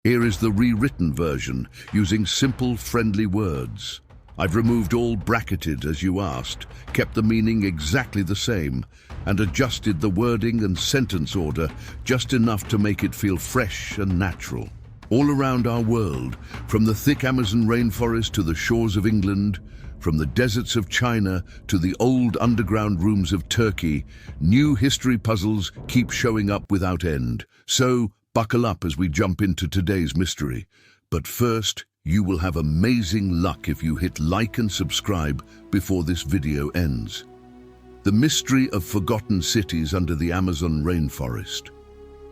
Here is the rewritten version, using simple, friendly words. I've removed all bracketed as you asked, kept the meaning exactly the same, and adjusted the wording and sentence order just enough to make it feel fresh and natural. All around our world, from the thick Amazon rainforest to the shores of England, from the deserts of China to the old underground rooms of Turkey, new history puzzles keep showing up without end. So, buckle up as we jump into today's mystery. But first, you will have amazing luck if you hit like and subscribe before this video ends. The mystery of forgotten cities under the Amazon rainforest.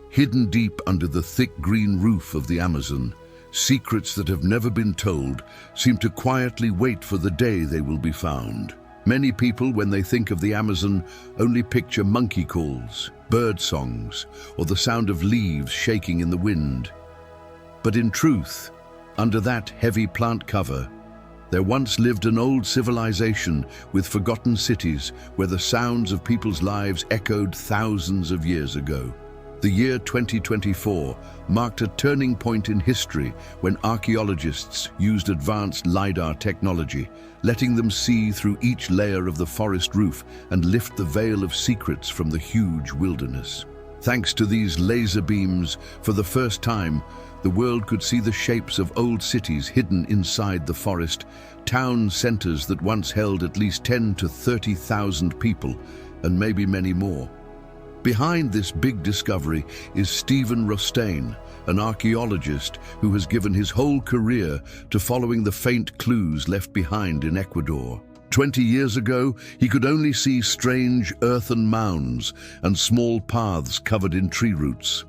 Hidden deep under the thick green roof of the Amazon, secrets that have never been told seem to quietly wait for the day they will be found. Many people, when they think of the Amazon, only picture monkey calls, bird songs, or the sound of leaves shaking in the wind. But in truth, under that heavy plant cover, there once lived an old civilization with forgotten cities where the sounds of people's lives echoed thousands of years ago. The year 2024 marked a turning point in history when archaeologists used advanced LiDAR technology, letting them see through each layer of the forest roof and lift the veil of secrets from the huge wilderness. Thanks to these laser beams, for the first time, the world could see the shapes of old cities hidden inside the forest, town centers that once held at least 10 to 30,000 people, and maybe many more. Behind this big discovery is Stephen Rostain, an archaeologist who has given his whole career to following the faint clues left behind in Ecuador. 20 years ago, he could only see strange earthen mounds and small paths covered in tree roots.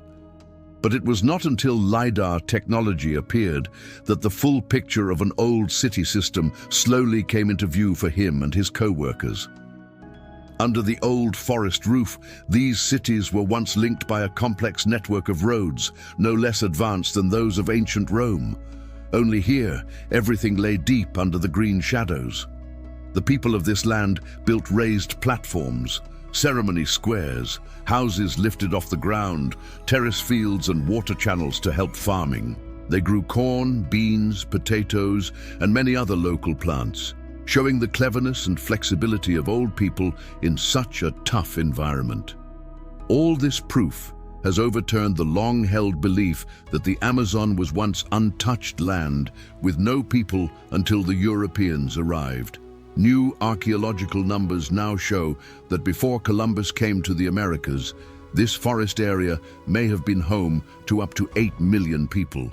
But it was not until LiDAR technology appeared that the full picture of an old city system slowly came into view for him and his co-workers. Under the old forest roof, these cities were once linked by a complex network of roads, no less advanced than those of ancient Rome. Only here, everything lay deep under the green shadows. The people of this land built raised platforms, ceremony squares, houses lifted off the ground, terrace fields and water channels to help farming. They grew corn, beans, potatoes, and many other local plants, showing the cleverness and flexibility of old people in such a tough environment. All this proof has overturned the long-held belief that the Amazon was once untouched land with no people until the Europeans arrived. New archaeological numbers now show that before Columbus came to the Americas, this forest area may have been home to up to 8 million people,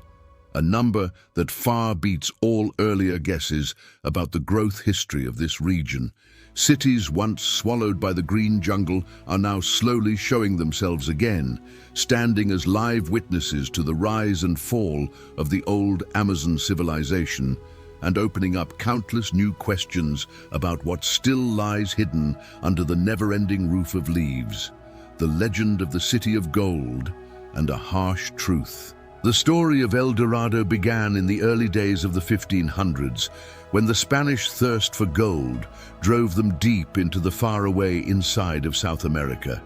a number that far beats all earlier guesses about the growth history of this region. Cities once swallowed by the green jungle are now slowly showing themselves again, standing as live witnesses to the rise and fall of the old Amazon civilization, and opening up countless new questions about what still lies hidden under the never-ending roof of leaves. The legend of the City of Gold, and a harsh truth. The story of El Dorado began in the early days of the 1500s, when the Spanish thirst for gold drove them deep into the faraway inside of South America.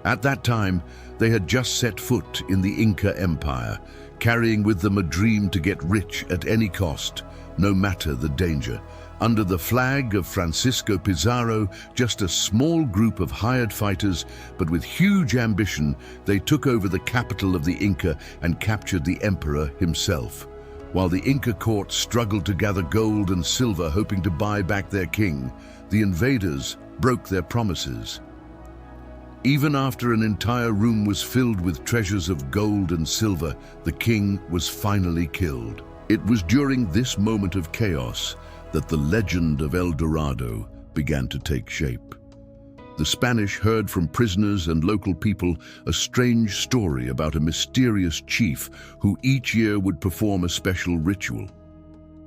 At that time, they had just set foot in the Inca Empire, carrying with them a dream to get rich at any cost, no matter the danger. Under the flag of Francisco Pizarro, just a small group of hired fighters, but with huge ambition, they took over the capital of the Inca and captured the emperor himself. While the Inca court struggled to gather gold and silver, hoping to buy back their king, the invaders broke their promises. Even after an entire room was filled with treasures of gold and silver, the king was finally killed. It was during this moment of chaos that the legend of El Dorado began to take shape. The Spanish heard from prisoners and local people a strange story about a mysterious chief who each year would perform a special ritual.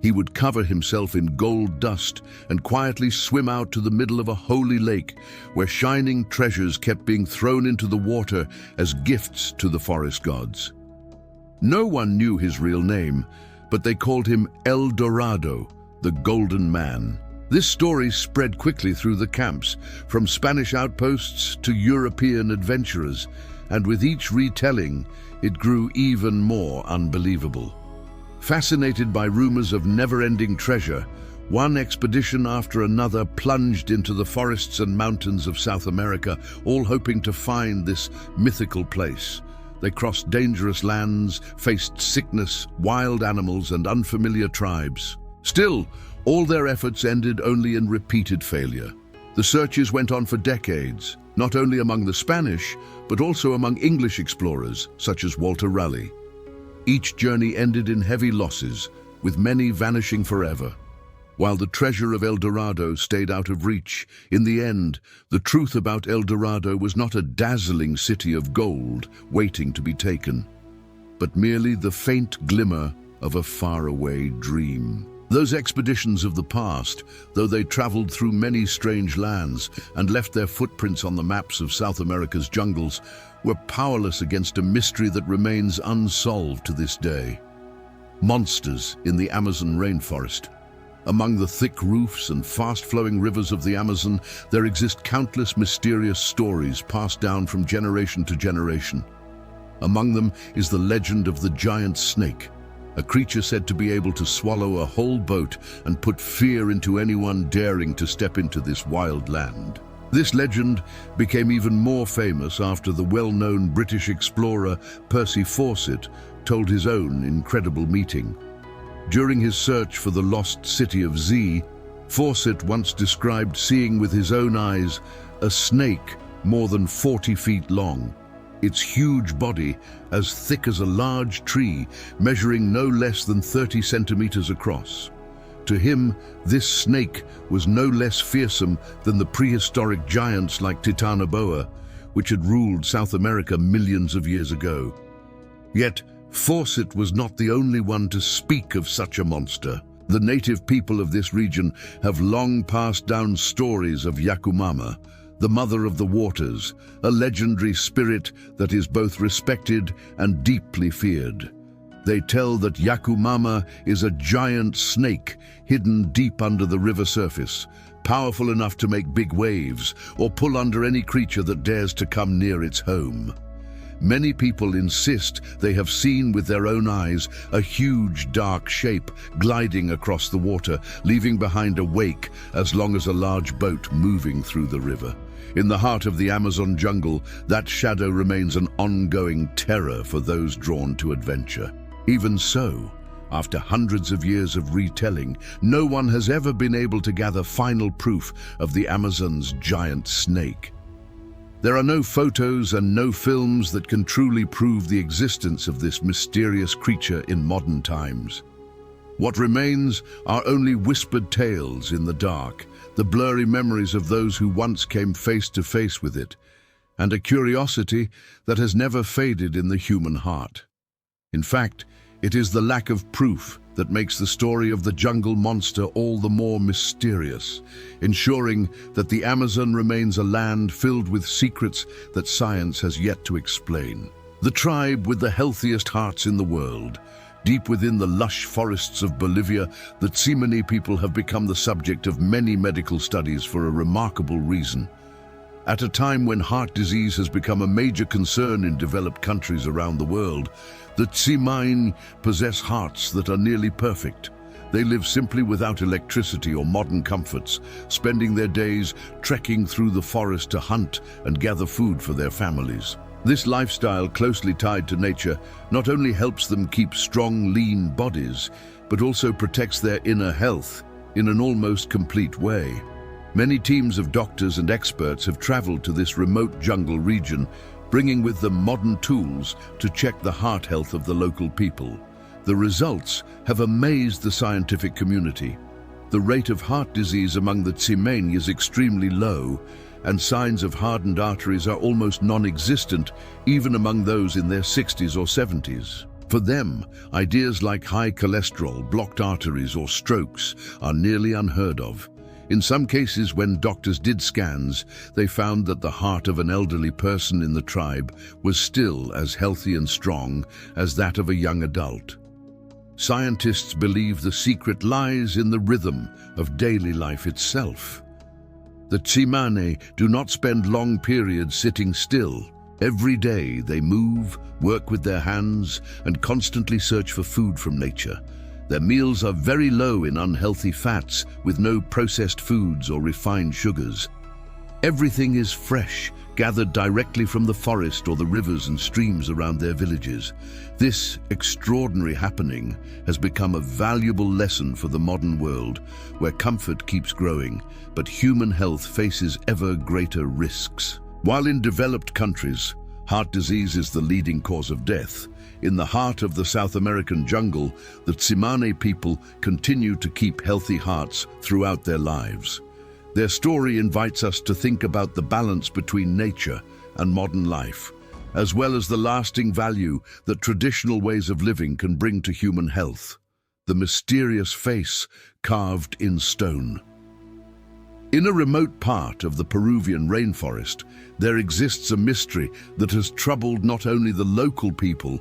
He would cover himself in gold dust and quietly swim out to the middle of a holy lake where shining treasures kept being thrown into the water as gifts to the forest gods. No one knew his real name, but they called him El Dorado, the Golden Man. This story spread quickly through the camps, from Spanish outposts to European adventurers, and with each retelling, it grew even more unbelievable. Fascinated by rumors of never-ending treasure, one expedition after another plunged into the forests and mountains of South America, all hoping to find this mythical place. They crossed dangerous lands, faced sickness, wild animals, and unfamiliar tribes. Still, all their efforts ended only in repeated failure. The searches went on for decades, not only among the Spanish, but also among English explorers, such as Walter Raleigh. Each journey ended in heavy losses, with many vanishing forever. While the treasure of El Dorado stayed out of reach, in the end, the truth about El Dorado was not a dazzling city of gold waiting to be taken, but merely the faint glimmer of a faraway dream. Those expeditions of the past, though they traveled through many strange lands and left their footprints on the maps of South America's jungles, were powerless against a mystery that remains unsolved to this day. Monsters in the Amazon rainforest. Among the thick roofs and fast-flowing rivers of the Amazon, there exist countless mysterious stories passed down from generation to generation. Among them is the legend of the giant snake, a creature said to be able to swallow a whole boat and put fear into anyone daring to step into this wild land. This legend became even more famous after the well-known British explorer Percy Fawcett told his own incredible meeting. During his search for the lost city of Z, Fawcett once described seeing with his own eyes a snake more than 40 feet long, its huge body as thick as a large tree, measuring no less than 30 centimeters across. To him, this snake was no less fearsome than the prehistoric giants like Titanoboa, which had ruled South America millions of years ago. Yet, Fawcett was not the only one to speak of such a monster. The native people of this region have long passed down stories of Yakumama, the mother of the waters, a legendary spirit that is both respected and deeply feared. They tell that Yakumama is a giant snake hidden deep under the river surface, powerful enough to make big waves or pull under any creature that dares to come near its home. Many people insist they have seen with their own eyes a huge dark shape gliding across the water, leaving behind a wake as long as a large boat moving through the river. In the heart of the Amazon jungle, that shadow remains an ongoing terror for those drawn to adventure. Even so, after hundreds of years of retelling, no one has ever been able to gather final proof of the Amazon's giant snake. There are no photos and no films that can truly prove the existence of this mysterious creature in modern times. What remains are only whispered tales in the dark, the blurry memories of those who once came face to face with it, and a curiosity that has never faded in the human heart. In fact, it is the lack of proof that makes the story of the jungle monster all the more mysterious, ensuring that the Amazon remains a land filled with secrets that science has yet to explain. The tribe with the healthiest hearts in the world. Deep within the lush forests of Bolivia, the Tsimane people have become the subject of many medical studies for a remarkable reason. At a time when heart disease has become a major concern in developed countries around the world, the Tsimane possess hearts that are nearly perfect. They live simply without electricity or modern comforts, spending their days trekking through the forest to hunt and gather food for their families. This lifestyle, closely tied to nature, not only helps them keep strong, lean bodies, but also protects their inner health in an almost complete way. Many teams of doctors and experts have traveled to this remote jungle region, bringing with them modern tools to check the heart health of the local people. The results have amazed the scientific community. The rate of heart disease among the Tsimane is extremely low, and signs of hardened arteries are almost non-existent, even among those in their 60s or 70s. For them, ideas like high cholesterol, blocked arteries, or strokes are nearly unheard of. In some cases, when doctors did scans, they found that the heart of an elderly person in the tribe was still as healthy and strong as that of a young adult. Scientists believe the secret lies in the rhythm of daily life itself. The Tsimane do not spend long periods sitting still. Every day they move, work with their hands, and constantly search for food from nature. Their meals are very low in unhealthy fats, with no processed foods or refined sugars. Everything is fresh, gathered directly from the forest or the rivers and streams around their villages. This extraordinary happening has become a valuable lesson for the modern world, where comfort keeps growing, but human health faces ever greater risks. While in developed countries, heart disease is the leading cause of death, in the heart of the South American jungle, the Tsimane people continue to keep healthy hearts throughout their lives. Their story invites us to think about the balance between nature and modern life, as well as the lasting value that traditional ways of living can bring to human health. The mysterious face carved in stone. In a remote part of the Peruvian rainforest, there exists a mystery that has troubled not only the local people,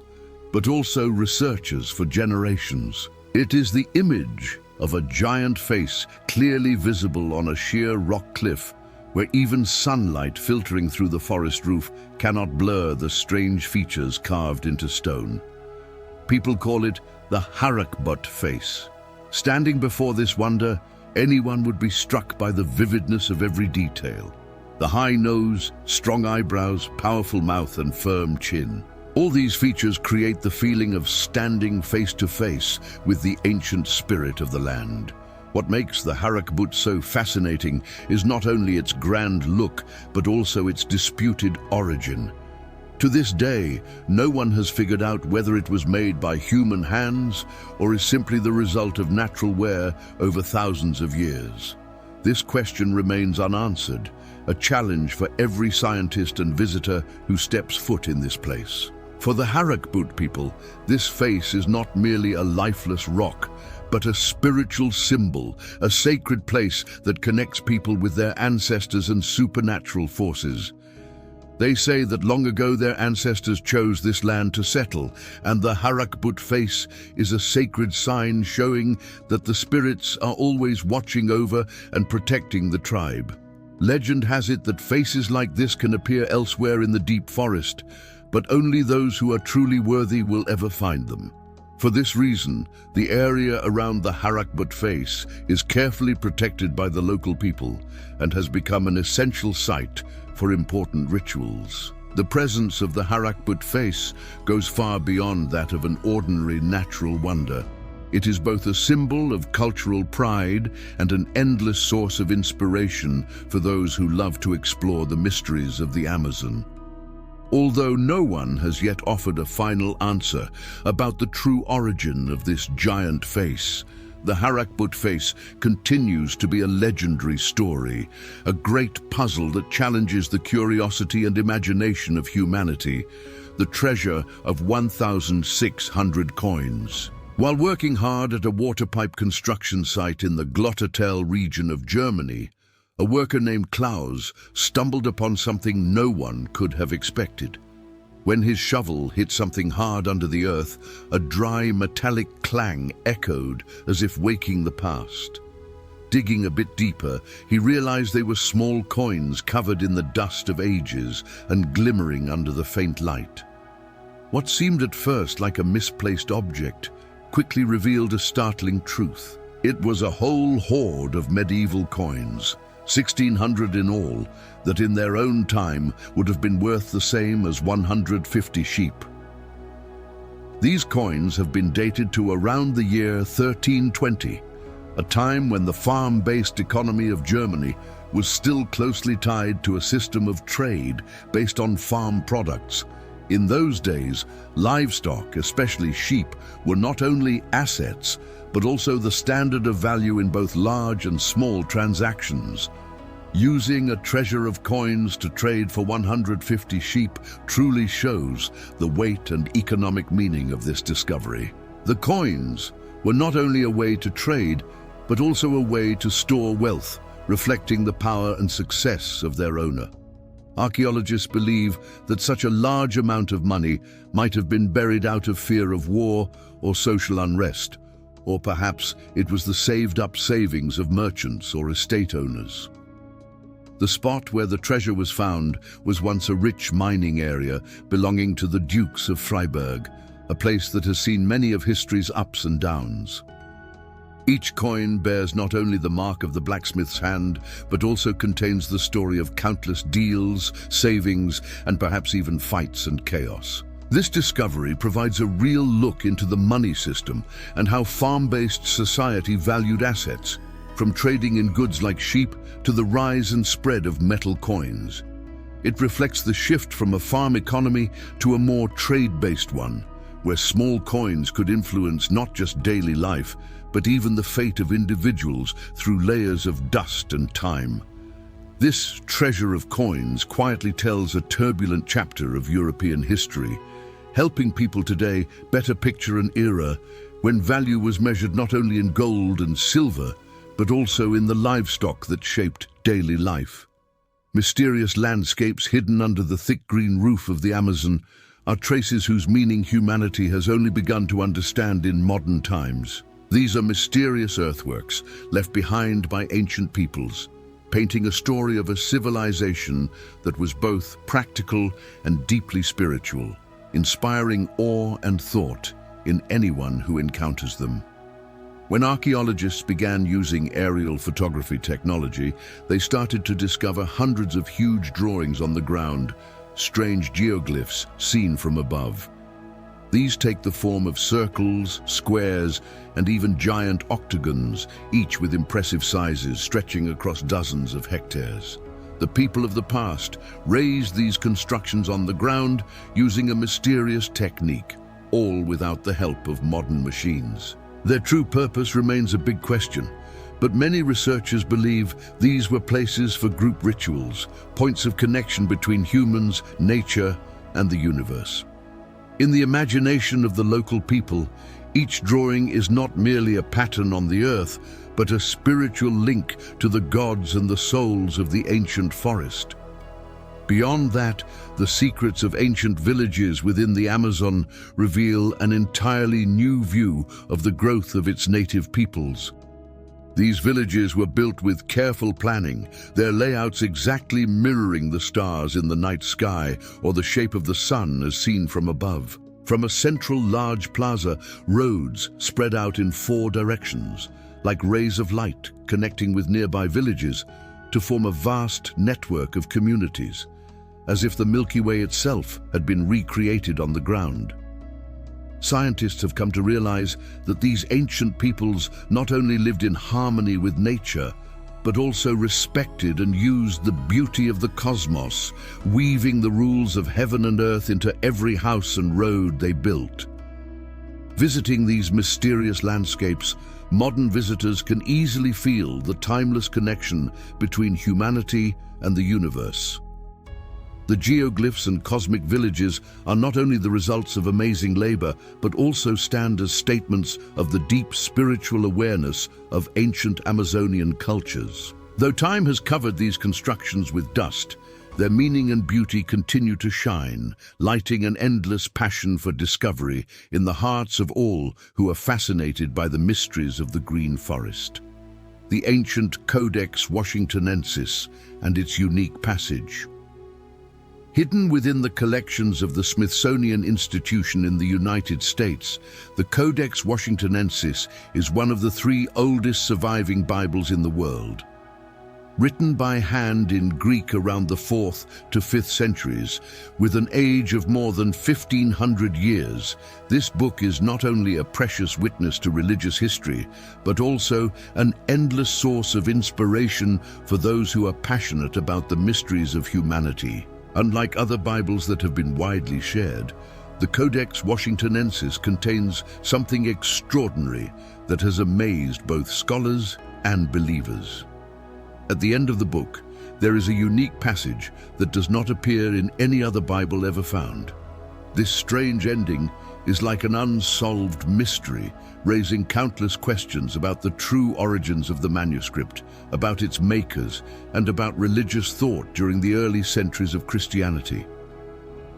but also researchers for generations. It is the image of a giant face clearly visible on a sheer rock cliff, where even sunlight filtering through the forest roof cannot blur the strange features carved into stone. People call it the Harakbut face. Standing before this wonder, anyone would be struck by the vividness of every detail. The high nose, strong eyebrows, powerful mouth, and firm chin. All these features create the feeling of standing face to face with the ancient spirit of the land. What makes the Harakbut so fascinating is not only its grand look, but also its disputed origin. To this day, no one has figured out whether it was made by human hands or is simply the result of natural wear over thousands of years. This question remains unanswered, a challenge for every scientist and visitor who steps foot in this place. For the Harakbut people, this face is not merely a lifeless rock, but a spiritual symbol, a sacred place that connects people with their ancestors and supernatural forces. They say that long ago their ancestors chose this land to settle, and the Harakbut face is a sacred sign showing that the spirits are always watching over and protecting the tribe. Legend has it that faces like this can appear elsewhere in the deep forest, but only those who are truly worthy will ever find them. For this reason, the area around the Harakbut face is carefully protected by the local people and has become an essential site for important rituals. The presence of the Harakbut face goes far beyond that of an ordinary natural wonder. It is both a symbol of cultural pride and an endless source of inspiration for those who love to explore the mysteries of the Amazon. Although no one has yet offered a final answer about the true origin of this giant face, the Harakbut face continues to be a legendary story, a great puzzle that challenges the curiosity and imagination of humanity, the treasure of 1,600 coins. While working hard at a water pipe construction site in the Glottertal region of Germany, a worker named Klaus stumbled upon something no one could have expected. When his shovel hit something hard under the earth, a dry metallic clang echoed as if waking the past. Digging a bit deeper, he realized they were small coins covered in the dust of ages and glimmering under the faint light. What seemed at first like a misplaced object quickly revealed a startling truth. It was a whole hoard of medieval coins, 1,600 in all, that in their own time would have been worth the same as 150 sheep. These coins have been dated to around the year 1320, a time when the farm-based economy of Germany was still closely tied to a system of trade based on farm products. In those days, livestock, especially sheep, were not only assets, but also the standard of value in both large and small transactions. Using a treasure of coins to trade for 150 sheep truly shows the weight and economic meaning of this discovery. The coins were not only a way to trade, but also a way to store wealth, reflecting the power and success of their owner. Archaeologists believe that such a large amount of money might have been buried out of fear of war or social unrest, or perhaps it was the saved-up savings of merchants or estate owners. The spot where the treasure was found was once a rich mining area belonging to the Dukes of Freiburg, a place that has seen many of history's ups and downs. Each coin bears not only the mark of the blacksmith's hand, but also contains the story of countless deals, savings, and perhaps even fights and chaos. This discovery provides a real look into the money system and how farm-based society valued assets, from trading in goods like sheep to the rise and spread of metal coins. It reflects the shift from a farm economy to a more trade-based one, where small coins could influence not just daily life, but even the fate of individuals through layers of dust and time. This treasure of coins quietly tells a turbulent chapter of European history, helping people today better picture an era when value was measured not only in gold and silver, but also in the livestock that shaped daily life. Mysterious landscapes hidden under the thick green roof of the Amazon are traces whose meaning humanity has only begun to understand in modern times. These are mysterious earthworks left behind by ancient peoples, painting a story of a civilization that was both practical and deeply spiritual, inspiring awe and thought in anyone who encounters them. When archaeologists began using aerial photography technology, they started to discover hundreds of huge drawings on the ground, strange geoglyphs seen from above. These take the form of circles, squares, and even giant octagons, each with impressive sizes stretching across dozens of hectares. The people of the past raised these constructions on the ground using a mysterious technique, all without the help of modern machines. Their true purpose remains a big question, but many researchers believe these were places for group rituals, points of connection between humans, nature, and the universe. In the imagination of the local people, each drawing is not merely a pattern on the earth, but a spiritual link to the gods and the souls of the ancient forest. Beyond that, the secrets of ancient villages within the Amazon reveal an entirely new view of the growth of its native peoples. These villages were built with careful planning, their layouts exactly mirroring the stars in the night sky or the shape of the sun as seen from above. From a central large plaza, roads spread out in 4 directions, like rays of light connecting with nearby villages to form a vast network of communities, as if the Milky Way itself had been recreated on the ground. Scientists have come to realize that these ancient peoples not only lived in harmony with nature, but also respected and used the beauty of the cosmos, weaving the rules of heaven and earth into every house and road they built. Visiting these mysterious landscapes, modern visitors can easily feel the timeless connection between humanity and the universe. The geoglyphs and cosmic villages are not only the results of amazing labor, but also stand as statements of the deep spiritual awareness of ancient Amazonian cultures. Though time has covered these constructions with dust, their meaning and beauty continue to shine, lighting an endless passion for discovery in the hearts of all who are fascinated by the mysteries of the green forest. The ancient Codex Washingtonensis and its unique passage. Hidden within the collections of the Smithsonian Institution in the United States, the Codex Washingtonensis is one of the 3 oldest surviving Bibles in the world. Written by hand in Greek around the 4th to 5th centuries, with an age of more than 1,500 years, this book is not only a precious witness to religious history, but also an endless source of inspiration for those who are passionate about the mysteries of humanity. Unlike other Bibles that have been widely shared, the Codex Washingtonensis contains something extraordinary that has amazed both scholars and believers. At the end of the book, there is a unique passage that does not appear in any other Bible ever found. This strange ending is like an unsolved mystery, raising countless questions about the true origins of the manuscript, about its makers, and about religious thought during the early centuries of Christianity.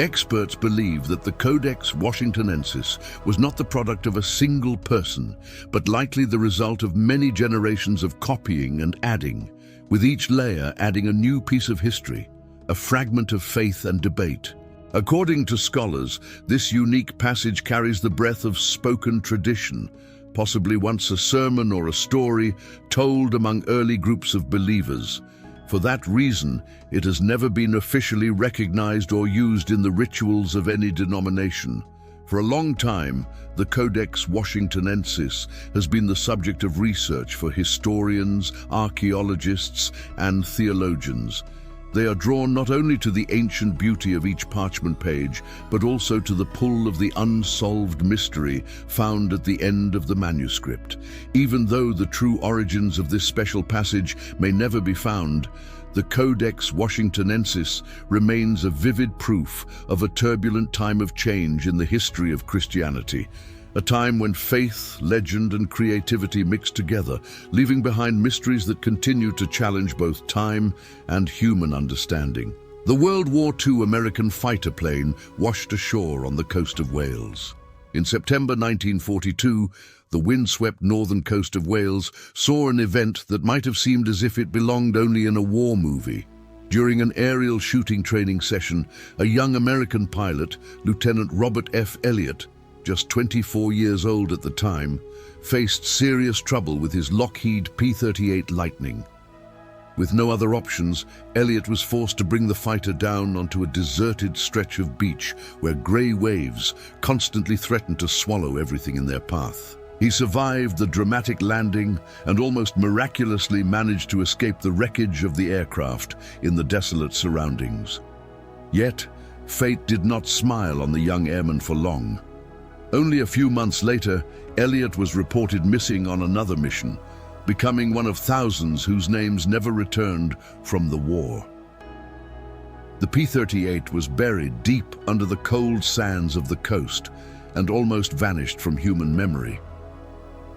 Experts believe that the Codex Washingtonensis was not the product of a single person, but likely the result of many generations of copying and adding, with each layer adding a new piece of history, a fragment of faith and debate. According to scholars, this unique passage carries the breath of spoken tradition, possibly once a sermon or a story told among early groups of believers. For that reason, it has never been officially recognized or used in the rituals of any denomination. For a long time, the Codex Washingtonensis has been the subject of research for historians, archaeologists, and theologians. They are drawn not only to the ancient beauty of each parchment page, but also to the pull of the unsolved mystery found at the end of the manuscript. Even though the true origins of this special passage may never be found, the Codex Washingtonensis remains a vivid proof of a turbulent time of change in the history of Christianity. A time when faith, legend, and creativity mixed together, leaving behind mysteries that continue to challenge both time and human understanding. The World War II American fighter plane washed ashore on the coast of Wales. In September 1942, the windswept northern coast of Wales saw an event that might have seemed as if it belonged only in a war movie. During an aerial shooting training session, a young American pilot, Lieutenant Robert F. Elliott, just 24 years old at the time, faced serious trouble with his Lockheed P-38 Lightning. With no other options, Elliott was forced to bring the fighter down onto a deserted stretch of beach where grey waves constantly threatened to swallow everything in their path. He survived the dramatic landing and almost miraculously managed to escape the wreckage of the aircraft in the desolate surroundings. Yet, fate did not smile on the young airman for long. Only a few months later, Elliott was reported missing on another mission, becoming one of thousands whose names never returned from the war. The P-38 was buried deep under the cold sands of the coast and almost vanished from human memory.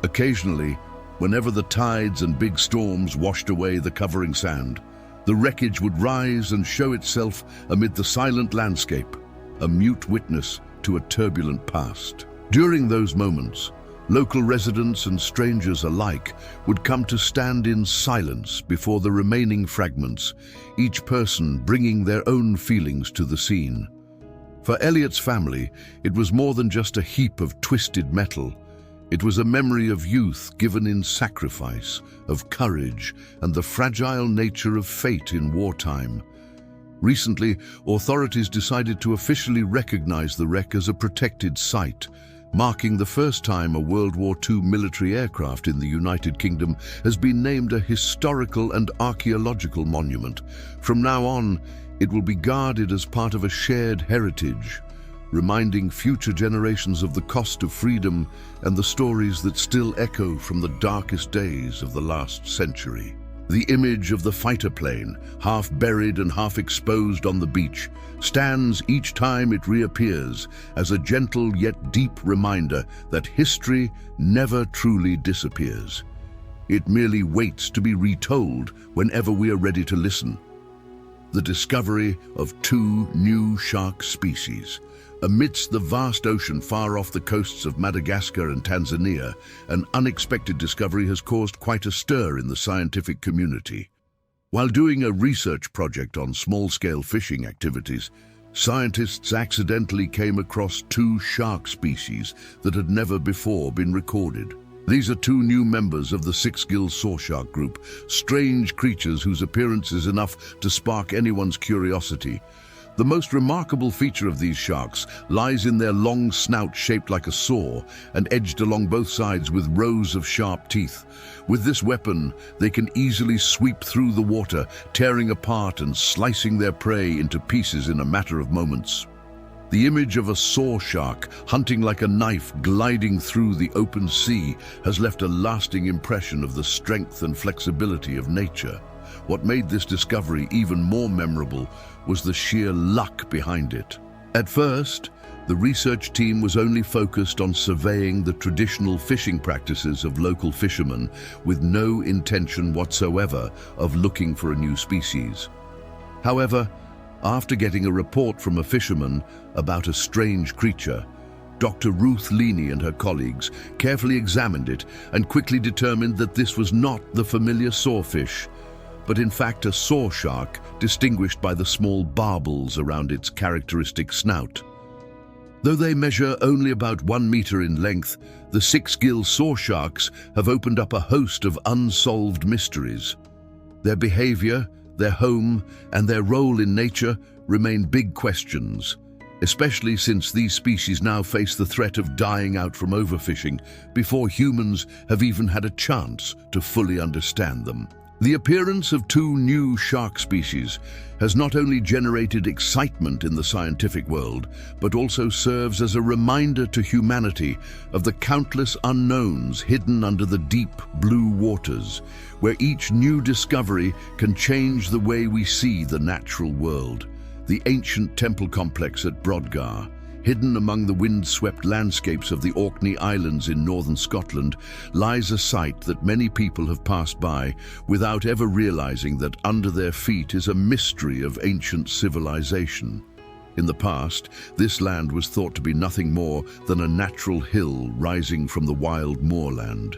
Occasionally, whenever the tides and big storms washed away the covering sand, the wreckage would rise and show itself amid the silent landscape, a mute witness to a turbulent past. During those moments, local residents and strangers alike would come to stand in silence before the remaining fragments, each person bringing their own feelings to the scene. For Elliott's family, it was more than just a heap of twisted metal. It was a memory of youth given in sacrifice, of courage, and the fragile nature of fate in wartime. Recently, authorities decided to officially recognize the wreck as a protected site, marking the first time a World War II military aircraft in the United Kingdom has been named a historical and archaeological monument. From now on, it will be guarded as part of a shared heritage, reminding future generations of the cost of freedom and the stories that still echo from the darkest days of the last century. The image of the fighter plane, half buried and half exposed on the beach, stands each time it reappears as a gentle yet deep reminder that history never truly disappears. It merely waits to be retold whenever we are ready to listen. The discovery of 2 new shark species. Amidst the vast ocean far off the coasts of Madagascar and Tanzania, an unexpected discovery has caused quite a stir in the scientific community. While doing a research project on small-scale fishing activities, scientists accidentally came across 2 shark species that had never before been recorded. These are 2 new members of the 6-gill sawshark group, strange creatures whose appearance is enough to spark anyone's curiosity. The most remarkable feature of these sharks lies in their long snout shaped like a saw and edged along both sides with rows of sharp teeth. With this weapon, they can easily sweep through the water, tearing apart and slicing their prey into pieces in a matter of moments. The image of a saw shark hunting like a knife gliding through the open sea has left a lasting impression of the strength and flexibility of nature. What made this discovery even more memorable was the sheer luck behind it. At first, the research team was only focused on surveying the traditional fishing practices of local fishermen, with no intention whatsoever of looking for a new species. However, after getting a report from a fisherman about a strange creature, Dr. Ruth Leaney and her colleagues carefully examined it and quickly determined that this was not the familiar sawfish. but in fact a saw shark distinguished by the small barbels around its characteristic snout. Though they measure only about 1 meter in length, the six-gill saw sharks have opened up a host of unsolved mysteries. Their behavior, their home, and their role in nature remain big questions, especially since these species now face the threat of dying out from overfishing before humans have even had a chance to fully understand them. The appearance of 2 new shark species has not only generated excitement in the scientific world, but also serves as a reminder to humanity of the countless unknowns hidden under the deep blue waters, where each new discovery can change the way we see the natural world. The ancient temple complex at Brodgar, hidden among the wind-swept landscapes of the Orkney Islands in northern Scotland, lies a site that many people have passed by without ever realizing that under their feet is a mystery of ancient civilization. In the past, this land was thought to be nothing more than a natural hill rising from the wild moorland.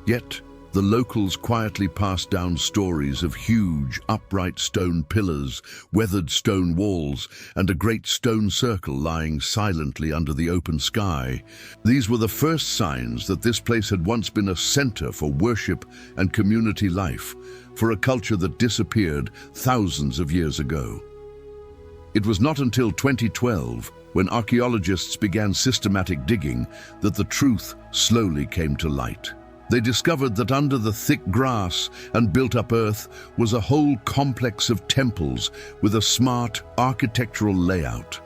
Yet, the locals quietly passed down stories of huge, upright stone pillars, weathered stone walls, and a great stone circle lying silently under the open sky. These were the first signs that this place had once been a center for worship and community life, for a culture that disappeared thousands of years ago. It was not until 2012, when archaeologists began systematic digging, that the truth slowly came to light. They discovered that under the thick grass and built-up earth was a whole complex of temples with a smart architectural layout.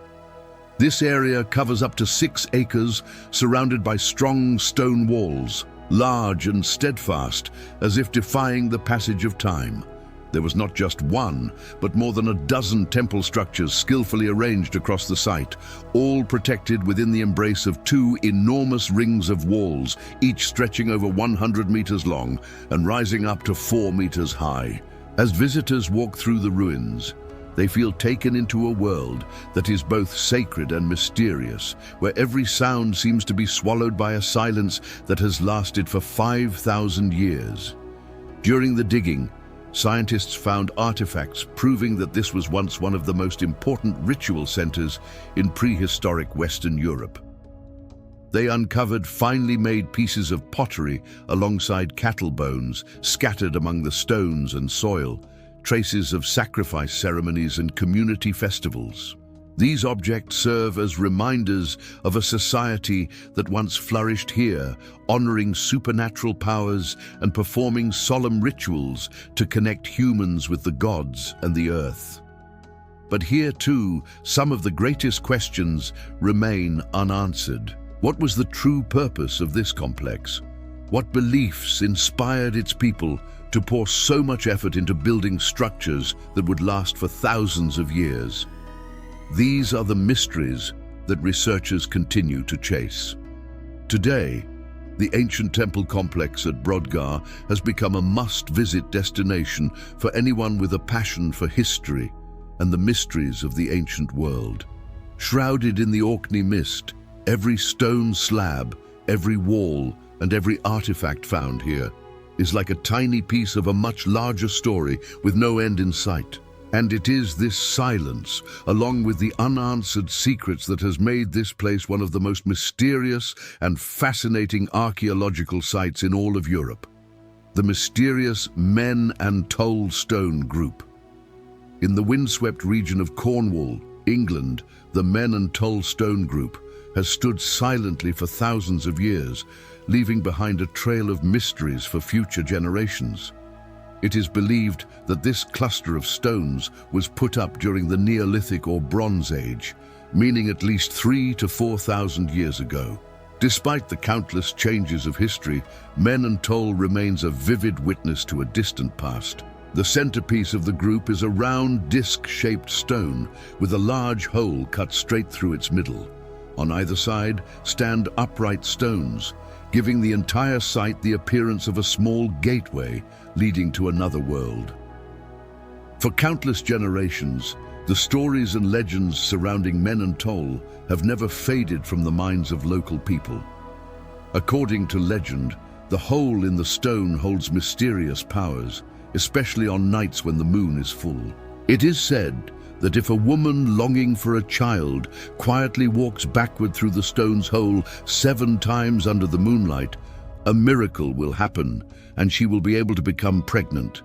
This area covers up to 6 acres, surrounded by strong stone walls, large and steadfast, as if defying the passage of time. There was not just one, but more than a dozen temple structures skillfully arranged across the site, all protected within the embrace of 2 enormous rings of walls, each stretching over 100 meters long and rising up to 4 meters high. As visitors walk through the ruins, they feel taken into a world that is both sacred and mysterious, where every sound seems to be swallowed by a silence that has lasted for 5,000 years. During the digging, scientists found artifacts proving that this was once one of the most important ritual centers in prehistoric Western Europe. They uncovered finely made pieces of pottery alongside cattle bones scattered among the stones and soil, traces of sacrifice ceremonies and community festivals. These objects serve as reminders of a society that once flourished here, honoring supernatural powers and performing solemn rituals to connect humans with the gods and the earth. But here too, some of the greatest questions remain unanswered. What was the true purpose of this complex? What beliefs inspired its people to pour so much effort into building structures that would last for thousands of years? These are the mysteries that researchers continue to chase. Today, the ancient temple complex at Brodgar has become a must-visit destination for anyone with a passion for history and the mysteries of the ancient world. Shrouded in the Orkney mist, every stone slab, every wall, and every artifact found here is like a tiny piece of a much larger story with no end in sight. And it is this silence, along with the unanswered secrets, that has made this place one of the most mysterious and fascinating archaeological sites in all of Europe. The mysterious Men and Toll Stone Group. In the windswept region of Cornwall, England, the Men and Toll Stone Group has stood silently for thousands of years, leaving behind a trail of mysteries for future generations. It is believed that this cluster of stones was put up during the Neolithic or Bronze Age, meaning at least 3,000 to 4,000 years ago. Despite the countless changes of history, Men and Toll remains a vivid witness to a distant past. The centerpiece of the group is a round disc-shaped stone with a large hole cut straight through its middle. On either side stand upright stones, giving the entire site the appearance of a small gateway leading to another world. For countless generations, the stories and legends surrounding Men and Toll have never faded from the minds of local people. According to legend, the hole in the stone holds mysterious powers, especially on nights when the moon is full. It is said that if a woman longing for a child quietly walks backward through the stone's hole 7 times under the moonlight, a miracle will happen and she will be able to become pregnant.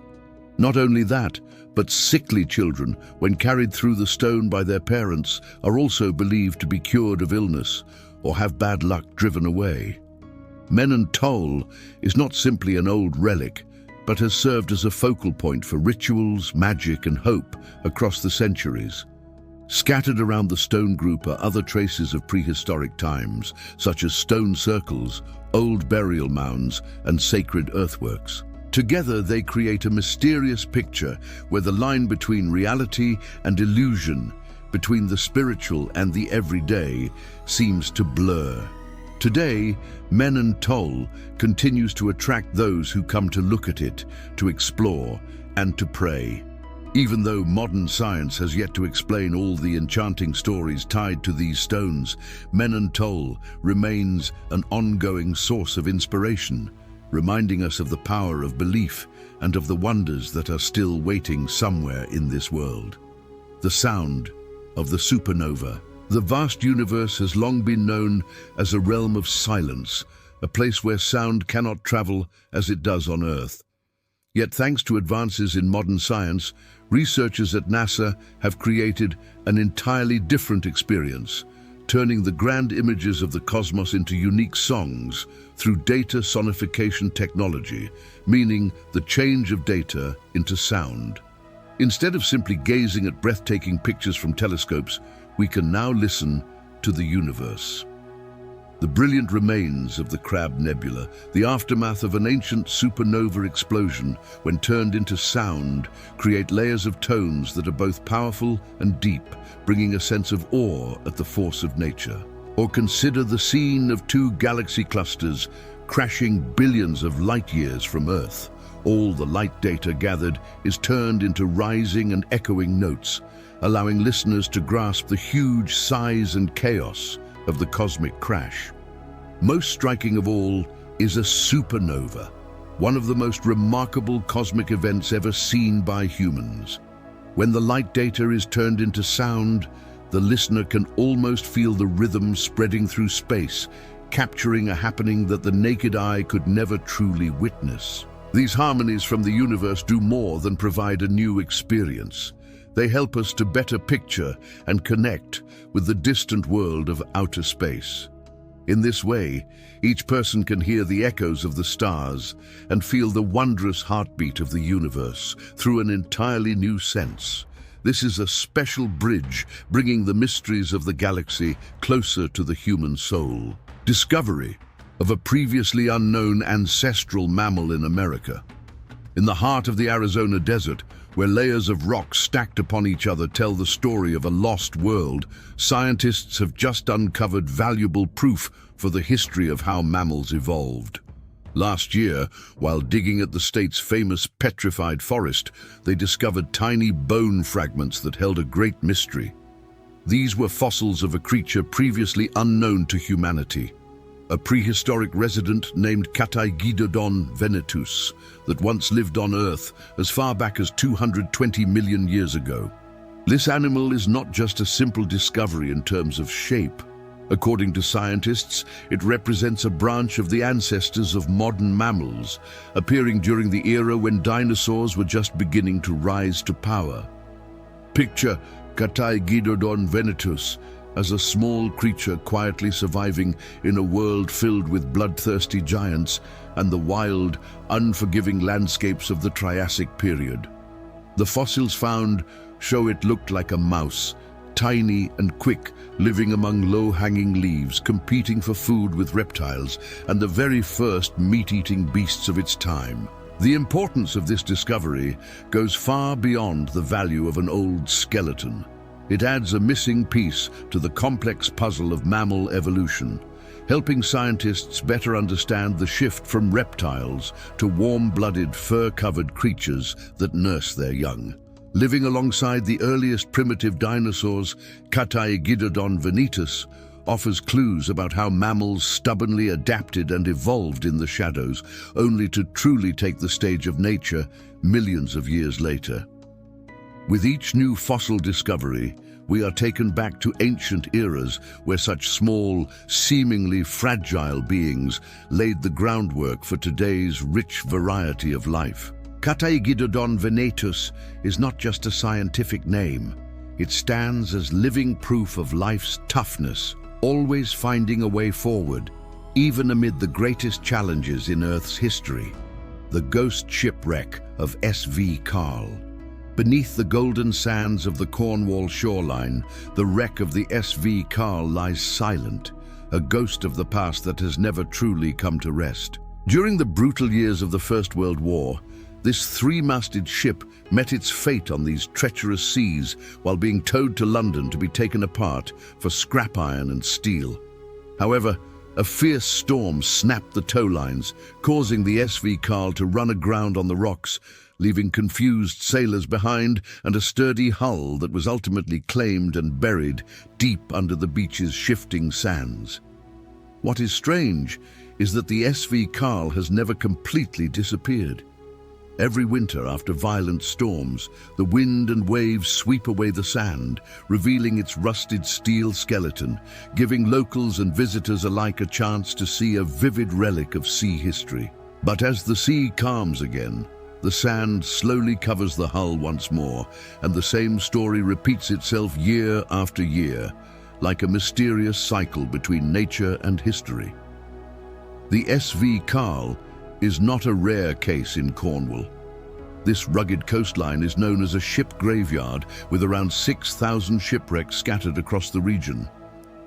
Not only that, but sickly children, when carried through the stone by their parents, are also believed to be cured of illness or have bad luck driven away. Menon Toll is not simply an old relic, but has served as a focal point for rituals, magic, and hope across the centuries. Scattered around the stone group are other traces of prehistoric times, such as stone circles, old burial mounds, and sacred earthworks. Together, they create a mysterious picture where the line between reality and illusion, between the spiritual and the everyday, seems to blur. Today, Menon Toll continues to attract those who come to look at it, to explore, and to pray. Even though modern science has yet to explain all the enchanting stories tied to these stones, Menon Toll remains an ongoing source of inspiration, reminding us of the power of belief and of the wonders that are still waiting somewhere in this world. The sound of the supernova. The vast universe has long been known as a realm of silence, a place where sound cannot travel as it does on Earth. Yet thanks to advances in modern science, researchers at NASA have created an entirely different experience, turning the grand images of the cosmos into unique songs through data sonification technology, meaning the change of data into sound. Instead of simply gazing at breathtaking pictures from telescopes, we can now listen to the universe. The brilliant remains of the Crab Nebula, the aftermath of an ancient supernova explosion, when turned into sound, create layers of tones that are both powerful and deep, bringing a sense of awe at the force of nature. Or consider the scene of 2 galaxy clusters crashing billions of light years from Earth. All the light data gathered is turned into rising and echoing notes, allowing listeners to grasp the huge size and chaos of the cosmic crash. Most striking of all is a supernova, one of the most remarkable cosmic events ever seen by humans. When the light data is turned into sound, the listener can almost feel the rhythm spreading through space, capturing a happening that the naked eye could never truly witness. These harmonies from the universe do more than provide a new experience. They help us to better picture and connect with the distant world of outer space. In this way, each person can hear the echoes of the stars and feel the wondrous heartbeat of the universe through an entirely new sense. This is a special bridge bringing the mysteries of the galaxy closer to the human soul. Discovery of a previously unknown ancestral mammal in America. In the heart of the Arizona desert, where layers of rock stacked upon each other tell the story of a lost world, scientists have just uncovered valuable proof for the history of how mammals evolved. Last year, while digging at the state's famous petrified forest, they discovered tiny bone fragments that held a great mystery. These were fossils of a creature previously unknown to humanity, a prehistoric resident named Cathaegidodon venetus that once lived on Earth as far back as 220 million years ago. This animal is not just a simple discovery in terms of shape. According to scientists, it represents a branch of the ancestors of modern mammals, appearing during the era when dinosaurs were just beginning to rise to power. Picture Cathaegidodon venetus as a small creature quietly surviving in a world filled with bloodthirsty giants and the wild, unforgiving landscapes of the Triassic period. The fossils found show it looked like a mouse, tiny and quick, living among low-hanging leaves, competing for food with reptiles and the very first meat-eating beasts of its time. The importance of this discovery goes far beyond the value of an old skeleton. It adds a missing piece to the complex puzzle of mammal evolution, helping scientists better understand the shift from reptiles to warm-blooded, fur-covered creatures that nurse their young. Living alongside the earliest primitive dinosaurs, Cathaegidodon venetus offers clues about how mammals stubbornly adapted and evolved in the shadows, only to truly take the stage of nature millions of years later. With each new fossil discovery, we are taken back to ancient eras where such small, seemingly fragile beings laid the groundwork for today's rich variety of life. Cataigiddodon venatus is not just a scientific name. It stands as living proof of life's toughness, always finding a way forward, even amid the greatest challenges in Earth's history. The ghost shipwreck of S.V. Carl. Beneath the golden sands of the Cornwall shoreline, the wreck of the S.V. Carl lies silent, a ghost of the past that has never truly come to rest. During the brutal years of the First World War, this three-masted ship met its fate on these treacherous seas while being towed to London to be taken apart for scrap iron and steel. However, a fierce storm snapped the tow lines, causing the S.V. Carl to run aground on the rocks, leaving confused sailors behind and a sturdy hull that was ultimately claimed and buried deep under the beach's shifting sands. What is strange is that the S.V. Carl has never completely disappeared. Every winter, after violent storms, the wind and waves sweep away the sand, revealing its rusted steel skeleton, giving locals and visitors alike a chance to see a vivid relic of sea history. But as the sea calms again, the sand slowly covers the hull once more, and the same story repeats itself year after year, like a mysterious cycle between nature and history. The S.V. Carl is not a rare case in Cornwall. This rugged coastline is known as a ship graveyard, with around 6,000 shipwrecks scattered across the region.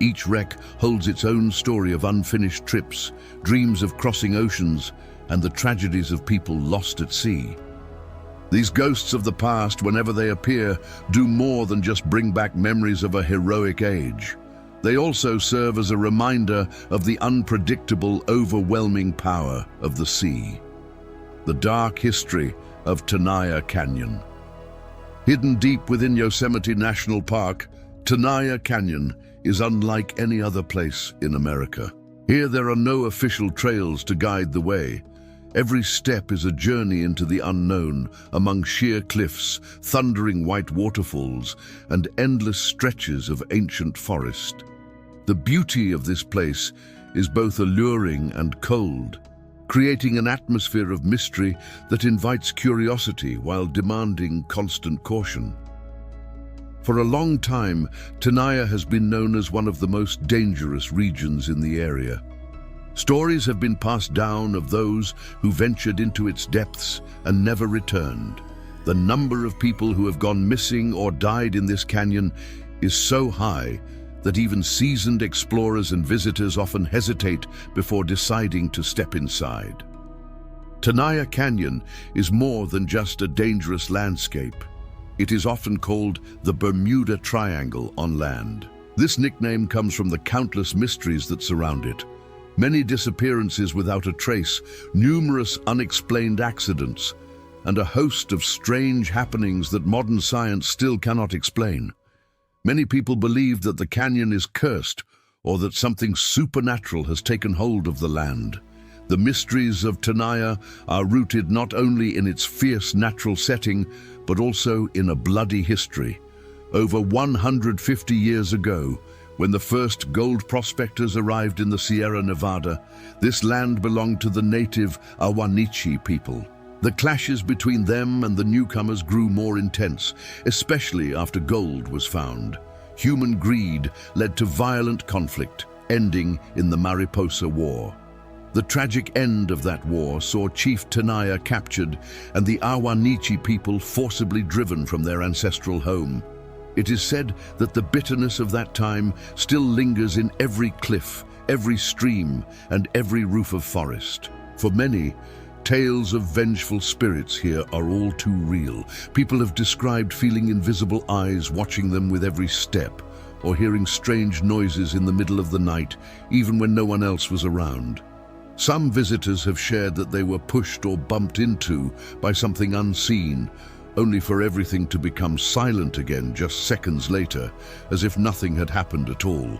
Each wreck holds its own story of unfinished trips, dreams of crossing oceans, and the tragedies of people lost at sea. These ghosts of the past, whenever they appear, do more than just bring back memories of a heroic age. They also serve as a reminder of the unpredictable, overwhelming power of the sea. The dark history of Tenaya Canyon. Hidden deep within Yosemite National Park, Tenaya Canyon is unlike any other place in America. Here there are no official trails to guide the way. Every step is a journey into the unknown, among sheer cliffs, thundering white waterfalls, and endless stretches of ancient forest. The beauty of this place is both alluring and cold, creating an atmosphere of mystery that invites curiosity while demanding constant caution. For a long time, Tenaya has been known as one of the most dangerous regions in the area. Stories have been passed down of those who ventured into its depths and never returned. The number of people who have gone missing or died in this canyon is so high that even seasoned explorers and visitors often hesitate before deciding to step inside. Tenaya Canyon is more than just a dangerous landscape. It is often called the Bermuda Triangle on land. This nickname comes from the countless mysteries that surround it. Many disappearances without a trace, numerous unexplained accidents, and a host of strange happenings that modern science still cannot explain. Many people believe that the canyon is cursed, or that something supernatural has taken hold of the land. The mysteries of Tenaya are rooted not only in its fierce natural setting, but also in a bloody history. Over 150 years ago, when the first gold prospectors arrived in the Sierra Nevada, this land belonged to the native Awanichi people. The clashes between them and the newcomers grew more intense, especially after gold was found. Human greed led to violent conflict, ending in the Mariposa War. The tragic end of that war saw Chief Tenaya captured and the Awanichi people forcibly driven from their ancestral home. It is said that the bitterness of that time still lingers in every cliff, every stream, and every roof of forest. For many, tales of vengeful spirits here are all too real. People have described feeling invisible eyes watching them with every step, or hearing strange noises in the middle of the night, even when no one else was around. Some visitors have shared that they were pushed or bumped into by something unseen, only for everything to become silent again just seconds later, as if nothing had happened at all.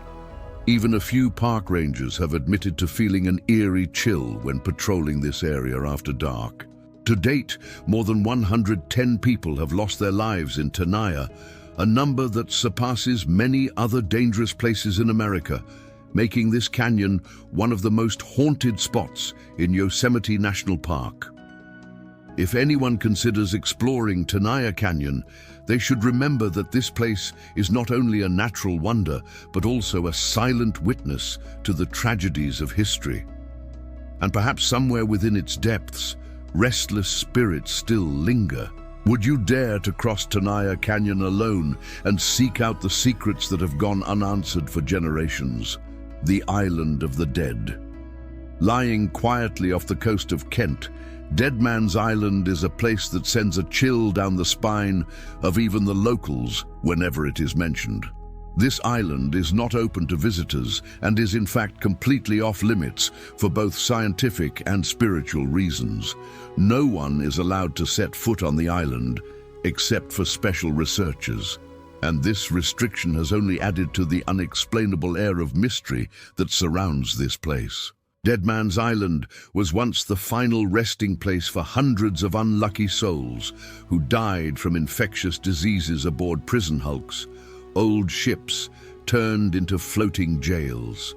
Even a few park rangers have admitted to feeling an eerie chill when patrolling this area after dark. To date, more than 110 people have lost their lives in Tenaya, a number that surpasses many other dangerous places in America, making this canyon one of the most haunted spots in Yosemite National Park. If anyone considers exploring Tenaya Canyon, they should remember that this place is not only a natural wonder, but also a silent witness to the tragedies of history. And perhaps somewhere within its depths, restless spirits still linger. Would you dare to cross Tenaya Canyon alone and seek out the secrets that have gone unanswered for generations? The Island of the Dead. Lying quietly off the coast of Kent, Dead Man's Island is a place that sends a chill down the spine of even the locals whenever it is mentioned. This island is not open to visitors and is in fact completely off limits for both scientific and spiritual reasons. No one is allowed to set foot on the island except for special researchers. And this restriction has only added to the unexplainable air of mystery that surrounds this place. Dead Man's Island was once the final resting place for hundreds of unlucky souls who died from infectious diseases aboard prison hulks, old ships turned into floating jails.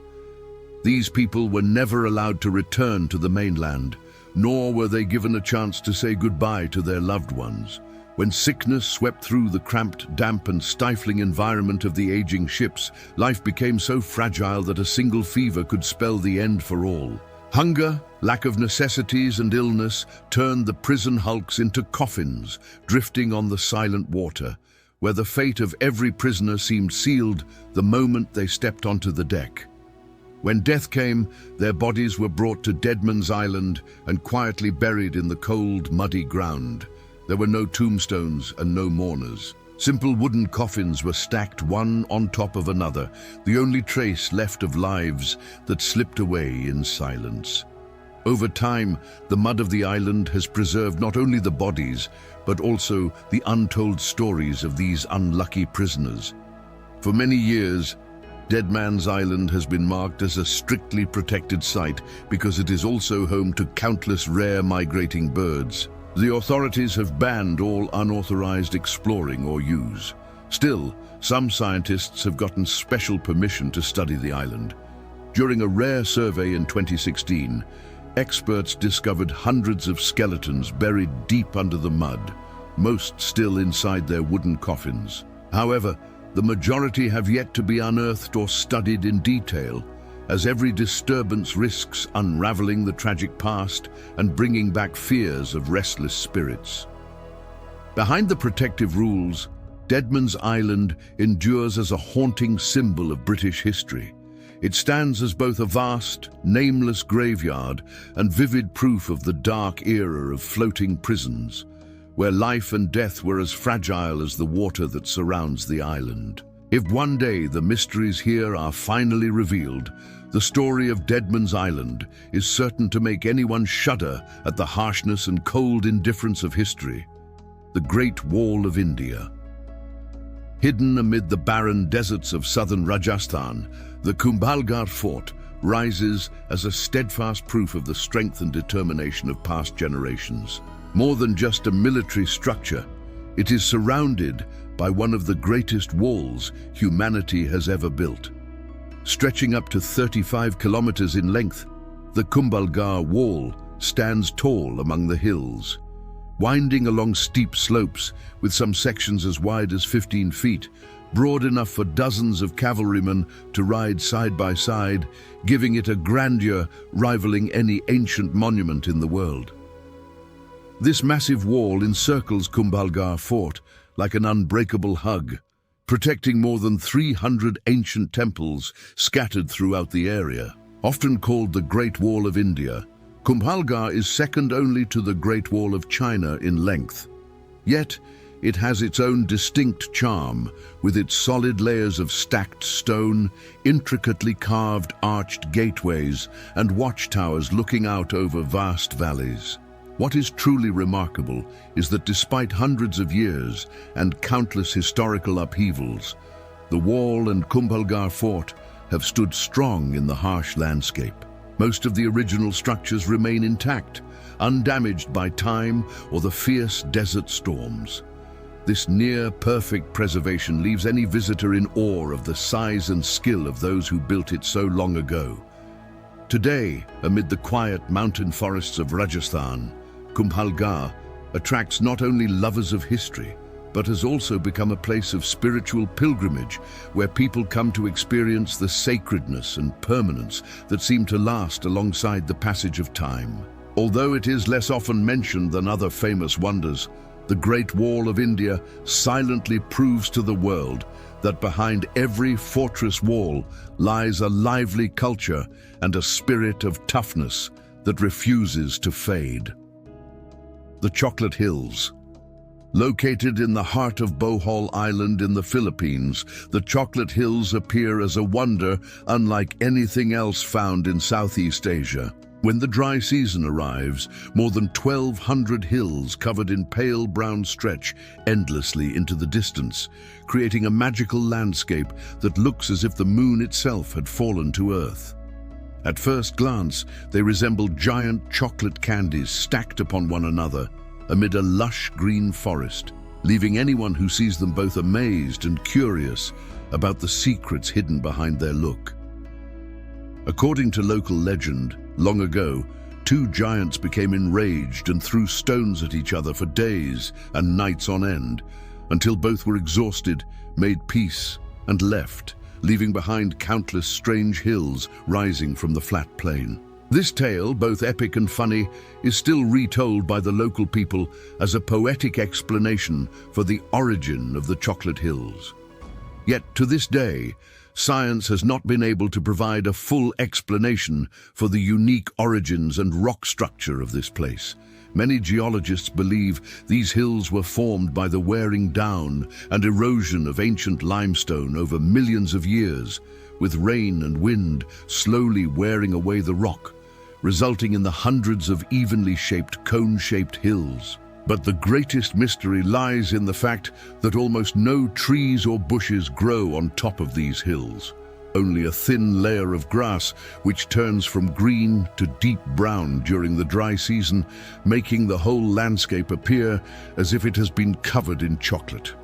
These people were never allowed to return to the mainland, nor were they given a chance to say goodbye to their loved ones. When sickness swept through the cramped, damp and stifling environment of the aging ships, life became so fragile that a single fever could spell the end for all. Hunger, lack of necessities and illness turned the prison hulks into coffins, drifting on the silent water, where the fate of every prisoner seemed sealed the moment they stepped onto the deck. When death came, their bodies were brought to Dead Man's Island and quietly buried in the cold, muddy ground. There were no tombstones and no mourners. Simple wooden coffins were stacked one on top of another, the only trace left of lives that slipped away in silence. Over time, the mud of the island has preserved not only the bodies, but also the untold stories of these unlucky prisoners. For many years, Dead Man's Island has been marked as a strictly protected site because it is also home to countless rare migrating birds. The authorities have banned all unauthorized exploring or use. Still, some scientists have gotten special permission to study the island. During a rare survey in 2016, experts discovered hundreds of skeletons buried deep under the mud, most still inside their wooden coffins. However, the majority have yet to be unearthed or studied in detail, as every disturbance risks unraveling the tragic past and bringing back fears of restless spirits. Behind the protective rules, Dead Man's Island endures as a haunting symbol of British history. It stands as both a vast, nameless graveyard and vivid proof of the dark era of floating prisons, where life and death were as fragile as the water that surrounds the island. If one day the mysteries here are finally revealed, the story of Dead Man's Island is certain to make anyone shudder at the harshness and cold indifference of history. The Great Wall of India. Hidden amid the barren deserts of southern Rajasthan, the Kumbhalgarh Fort rises as a steadfast proof of the strength and determination of past generations. More than just a military structure, it is surrounded by one of the greatest walls humanity has ever built. Stretching up to 35 kilometers in length, the Kumbhalgarh Wall stands tall among the hills. Winding along steep slopes with some sections as wide as 15 feet, broad enough for dozens of cavalrymen to ride side by side, giving it a grandeur rivaling any ancient monument in the world. This massive wall encircles Kumbhalgarh Fort like an unbreakable hug, protecting more than 300 ancient temples scattered throughout the area. Often called the Great Wall of India, Kumbhalgarh is second only to the Great Wall of China in length. Yet, it has its own distinct charm, with its solid layers of stacked stone, intricately carved arched gateways, and watchtowers looking out over vast valleys. What is truly remarkable is that despite hundreds of years and countless historical upheavals, the wall and Kumbhalgarh Fort have stood strong in the harsh landscape. Most of the original structures remain intact, undamaged by time or the fierce desert storms. This near-perfect preservation leaves any visitor in awe of the size and skill of those who built it so long ago. Today, amid the quiet mountain forests of Rajasthan, Kumbhalgarh attracts not only lovers of history, but has also become a place of spiritual pilgrimage where people come to experience the sacredness and permanence that seem to last alongside the passage of time. Although it is less often mentioned than other famous wonders, the Great Wall of India silently proves to the world that behind every fortress wall lies a lively culture and a spirit of toughness that refuses to fade. The Chocolate Hills. Located in the heart of Bohol Island in the Philippines, the Chocolate Hills appear as a wonder unlike anything else found in Southeast Asia. When the dry season arrives, more than 1,200 hills covered in pale brown stretch endlessly into the distance, creating a magical landscape that looks as if the moon itself had fallen to earth. At first glance, they resemble giant chocolate candies stacked upon one another amid a lush green forest, leaving anyone who sees them both amazed and curious about the secrets hidden behind their look. According to local legend, long ago, two giants became enraged and threw stones at each other for days and nights on end, until both were exhausted, made peace, and left, leaving behind countless strange hills rising from the flat plain. This tale, both epic and funny, is still retold by the local people as a poetic explanation for the origin of the Chocolate Hills. Yet to this day, science has not been able to provide a full explanation for the unique origins and rock structure of this place. Many geologists believe these hills were formed by the wearing down and erosion of ancient limestone over millions of years, with rain and wind slowly wearing away the rock, resulting in the hundreds of evenly shaped cone-shaped hills. But the greatest mystery lies in the fact that almost no trees or bushes grow on top of these hills. Only a thin layer of grass which turns from green to deep brown during the dry season, making the whole landscape appear as if it has been covered in chocolate.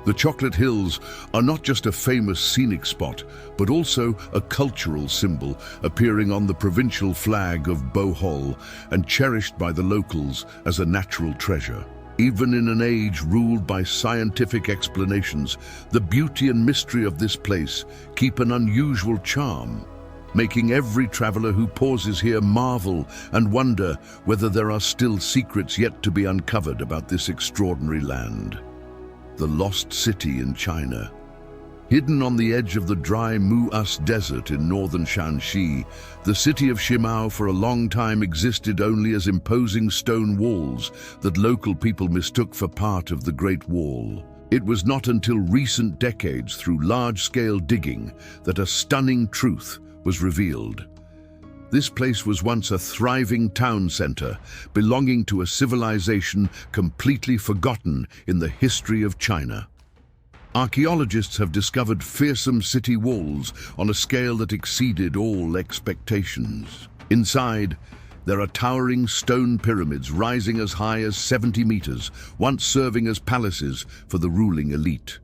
The Chocolate Hills are not just a famous scenic spot, but also a cultural symbol appearing on the provincial flag of Bohol and cherished by the locals as a natural treasure. Even in an age ruled by scientific explanations, the beauty and mystery of this place keep an unusual charm, making every traveler who pauses here marvel and wonder whether there are still secrets yet to be uncovered about this extraordinary land. The Lost City in China. Hidden on the edge of the dry Mu'as Desert in northern Shanxi, the city of Shimao for a long time existed only as imposing stone walls that local people mistook for part of the Great Wall. It was not until recent decades, through large-scale digging, that a stunning truth was revealed. This place was once a thriving town center, belonging to a civilization completely forgotten in the history of China. Archaeologists have discovered fearsome city walls on a scale that exceeded all expectations. Inside, there are towering stone pyramids rising as high as 70 meters, once serving as palaces for the ruling elite.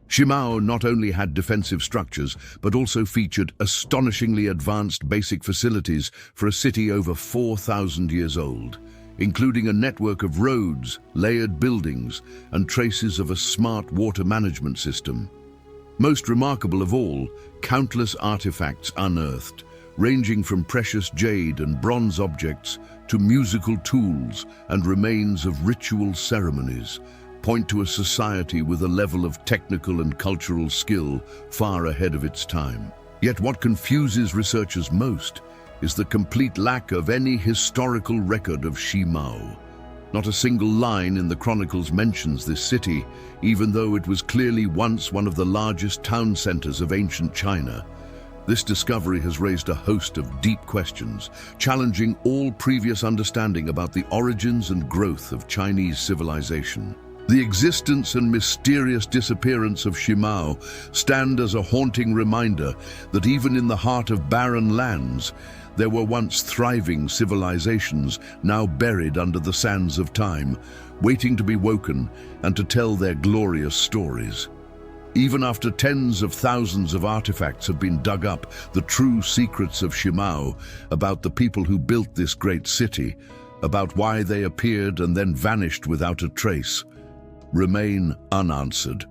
Shimao not only had defensive structures, but also featured astonishingly advanced basic facilities for a city over 4,000 years old, including a network of roads, layered buildings, and traces of a smart water management system. Most remarkable of all, countless artifacts unearthed, ranging from precious jade and bronze objects to musical tools and remains of ritual ceremonies, point to a society with a level of technical and cultural skill far ahead of its time. Yet what confuses researchers most is the complete lack of any historical record of Shimao. Not a single line in the chronicles mentions this city, even though it was clearly once one of the largest town centers of ancient China. This discovery has raised a host of deep questions, challenging all previous understanding about the origins and growth of Chinese civilization. The existence and mysterious disappearance of Shimao stand as a haunting reminder that even in the heart of barren lands, there were once thriving civilizations now buried under the sands of time, waiting to be woken and to tell their glorious stories. Even after tens of thousands of artifacts have been dug up, the true secrets of Shimao about the people who built this great city, about why they appeared and then vanished without a trace, remain unanswered,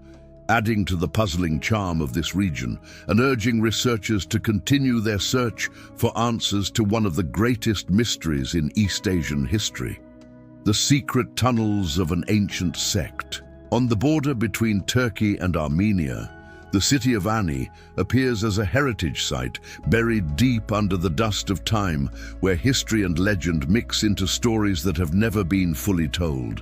adding to the puzzling charm of this region and urging researchers to continue their search for answers to one of the greatest mysteries in East Asian history: the secret tunnels of an ancient sect. On the border between Turkey and Armenia, the city of Ani appears as a heritage site buried deep under the dust of time, where history and legend mix into stories that have never been fully told.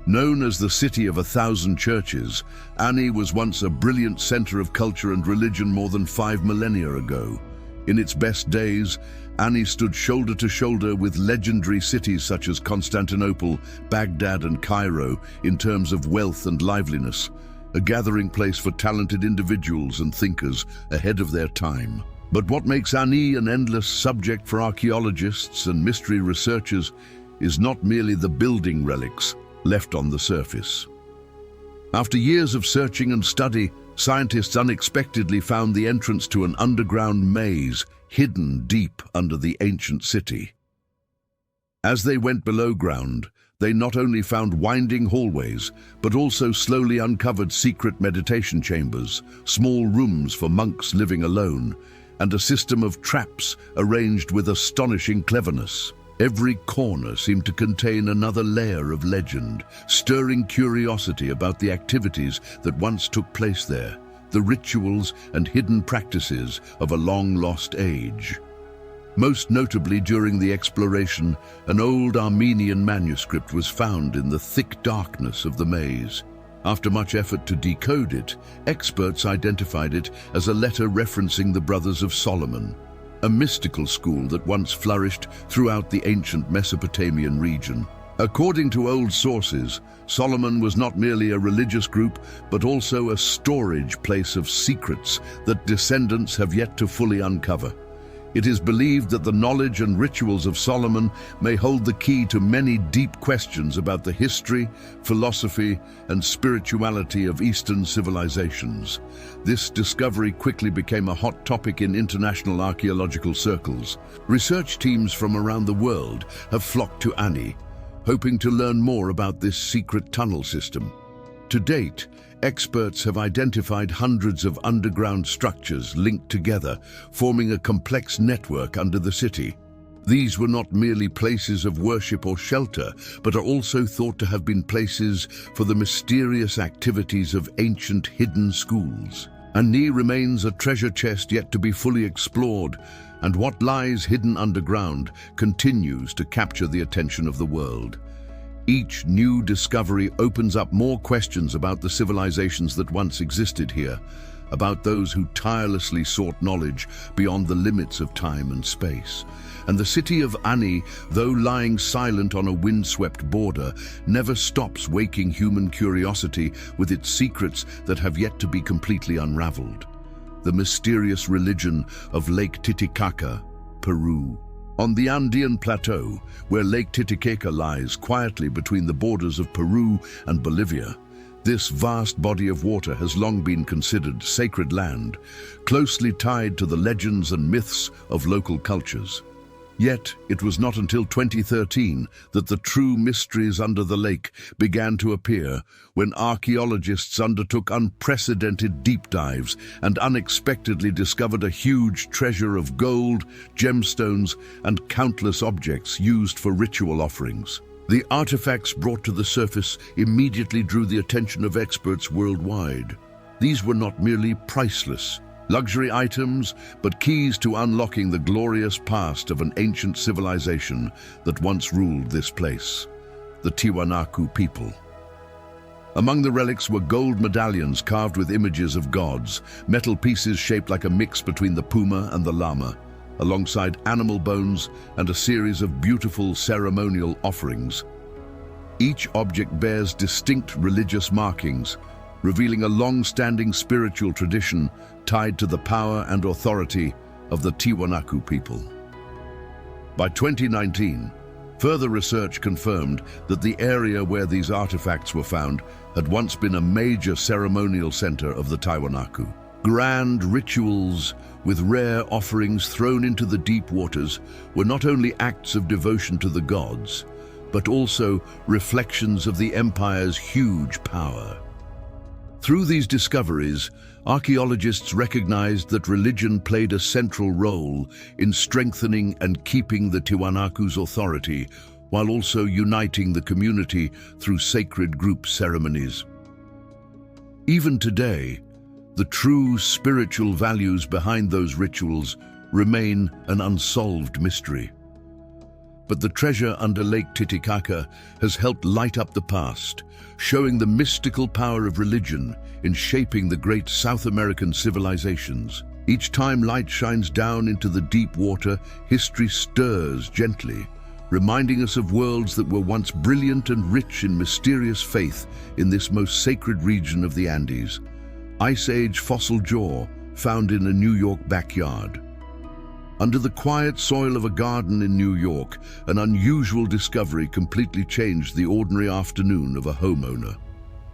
Known as the City of 1,000 Churches, Ani was once a brilliant center of culture and religion more than 5 millennia ago. In its best days, Ani stood shoulder to shoulder with legendary cities such as Constantinople, Baghdad, and Cairo in terms of wealth and liveliness, a gathering place for talented individuals and thinkers ahead of their time. But what makes Ani an endless subject for archaeologists and mystery researchers is not merely the building relics left on the surface. After years of searching and study, scientists unexpectedly found the entrance to an underground maze hidden deep under the ancient city. As they went below ground, they not only found winding hallways, but also slowly uncovered secret meditation chambers, small rooms for monks living alone, and a system of traps arranged with astonishing cleverness. Every corner seemed to contain another layer of legend, stirring curiosity about the activities that once took place there, the rituals and hidden practices of a long-lost age. Most notably during the exploration, an old Armenian manuscript was found in the thick darkness of the maze. After much effort to decode it, experts identified it as a letter referencing the Brothers of Solomon, a mystical school that once flourished throughout the ancient Mesopotamian region. According to old sources, Solomon was not merely a religious group, but also a storage place of secrets that descendants have yet to fully uncover. It is believed that the knowledge and rituals of Solomon may hold the key to many deep questions about the history, philosophy, and spirituality of Eastern civilizations. This discovery quickly became a hot topic in international archaeological circles. Research teams from around the world have flocked to Ani, hoping to learn more about this secret tunnel system. To date, experts have identified hundreds of underground structures linked together, forming a complex network under the city. These were not merely places of worship or shelter, but are also thought to have been places for the mysterious activities of ancient hidden schools. Ani remains a treasure chest yet to be fully explored, and what lies hidden underground continues to capture the attention of the world. Each new discovery opens up more questions about the civilizations that once existed here, about those who tirelessly sought knowledge beyond the limits of time and space. And the city of Ani, though lying silent on a windswept border, never stops waking human curiosity with its secrets that have yet to be completely unraveled. The mysterious religion of Lake Titicaca, Peru. On the Andean Plateau, where Lake Titicaca lies quietly between the borders of Peru and Bolivia, this vast body of water has long been considered sacred land, closely tied to the legends and myths of local cultures. Yet, it was not until 2013 that the true mysteries under the lake began to appear, when archaeologists undertook unprecedented deep dives and unexpectedly discovered a huge treasure of gold, gemstones, and countless objects used for ritual offerings. The artifacts brought to the surface immediately drew the attention of experts worldwide. These were not merely priceless luxury items, but keys to unlocking the glorious past of an ancient civilization that once ruled this place, the Tiwanaku people. Among the relics were gold medallions carved with images of gods, metal pieces shaped like a mix between the puma and the llama, alongside animal bones and a series of beautiful ceremonial offerings. Each object bears distinct religious markings, revealing a long-standing spiritual tradition tied to the power and authority of the Tiwanaku people. By 2019, further research confirmed that the area where these artifacts were found had once been a major ceremonial center of the Tiwanaku. Grand rituals with rare offerings thrown into the deep waters were not only acts of devotion to the gods, but also reflections of the empire's huge power. Through these discoveries, archaeologists recognized that religion played a central role in strengthening and keeping the Tiwanaku's authority, while also uniting the community through sacred group ceremonies. Even today, the true spiritual values behind those rituals remain an unsolved mystery. But the treasure under Lake Titicaca has helped light up the past, showing the mystical power of religion in shaping the great South American civilizations. Each time light shines down into the deep water, history stirs gently, reminding us of worlds that were once brilliant and rich in mysterious faith in this most sacred region of the Andes. Ice Age fossil jaw found in a New York backyard. Under the quiet soil of a garden in New York, an unusual discovery completely changed the ordinary afternoon of a homeowner.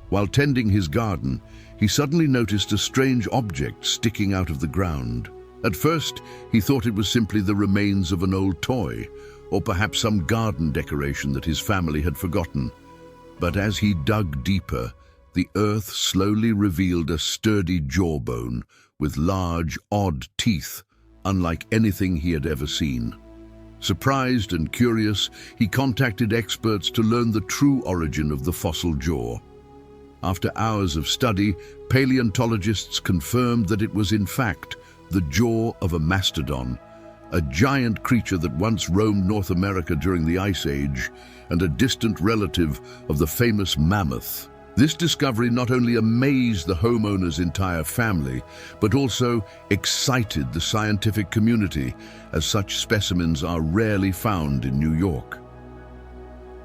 While tending his garden, he suddenly noticed a strange object sticking out of the ground. At first, he thought it was simply the remains of an old toy, or perhaps some garden decoration that his family had forgotten. But as he dug deeper, the earth slowly revealed a sturdy jawbone with large, odd teeth, unlike anything he had ever seen. Surprised and curious, he contacted experts to learn the true origin of the fossil jaw. After hours of study, paleontologists confirmed that it was in fact the jaw of a mastodon, a giant creature that once roamed North America during the Ice Age and a distant relative of the famous mammoth. This discovery not only amazed the homeowner's entire family, but also excited the scientific community, as such specimens are rarely found in New York.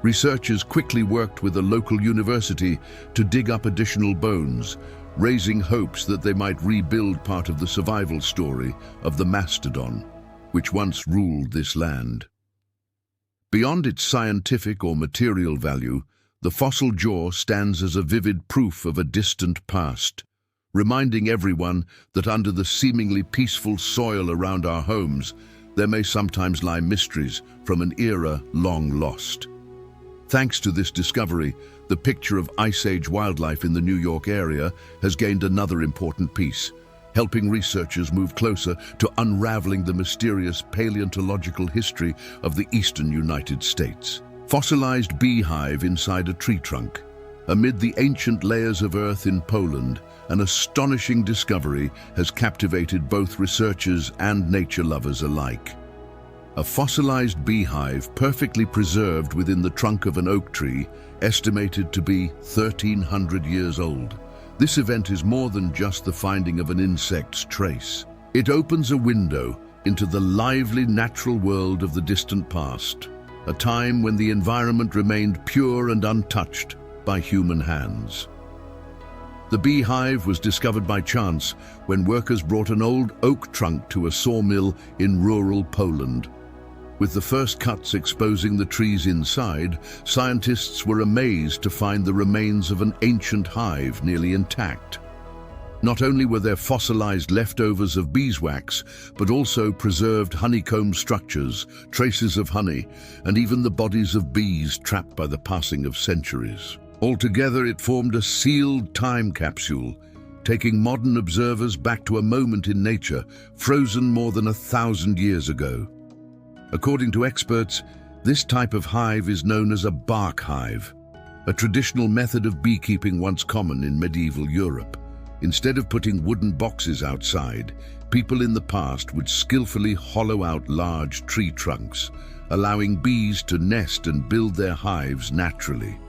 Researchers quickly worked with a local university to dig up additional bones, raising hopes that they might rebuild part of the survival story of the mastodon, which once ruled this land. Beyond its scientific or material value, the fossil jaw stands as a vivid proof of a distant past, reminding everyone that under the seemingly peaceful soil around our homes, there may sometimes lie mysteries from an era long lost. Thanks to this discovery, the picture of Ice Age wildlife in the New York area has gained another important piece, helping researchers move closer to unraveling the mysterious paleontological history of the eastern United States. Fossilized beehive inside a tree trunk. Amid the ancient layers of earth in Poland, an astonishing discovery has captivated both researchers and nature lovers alike. A fossilized beehive perfectly preserved within the trunk of an oak tree, estimated to be 1,300 years old. This event is more than just the finding of an insect's trace. It opens a window into the lively natural world of the distant past, a time when the environment remained pure and untouched by human hands. The beehive was discovered by chance when workers brought an old oak trunk to a sawmill in rural Poland. With the first cuts exposing the trees inside, scientists were amazed to find the remains of an ancient hive nearly intact. Not only were there fossilized leftovers of beeswax, but also preserved honeycomb structures, traces of honey, and even the bodies of bees trapped by the passing of centuries. Altogether, it formed a sealed time capsule, taking modern observers back to a moment in nature, frozen more than 1,000 years ago. According to experts, this type of hive is known as a bark hive, a traditional method of beekeeping once common in medieval Europe. Instead of putting wooden boxes outside, people in the past would skillfully hollow out large tree trunks, allowing bees to nest and build their hives naturally.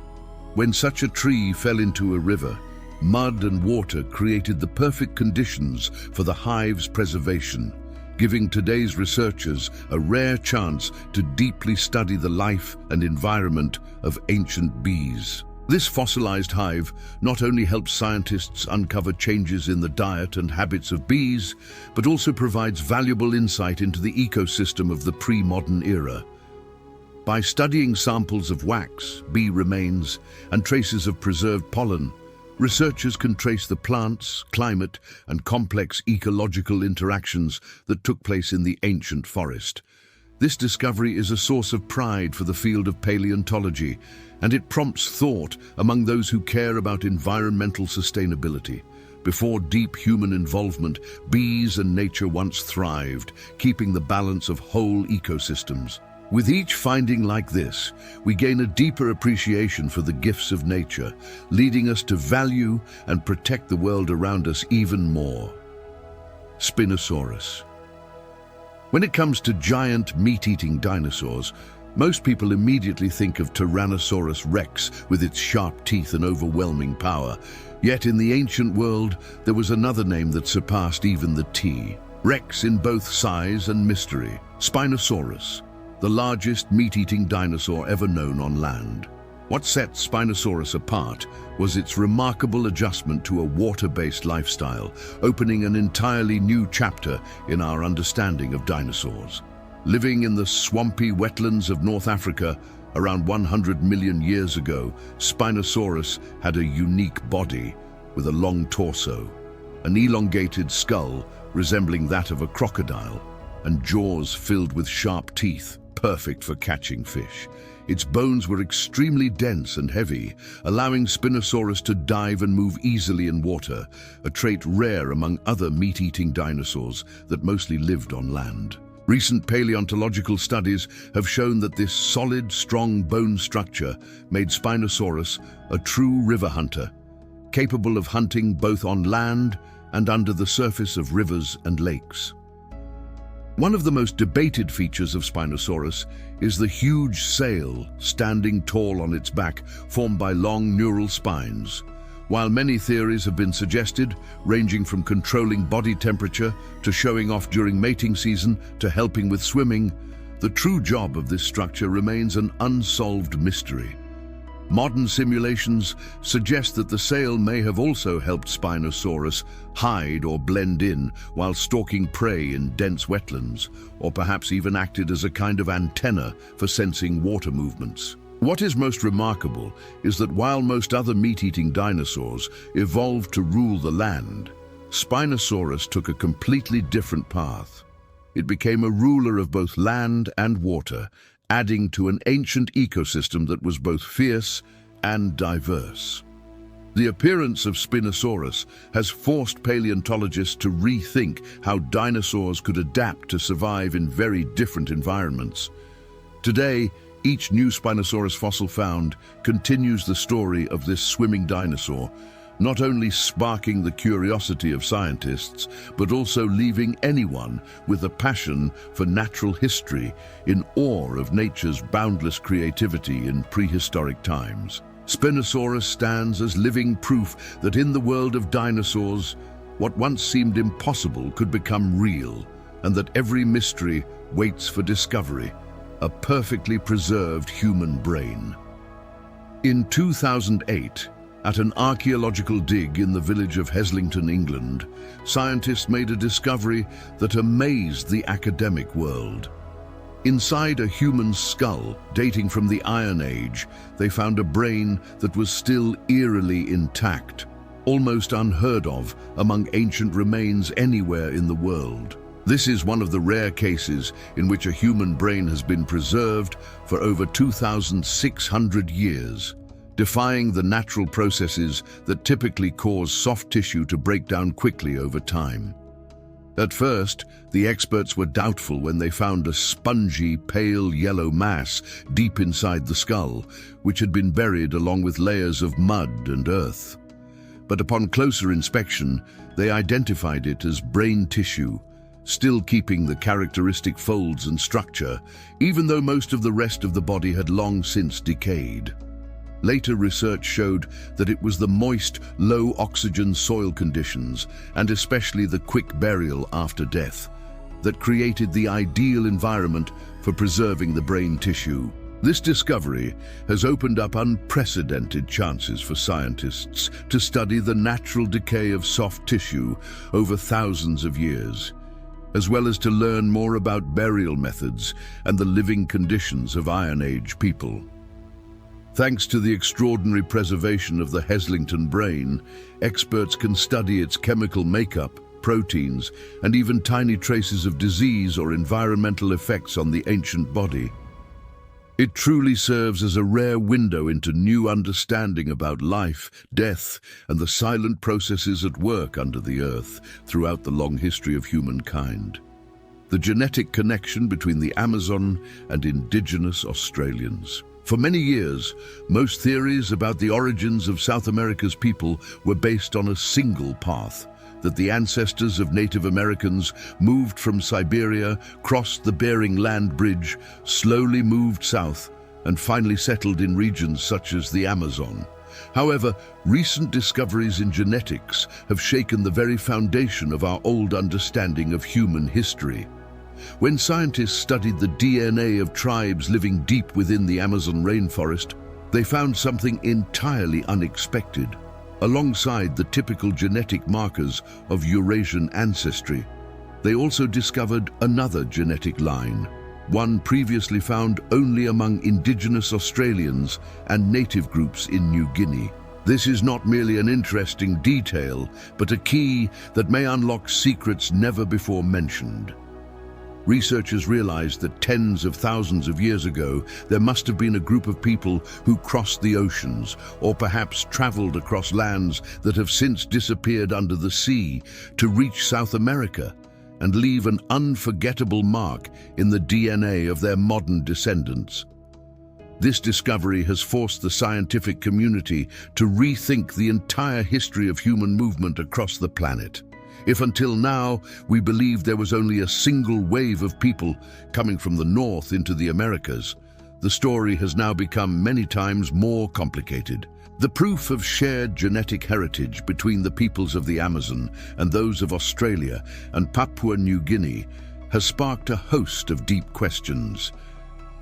When such a tree fell into a river, mud and water created the perfect conditions for the hive's preservation, giving today's researchers a rare chance to deeply study the life and environment of ancient bees. This fossilized hive not only helps scientists uncover changes in the diet and habits of bees, but also provides valuable insight into the ecosystem of the pre-modern era. By studying samples of wax, bee remains, and traces of preserved pollen, researchers can trace the plants, climate, and complex ecological interactions that took place in the ancient forest. This discovery is a source of pride for the field of paleontology, and it prompts thought among those who care about environmental sustainability. Before deep human involvement, bees and nature once thrived, keeping the balance of whole ecosystems. With each finding like this, we gain a deeper appreciation for the gifts of nature, leading us to value and protect the world around us even more. Spinosaurus. When it comes to giant meat-eating dinosaurs, most people immediately think of Tyrannosaurus rex with its sharp teeth and overwhelming power. Yet in the ancient world, there was another name that surpassed even the T. Rex in both size and mystery. Spinosaurus, the largest meat-eating dinosaur ever known on land. What set Spinosaurus apart was its remarkable adjustment to a water-based lifestyle, opening an entirely new chapter in our understanding of dinosaurs. Living in the swampy wetlands of North Africa around 100 million years ago, Spinosaurus had a unique body with a long torso, an elongated skull resembling that of a crocodile, and jaws filled with sharp teeth, perfect for catching fish. Its bones were extremely dense and heavy, allowing Spinosaurus to dive and move easily in water, a trait rare among other meat-eating dinosaurs that mostly lived on land. Recent paleontological studies have shown that this solid, strong bone structure made Spinosaurus a true river hunter, capable of hunting both on land and under the surface of rivers and lakes. One of the most debated features of Spinosaurus is the huge sail standing tall on its back, formed by long neural spines. While many theories have been suggested, ranging from controlling body temperature to showing off during mating season to helping with swimming, the true job of this structure remains an unsolved mystery. Modern simulations suggest that the sail may have also helped Spinosaurus hide or blend in while stalking prey in dense wetlands, or perhaps even acted as a kind of antenna for sensing water movements. What is most remarkable is that while most other meat-eating dinosaurs evolved to rule the land, Spinosaurus took a completely different path. It became a ruler of both land and water, adding to an ancient ecosystem that was both fierce and diverse. The appearance of Spinosaurus has forced paleontologists to rethink how dinosaurs could adapt to survive in very different environments. Today, each new Spinosaurus fossil found continues the story of this swimming dinosaur, not only sparking the curiosity of scientists, but also leaving anyone with a passion for natural history in awe of nature's boundless creativity in prehistoric times. Spinosaurus stands as living proof that in the world of dinosaurs, what once seemed impossible could become real, and that every mystery waits for discovery, a perfectly preserved human brain. In 2008, at an archaeological dig in the village of Heslington, England, scientists made a discovery that amazed the academic world. Inside a human skull dating from the Iron Age, they found a brain that was still eerily intact, almost unheard of among ancient remains anywhere in the world. This is one of the rare cases in which a human brain has been preserved for over 2,600 years, defying the natural processes that typically cause soft tissue to break down quickly over time. At first, the experts were doubtful when they found a spongy, pale yellow mass deep inside the skull, which had been buried along with layers of mud and earth. But upon closer inspection, they identified it as brain tissue, still keeping the characteristic folds and structure, even though most of the rest of the body had long since decayed. Later research showed that it was the moist, low-oxygen soil conditions, and especially the quick burial after death, that created the ideal environment for preserving the brain tissue. This discovery has opened up unprecedented chances for scientists to study the natural decay of soft tissue over thousands of years, as well as to learn more about burial methods and the living conditions of Iron Age people. Thanks to the extraordinary preservation of the Heslington brain, experts can study its chemical makeup, proteins, and even tiny traces of disease or environmental effects on the ancient body. It truly serves as a rare window into new understanding about life, death, and the silent processes at work under the earth throughout the long history of humankind. The genetic connection between the Amazon and indigenous Australians. For many years, most theories about the origins of South America's people were based on a single path: that the ancestors of Native Americans moved from Siberia, crossed the Bering Land Bridge, slowly moved south, and finally settled in regions such as the Amazon. However, recent discoveries in genetics have shaken the very foundation of our old understanding of human history. When scientists studied the DNA of tribes living deep within the Amazon rainforest, they found something entirely unexpected. Alongside the typical genetic markers of Eurasian ancestry, they also discovered another genetic line, one previously found only among indigenous Australians and native groups in New Guinea. This is not merely an interesting detail, but a key that may unlock secrets never before mentioned. Researchers realized that tens of thousands of years ago, there must have been a group of people who crossed the oceans, or perhaps traveled across lands that have since disappeared under the sea, to reach South America and leave an unforgettable mark in the DNA of their modern descendants. This discovery has forced the scientific community to rethink the entire history of human movement across the planet. If until now we believed there was only a single wave of people coming from the north into the Americas, the story has now become many times more complicated. The proof of shared genetic heritage between the peoples of the Amazon and those of Australia and Papua New Guinea has sparked a host of deep questions.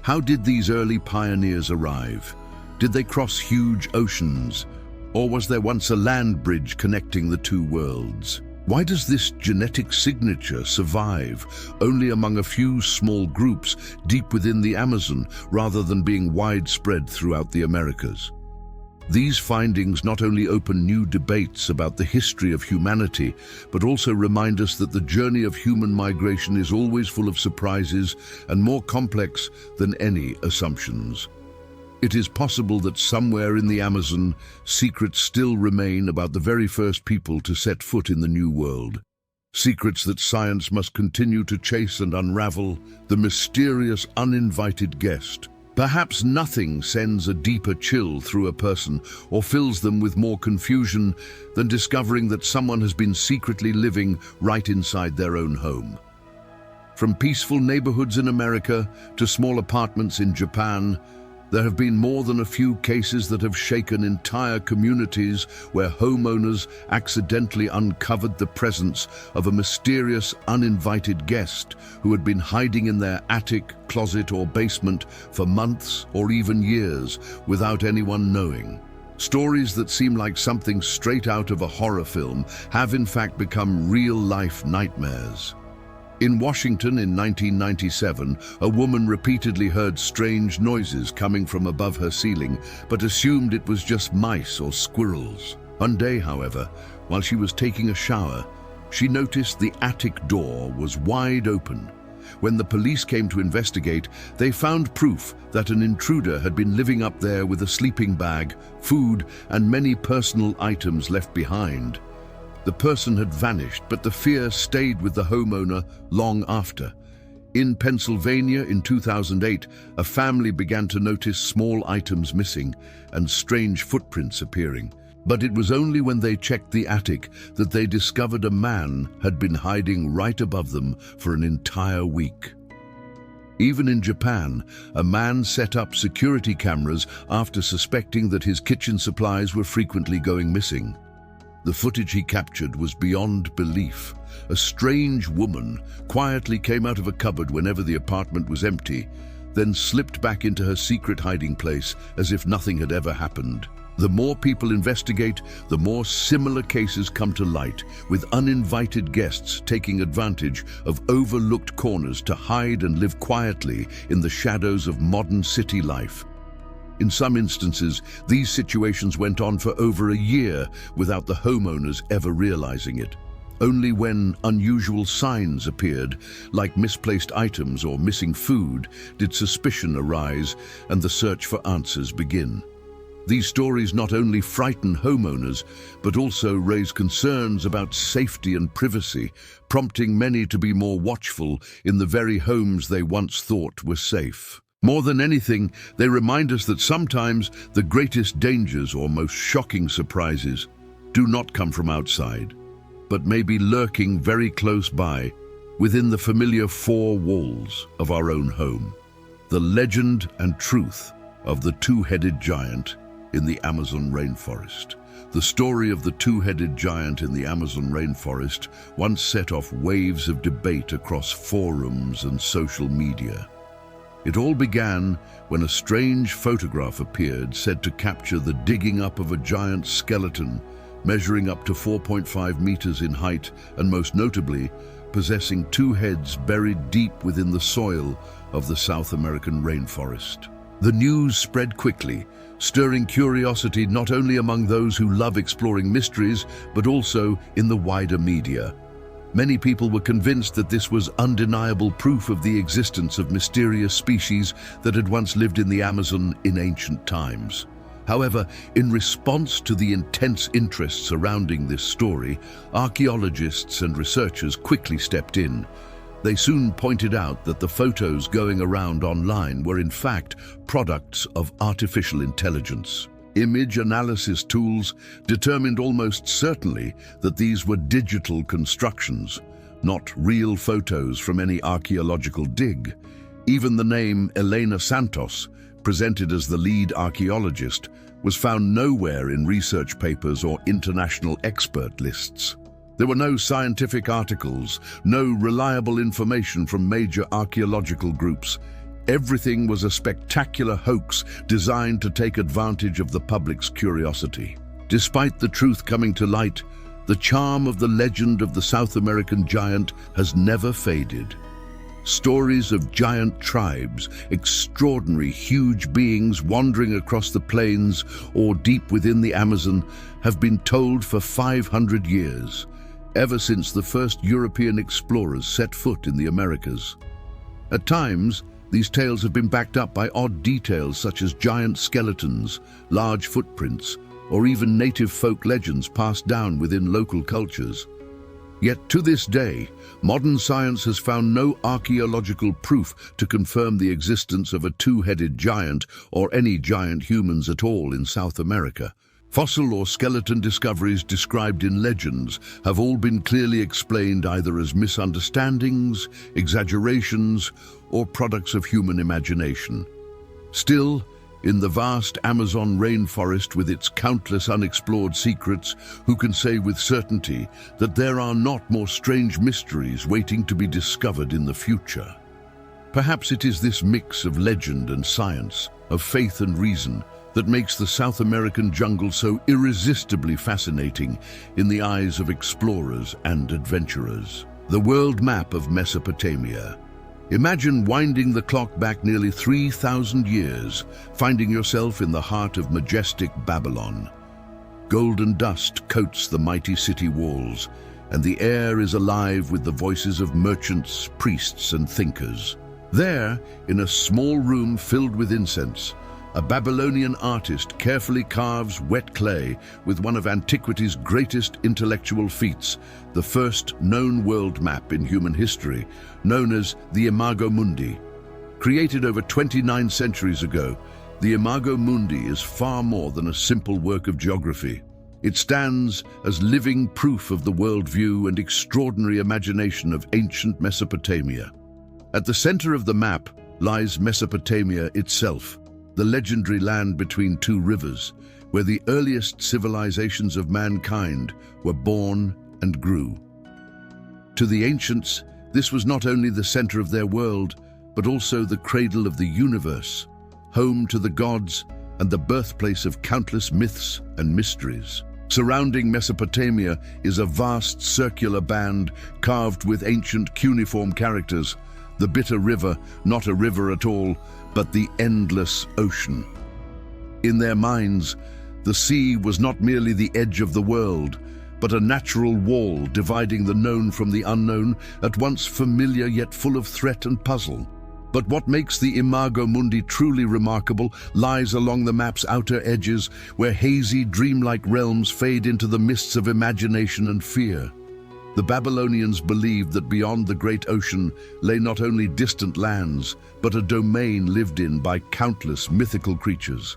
How did these early pioneers arrive? Did they cross huge oceans? Or was there once a land bridge connecting the two worlds? Why does this genetic signature survive only among a few small groups deep within the Amazon rather than being widespread throughout the Americas? These findings not only open new debates about the history of humanity, but also remind us that the journey of human migration is always full of surprises and more complex than any assumptions. It is possible that somewhere in the Amazon, secrets still remain about the very first people to set foot in the New World. Secrets that science must continue to chase and unravel. The mysterious, uninvited guest. Perhaps nothing sends a deeper chill through a person or fills them with more confusion than discovering that someone has been secretly living right inside their own home. From peaceful neighborhoods in America to small apartments in Japan, there have been more than a few cases that have shaken entire communities where homeowners accidentally uncovered the presence of a mysterious, uninvited guest who had been hiding in their attic, closet, or basement for months or even years without anyone knowing. Stories that seem like something straight out of a horror film have in fact become real-life nightmares. In Washington in 1997, a woman repeatedly heard strange noises coming from above her ceiling, but assumed it was just mice or squirrels. One day, however, while she was taking a shower, she noticed the attic door was wide open. When the police came to investigate, they found proof that an intruder had been living up there with a sleeping bag, food, and many personal items left behind. The person had vanished, but the fear stayed with the homeowner long after. In Pennsylvania in 2008, a family began to notice small items missing and strange footprints appearing. But it was only when they checked the attic that they discovered a man had been hiding right above them for an entire week. Even in Japan, a man set up security cameras after suspecting that his kitchen supplies were frequently going missing. The footage he captured was beyond belief. A strange woman quietly came out of a cupboard whenever the apartment was empty, then slipped back into her secret hiding place as if nothing had ever happened. The more people investigate, the more similar cases come to light, with uninvited guests taking advantage of overlooked corners to hide and live quietly in the shadows of modern city life. In some instances, these situations went on for over a year without the homeowners ever realizing it. Only when unusual signs appeared, like misplaced items or missing food, did suspicion arise and the search for answers begin. These stories not only frighten homeowners, but also raise concerns about safety and privacy, prompting many to be more watchful in the very homes they once thought were safe. More than anything, they remind us that sometimes the greatest dangers or most shocking surprises do not come from outside, but may be lurking very close by, within the familiar four walls of our own home. The legend and truth of the two-headed giant in the Amazon rainforest. The story of the two-headed giant in the Amazon rainforest once set off waves of debate across forums and social media. It all began when a strange photograph appeared said to capture the digging up of a giant skeleton measuring up to 4.5 meters in height and, most notably, possessing two heads buried deep within the soil of the South American rainforest. The news spread quickly, stirring curiosity not only among those who love exploring mysteries, but also in the wider media. Many people were convinced that this was undeniable proof of the existence of mysterious species that had once lived in the Amazon in ancient times. However, in response to the intense interest surrounding this story, archaeologists and researchers quickly stepped in. They soon pointed out that the photos going around online were in fact products of artificial intelligence. Image analysis tools determined almost certainly that these were digital constructions, not real photos from any archaeological dig. Even the name Elena Santos, presented as the lead archaeologist, was found nowhere in research papers or international expert lists. There were no scientific articles, no reliable information from major archaeological groups. Everything was a spectacular hoax designed to take advantage of the public's curiosity. Despite the truth coming to light, the charm of the legend of the South American giant has never faded. Stories of giant tribes, extraordinary huge beings wandering across the plains or deep within the Amazon, have been told for 500 years, ever since the first European explorers set foot in the Americas. At times, these tales have been backed up by odd details such as giant skeletons, large footprints, or even native folk legends passed down within local cultures. Yet to this day, modern science has found no archaeological proof to confirm the existence of a two-headed giant or any giant humans at all in South America. Fossil or skeleton discoveries described in legends have all been clearly explained either as misunderstandings, exaggerations, or products of human imagination. Still, in the vast Amazon rainforest with its countless unexplored secrets, who can say with certainty that there are not more strange mysteries waiting to be discovered in the future? Perhaps it is this mix of legend and science, of faith and reason, that makes the South American jungle so irresistibly fascinating in the eyes of explorers and adventurers. The world map of Mesopotamia. Imagine winding the clock back nearly 3,000 years, finding yourself in the heart of majestic Babylon. Golden dust coats the mighty city walls, and the air is alive with the voices of merchants, priests, and thinkers. There, in a small room filled with incense, a Babylonian artist carefully carves wet clay with one of antiquity's greatest intellectual feats, the first known world map in human history, known as the Imago Mundi. Created over 29 centuries ago, the Imago Mundi is far more than a simple work of geography. It stands as living proof of the worldview and extraordinary imagination of ancient Mesopotamia. At the center of the map lies Mesopotamia itself, the legendary land between two rivers, where the earliest civilizations of mankind were born and grew. To the ancients, this was not only the center of their world, but also the cradle of the universe, home to the gods and the birthplace of countless myths and mysteries. Surrounding Mesopotamia is a vast circular band carved with ancient cuneiform characters, the bitter river, not a river at all, but the endless ocean. In their minds, the sea was not merely the edge of the world, but a natural wall dividing the known from the unknown, at once familiar yet full of threat and puzzle. But what makes the Imago Mundi truly remarkable lies along the map's outer edges, where hazy, dreamlike realms fade into the mists of imagination and fear. The Babylonians believed that beyond the great ocean lay not only distant lands, but a domain lived in by countless mythical creatures.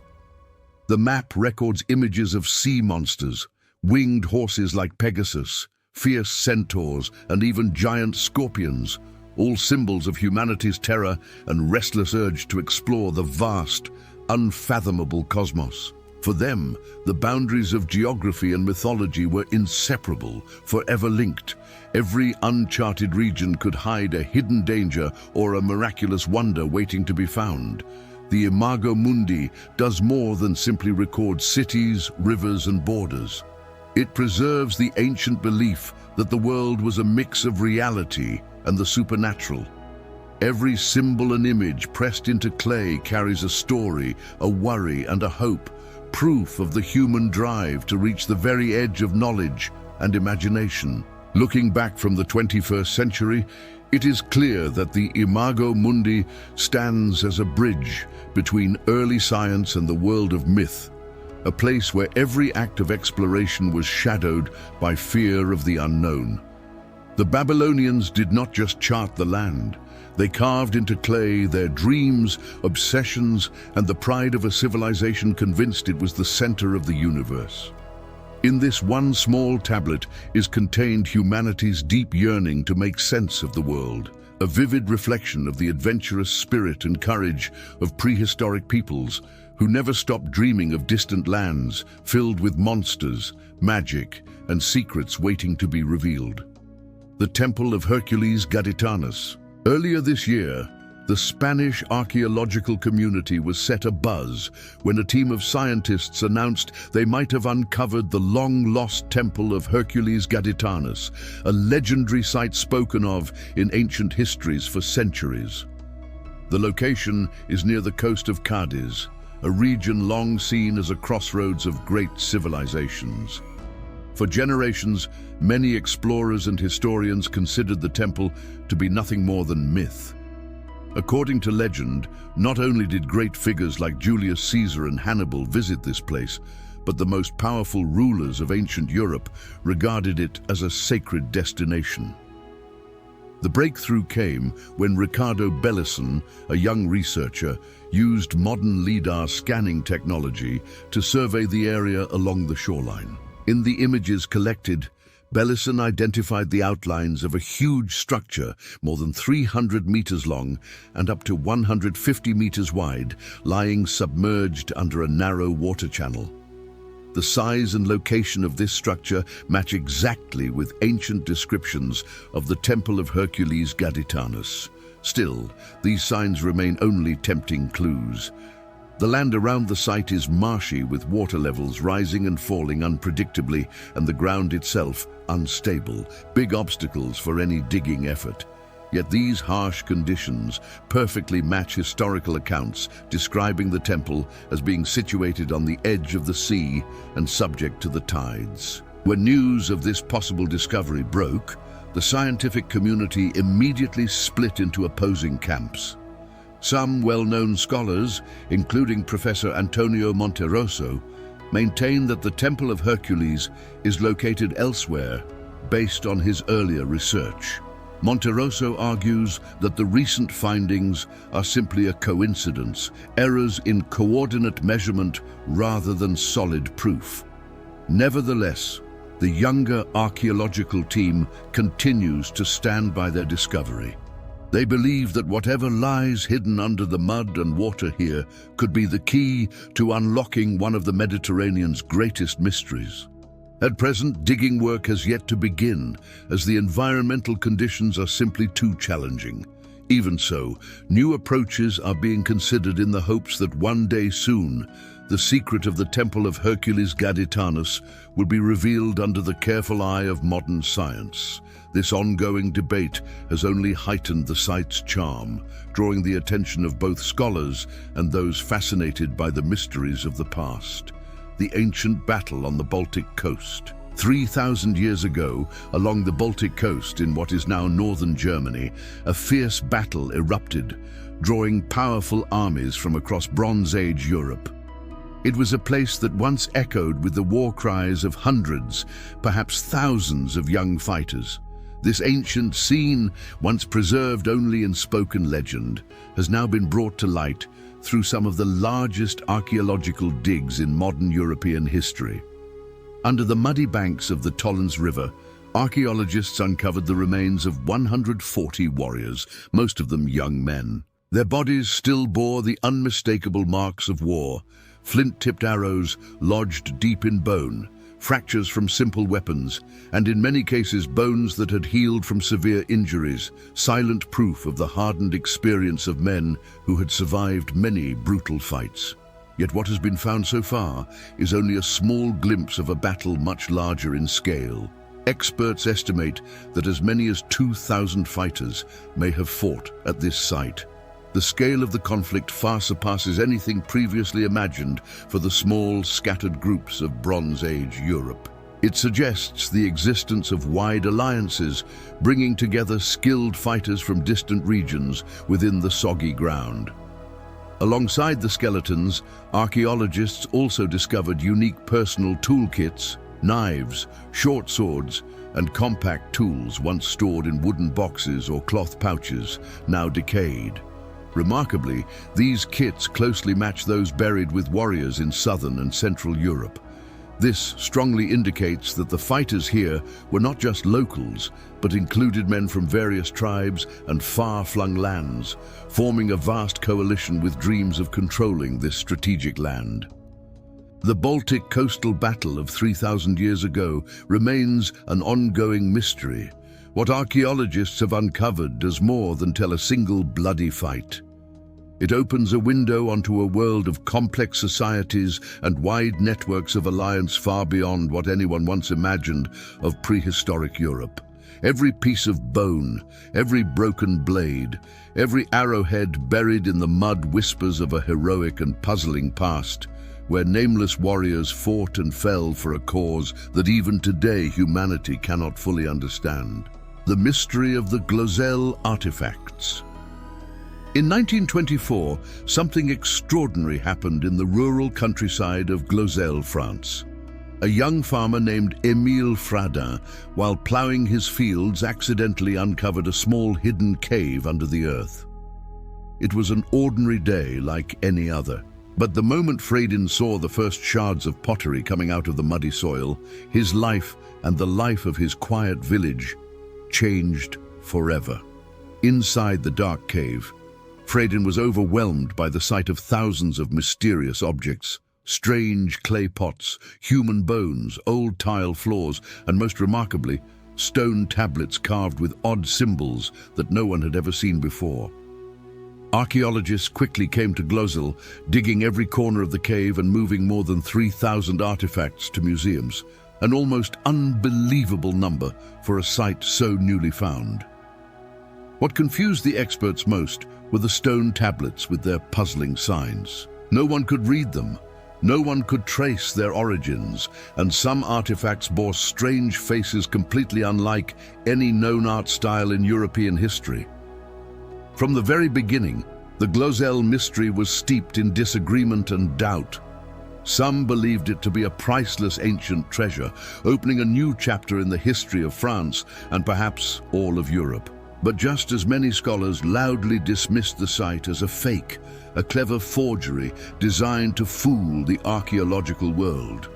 The map records images of sea monsters, winged horses like Pegasus, fierce centaurs, and even giant scorpions, all symbols of humanity's terror and restless urge to explore the vast, unfathomable cosmos. For them, the boundaries of geography and mythology were inseparable, forever linked. Every uncharted region could hide a hidden danger or a miraculous wonder waiting to be found. The Imago Mundi does more than simply record cities, rivers, and borders. It preserves the ancient belief that the world was a mix of reality and the supernatural. Every symbol and image pressed into clay carries a story, a worry, and a hope, proof of the human drive to reach the very edge of knowledge and imagination. Looking back from the 21st century, it is clear that the Imago Mundi stands as a bridge between early science and the world of myth, a place where every act of exploration was shadowed by fear of the unknown. The Babylonians did not just chart the land. They carved into clay their dreams, obsessions, and the pride of a civilization convinced it was the center of the universe. In this one small tablet is contained humanity's deep yearning to make sense of the world, a vivid reflection of the adventurous spirit and courage of prehistoric peoples who never stopped dreaming of distant lands filled with monsters, magic, and secrets waiting to be revealed. The Temple of Hercules Gaditanus. Earlier this year, the Spanish archaeological community was set abuzz when a team of scientists announced they might have uncovered the long-lost Temple of Hercules Gaditanus, a legendary site spoken of in ancient histories for centuries. The location is near the coast of Cadiz, a region long seen as a crossroads of great civilizations. For generations, many explorers and historians considered the temple to be nothing more than myth. According to legend, not only did great figures like Julius Caesar and Hannibal visit this place, but the most powerful rulers of ancient Europe regarded it as a sacred destination. The breakthrough came when Ricardo Bellisson, a young researcher, used modern LIDAR scanning technology to survey the area along the shoreline. In the images collected, Bellisson identified the outlines of a huge structure more than 300 meters long and up to 150 meters wide, lying submerged under a narrow water channel. The size and location of this structure match exactly with ancient descriptions of the Temple of Hercules Gaditanus. Still, these signs remain only tempting clues. The land around the site is marshy, with water levels rising and falling unpredictably, and the ground itself unstable, big obstacles for any digging effort. Yet these harsh conditions perfectly match historical accounts describing the temple as being situated on the edge of the sea and subject to the tides. When news of this possible discovery broke, the scientific community immediately split into opposing camps. Some well-known scholars, including Professor Antonio Monterroso, maintain that the Temple of Hercules is located elsewhere based on his earlier research. Monterroso argues that the recent findings are simply a coincidence, errors in coordinate measurement rather than solid proof. Nevertheless, the younger archaeological team continues to stand by their discovery. They believe that whatever lies hidden under the mud and water here could be the key to unlocking one of the Mediterranean's greatest mysteries. At present, digging work has yet to begin, as the environmental conditions are simply too challenging. Even so, new approaches are being considered in the hopes that one day soon, the secret of the Temple of Hercules Gaditanus will be revealed under the careful eye of modern science. This ongoing debate has only heightened the site's charm, drawing the attention of both scholars and those fascinated by the mysteries of the past. The ancient battle on the Baltic coast. 3,000 years ago, along the Baltic coast in what is now northern Germany, a fierce battle erupted, drawing powerful armies from across Bronze Age Europe. It was a place that once echoed with the war cries of hundreds, perhaps thousands of young fighters. This ancient scene, once preserved only in spoken legend, has now been brought to light through some of the largest archaeological digs in modern European history. Under the muddy banks of the Tollens River, archaeologists uncovered the remains of 140 warriors, most of them young men. Their bodies still bore the unmistakable marks of war, flint-tipped arrows lodged deep in bone, fractures from simple weapons, and in many cases bones that had healed from severe injuries, silent proof of the hardened experience of men who had survived many brutal fights. Yet what has been found so far is only a small glimpse of a battle much larger in scale. Experts estimate that as many as 2,000 fighters may have fought at this site. The scale of the conflict far surpasses anything previously imagined for the small, scattered groups of Bronze Age Europe. It suggests the existence of wide alliances, bringing together skilled fighters from distant regions within the soggy ground. Alongside the skeletons, archaeologists also discovered unique personal toolkits, knives, short swords, and compact tools once stored in wooden boxes or cloth pouches, now decayed. Remarkably, these kits closely match those buried with warriors in southern and central Europe. This strongly indicates that the fighters here were not just locals, but included men from various tribes and far-flung lands, forming a vast coalition with dreams of controlling this strategic land. The Baltic coastal battle of 3,000 years ago remains an ongoing mystery. What archaeologists have uncovered does more than tell a single bloody fight. It opens a window onto a world of complex societies and wide networks of alliance far beyond what anyone once imagined of prehistoric Europe. Every piece of bone, every broken blade, every arrowhead buried in the mud whispers of a heroic and puzzling past, where nameless warriors fought and fell for a cause that even today humanity cannot fully understand. The mystery of the Glozell artifacts. In 1924, something extraordinary happened in the rural countryside of Glozell, France. A young farmer named Émile Fradin, while ploughing his fields, accidentally uncovered a small hidden cave under the earth. It was an ordinary day like any other. But the moment Fradin saw the first shards of pottery coming out of the muddy soil, his life and the life of his quiet village changed forever. Inside the dark cave, Fradin was overwhelmed by the sight of thousands of mysterious objects, strange clay pots, human bones, old tile floors, and most remarkably, stone tablets carved with odd symbols that no one had ever seen before. Archaeologists quickly came to Glozell, digging every corner of the cave and moving more than 3,000 artifacts to museums, an almost unbelievable number for a site so newly found. What confused the experts most were the stone tablets with their puzzling signs. No one could read them, no one could trace their origins, and some artifacts bore strange faces completely unlike any known art style in European history. From the very beginning, the Glozell mystery was steeped in disagreement and doubt. Some believed it to be a priceless ancient treasure, opening a new chapter in the history of France and perhaps all of Europe. But just as many scholars loudly dismissed the site as a fake, a clever forgery designed to fool the archaeological world.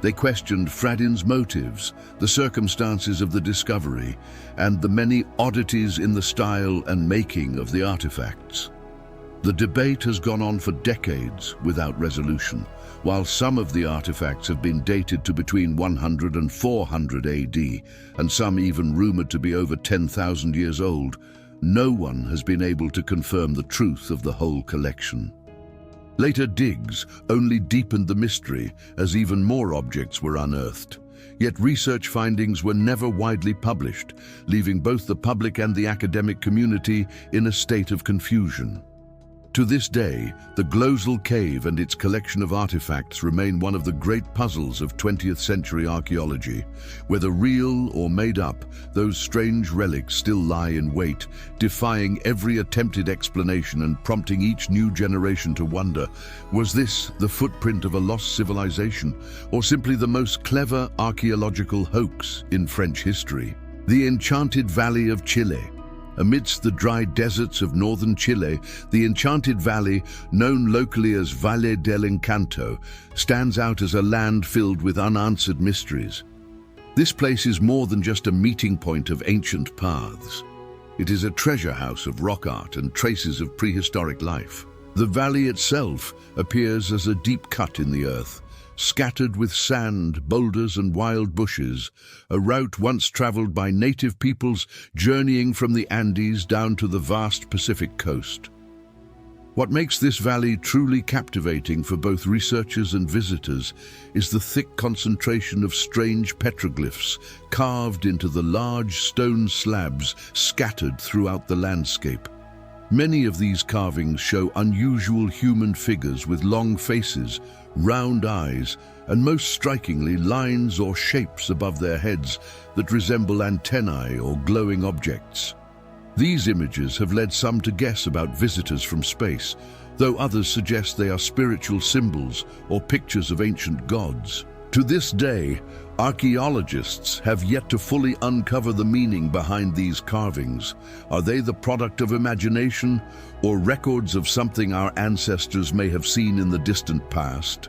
They questioned Fradin's motives, the circumstances of the discovery, and the many oddities in the style and making of the artifacts. The debate has gone on for decades without resolution. While some of the artifacts have been dated to between 100 and 400 AD, and some even rumored to be over 10,000 years old, no one has been able to confirm the truth of the whole collection. Later digs only deepened the mystery as even more objects were unearthed. Yet research findings were never widely published, leaving both the public and the academic community in a state of confusion. To this day, the Glosal Cave and its collection of artifacts remain one of the great puzzles of 20th century archaeology. Whether real or made up, those strange relics still lie in wait, defying every attempted explanation and prompting each new generation to wonder, was this the footprint of a lost civilization, or simply the most clever archaeological hoax in French history? The Enchanted Valley of Chile. Amidst the dry deserts of northern Chile, the Enchanted Valley, known locally as Valle del Encanto, stands out as a land filled with unanswered mysteries. This place is more than just a meeting point of ancient paths. It is a treasure house of rock art and traces of prehistoric life. The valley itself appears as a deep cut in the earth, scattered with sand, boulders and wild bushes, a route once traveled by native peoples journeying from the Andes down to the vast Pacific coast. What makes this valley truly captivating for both researchers and visitors is the thick concentration of strange petroglyphs carved into the large stone slabs scattered throughout the landscape. Many of these carvings show unusual human figures with long faces, round eyes, and most strikingly, lines or shapes above their heads that resemble antennae or glowing objects. These images have led some to guess about visitors from space, though others suggest they are spiritual symbols or pictures of ancient gods. To this day, archaeologists have yet to fully uncover the meaning behind these carvings. Are they the product of imagination or records of something our ancestors may have seen in the distant past?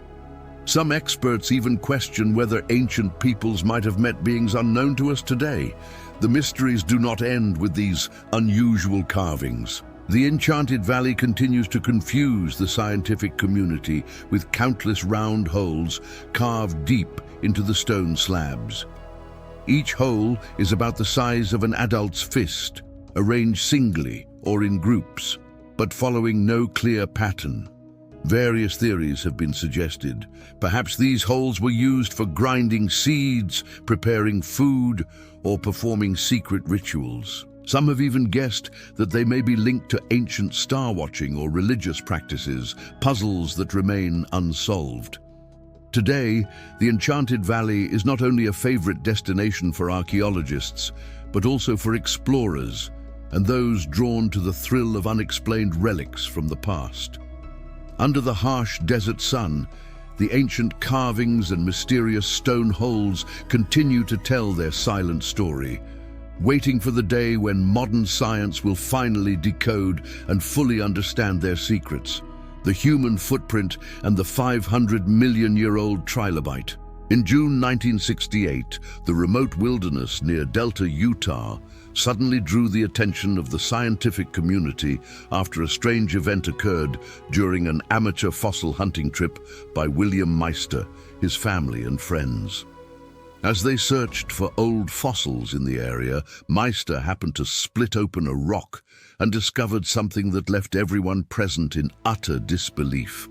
Some experts even question whether ancient peoples might have met beings unknown to us today. The mysteries do not end with these unusual carvings. The Enchanted Valley continues to confuse the scientific community with countless round holes carved deep into the stone slabs. Each hole is about the size of an adult's fist, arranged singly or in groups, but following no clear pattern. Various theories have been suggested. Perhaps these holes were used for grinding seeds, preparing food, or performing secret rituals. Some have even guessed that they may be linked to ancient star watching or religious practices, puzzles that remain unsolved. Today, the Enchanted Valley is not only a favorite destination for archaeologists, but also for explorers and those drawn to the thrill of unexplained relics from the past. Under the harsh desert sun, the ancient carvings and mysterious stone holes continue to tell their silent story, waiting for the day when modern science will finally decode and fully understand their secrets, the human footprint and the 500-million-year-old trilobite. In June 1968, the remote wilderness near Delta, Utah, suddenly drew the attention of the scientific community after a strange event occurred during an amateur fossil hunting trip by William Meister, his family and friends. As they searched for old fossils in the area, Meister happened to split open a rock and discovered something that left everyone present in utter disbelief.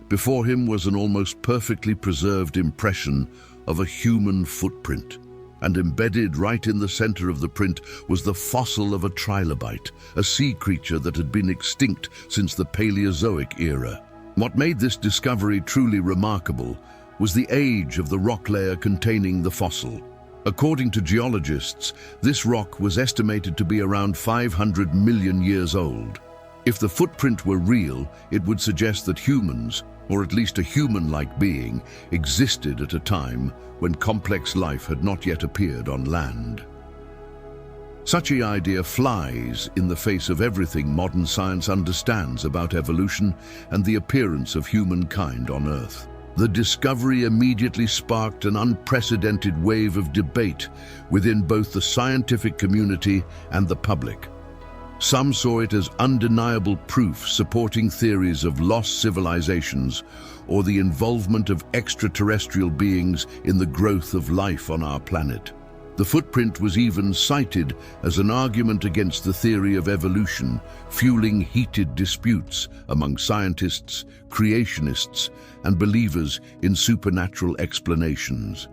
Before him was an almost perfectly preserved impression of a human footprint, and embedded right in the center of the print was the fossil of a trilobite, a sea creature that had been extinct since the Paleozoic era. What made this discovery truly remarkable was the age of the rock layer containing the fossil. According to geologists, this rock was estimated to be around 500 million years old. If the footprint were real, it would suggest that humans, or at least a human-like being, existed at a time when complex life had not yet appeared on land. Such an idea flies in the face of everything modern science understands about evolution and the appearance of humankind on Earth. The discovery immediately sparked an unprecedented wave of debate within both the scientific community and the public. Some saw it as undeniable proof supporting theories of lost civilizations or the involvement of extraterrestrial beings in the growth of life on our planet. The footprint was even cited as an argument against the theory of evolution, fueling heated disputes among scientists, creationists, and believers in supernatural explanations.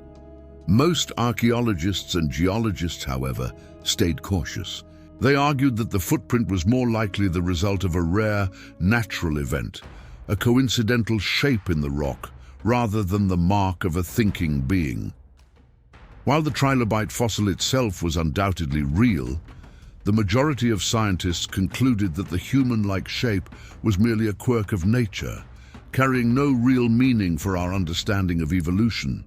Most archaeologists and geologists, however, stayed cautious. They argued that the footprint was more likely the result of a rare, natural event, a coincidental shape in the rock, rather than the mark of a thinking being. While the trilobite fossil itself was undoubtedly real, the majority of scientists concluded that the human-like shape was merely a quirk of nature, carrying no real meaning for our understanding of evolution.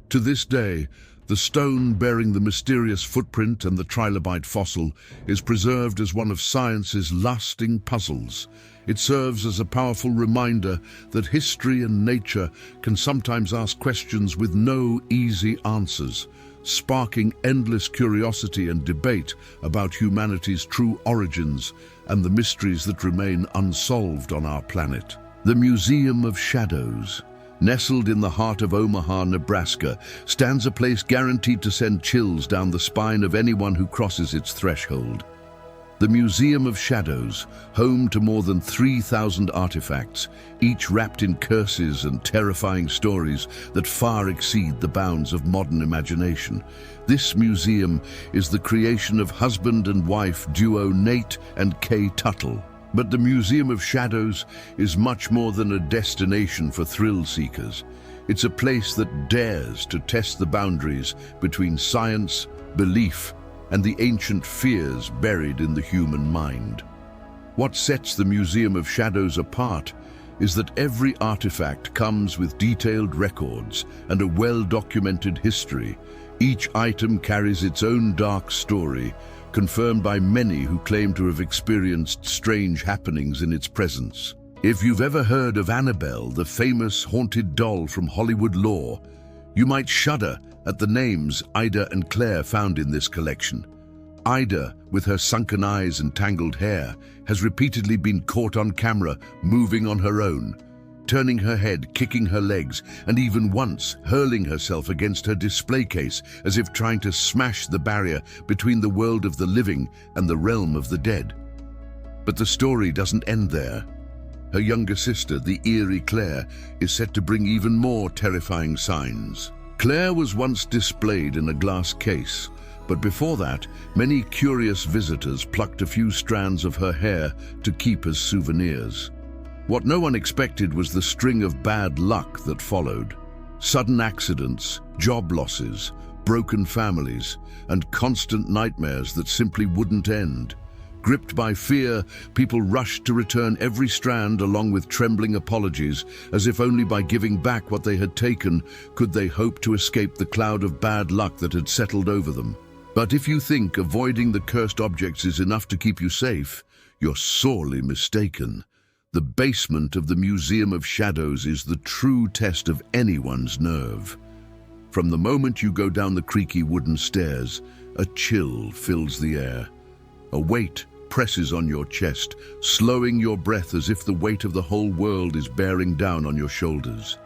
To this day, the stone bearing the mysterious footprint and the trilobite fossil is preserved as one of science's lasting puzzles. It serves as a powerful reminder that history and nature can sometimes ask questions with no easy answers, sparking endless curiosity and debate about humanity's true origins and the mysteries that remain unsolved on our planet. The Museum of Shadows, nestled in the heart of Omaha, Nebraska, stands a place guaranteed to send chills down the spine of anyone who crosses its threshold. The Museum of Shadows, home to more than 3,000 artifacts, each wrapped in curses and terrifying stories that far exceed the bounds of modern imagination. This museum is the creation of husband and wife duo Nate and Kay Tuttle. But the Museum of Shadows is much more than a destination for thrill seekers. It's a place that dares to test the boundaries between science, belief, and the ancient fears buried in the human mind. What sets the Museum of Shadows apart is that every artifact comes with detailed records and a well-documented history. Each item carries its own dark story, confirmed by many who claim to have experienced strange happenings in its presence. If you've ever heard of Annabelle, the famous haunted doll from Hollywood lore, you might shudder at the names Ida and Claire found in this collection. Ida, with her sunken eyes and tangled hair, has repeatedly been caught on camera moving on her own, turning her head, kicking her legs, and even once hurling herself against her display case as if trying to smash the barrier between the world of the living and the realm of the dead. But the story doesn't end there. Her younger sister, the eerie Claire, is set to bring even more terrifying signs. Claire was once displayed in a glass case, but before that, many curious visitors plucked a few strands of her hair to keep as souvenirs. What no one expected was the string of bad luck that followed. Sudden accidents, job losses, broken families, and constant nightmares that simply wouldn't end. Gripped by fear, people rushed to return every strand along with trembling apologies, as if only by giving back what they had taken could they hope to escape the cloud of bad luck that had settled over them. But if you think avoiding the cursed objects is enough to keep you safe, you're sorely mistaken. The basement of the Museum of Shadows is the true test of anyone's nerve. From the moment you go down the creaky wooden stairs, a chill fills the air. A weight presses on your chest, slowing your breath as if the weight of the whole world is bearing down on your shoulders.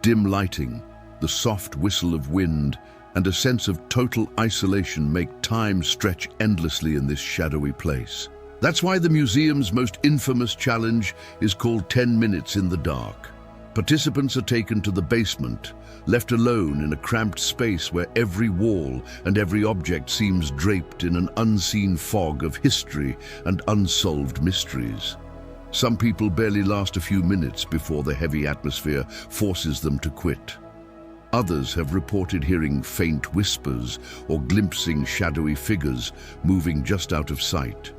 Dim lighting, the soft whistle of wind, and a sense of total isolation make time stretch endlessly in this shadowy place. That's why the museum's most infamous challenge is called 10 minutes in the dark. Participants are taken to the basement, left alone in a cramped space where every wall and every object seems draped in an unseen fog of history and unsolved mysteries. Some people barely last a few minutes before the heavy atmosphere forces them to quit. Others have reported hearing faint whispers or glimpsing shadowy figures moving just out of sight.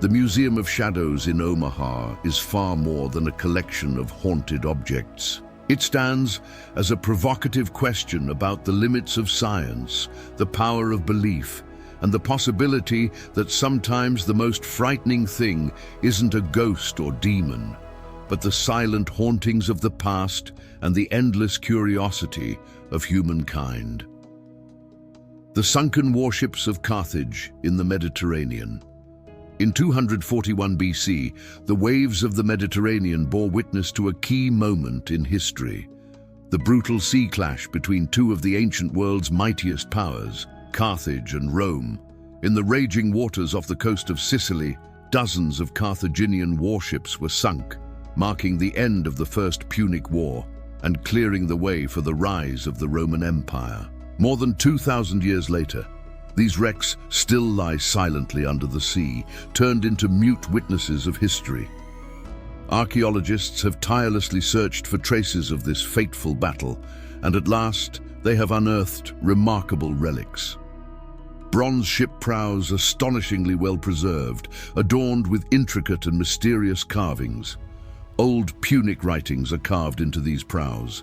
The Museum of Shadows in Omaha is far more than a collection of haunted objects. It stands as a provocative question about the limits of science, the power of belief, and the possibility that sometimes the most frightening thing isn't a ghost or demon, but the silent hauntings of the past and the endless curiosity of humankind. The sunken warships of Carthage in the Mediterranean. In 241 BC, the waves of the Mediterranean bore witness to a key moment in history: the brutal sea clash between two of the ancient world's mightiest powers, Carthage and Rome. In the raging waters off the coast of Sicily, dozens of Carthaginian warships were sunk, marking the end of the First Punic War and clearing the way for the rise of the Roman Empire. More than 2,000 years later, these wrecks still lie silently under the sea, turned into mute witnesses of history. Archaeologists have tirelessly searched for traces of this fateful battle, and at last they have unearthed remarkable relics. Bronze ship prows astonishingly well preserved, adorned with intricate and mysterious carvings. Old Punic writings are carved into these prows.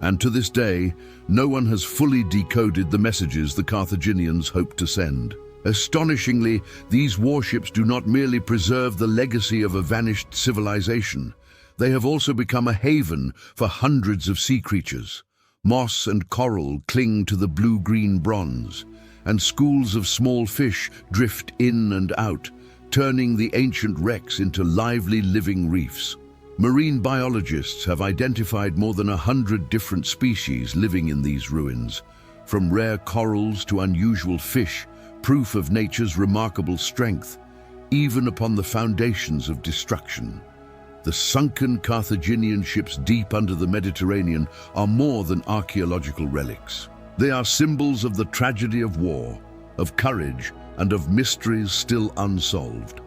And to this day, no one has fully decoded the messages the Carthaginians hoped to send. Astonishingly, these warships do not merely preserve the legacy of a vanished civilization. They have also become a haven for hundreds of sea creatures. Moss and coral cling to the blue-green bronze, and schools of small fish drift in and out, turning the ancient wrecks into lively living reefs. Marine biologists have identified more than 100 different species living in these ruins, from rare corals to unusual fish, proof of nature's remarkable strength, even upon the foundations of destruction. The sunken Carthaginian ships deep under the Mediterranean are more than archaeological relics. They are symbols of the tragedy of war, of courage, and of mysteries still unsolved.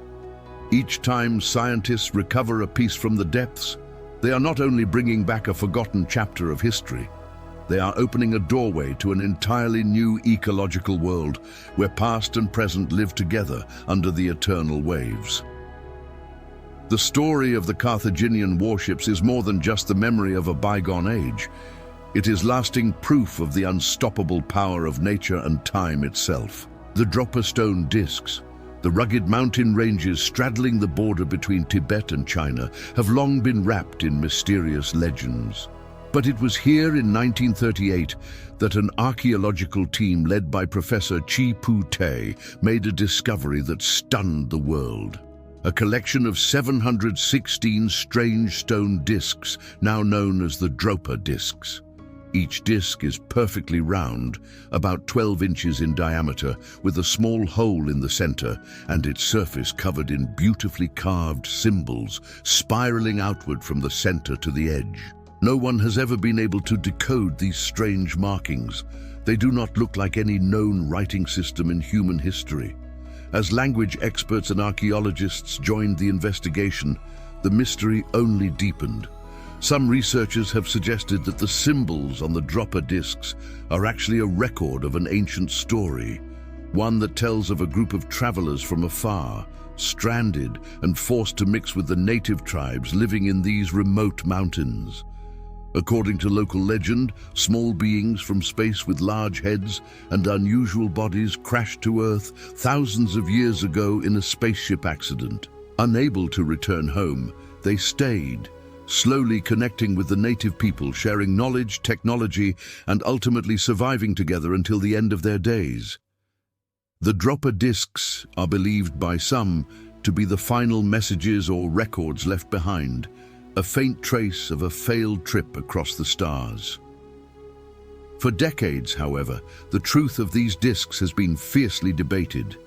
Each time scientists recover a piece from the depths, they are not only bringing back a forgotten chapter of history, they are opening a doorway to an entirely new ecological world where past and present live together under the eternal waves. The story of the Carthaginian warships is more than just the memory of a bygone age. It is lasting proof of the unstoppable power of nature and time itself. The dropper stone discs, the rugged mountain ranges straddling the border between Tibet and China, have long been wrapped in mysterious legends. But it was here in 1938 that an archaeological team led by Professor Chi-Pu Tay made a discovery that stunned the world. A collection of 716 strange stone discs, now known as the Dorado discs. Each disc is perfectly round, about 12 inches in diameter, with a small hole in the center and its surface covered in beautifully carved symbols, spiraling outward from the center to the edge. No one has ever been able to decode these strange markings. They do not look like any known writing system in human history. As language experts and archaeologists joined the investigation, the mystery only deepened. Some researchers have suggested that the symbols on the dropper discs are actually a record of an ancient story, one that tells of a group of travelers from afar, stranded and forced to mix with the native tribes living in these remote mountains. According to local legend, small beings from space with large heads and unusual bodies crashed to Earth thousands of years ago in a spaceship accident. Unable to return home, they stayed, slowly connecting with the native people, sharing knowledge, technology, and ultimately surviving together until the end of their days. The dropper discs are believed by some to be the final messages or records left behind, a faint trace of a failed trip across the stars. For decades, however, the truth of these discs has been fiercely debated.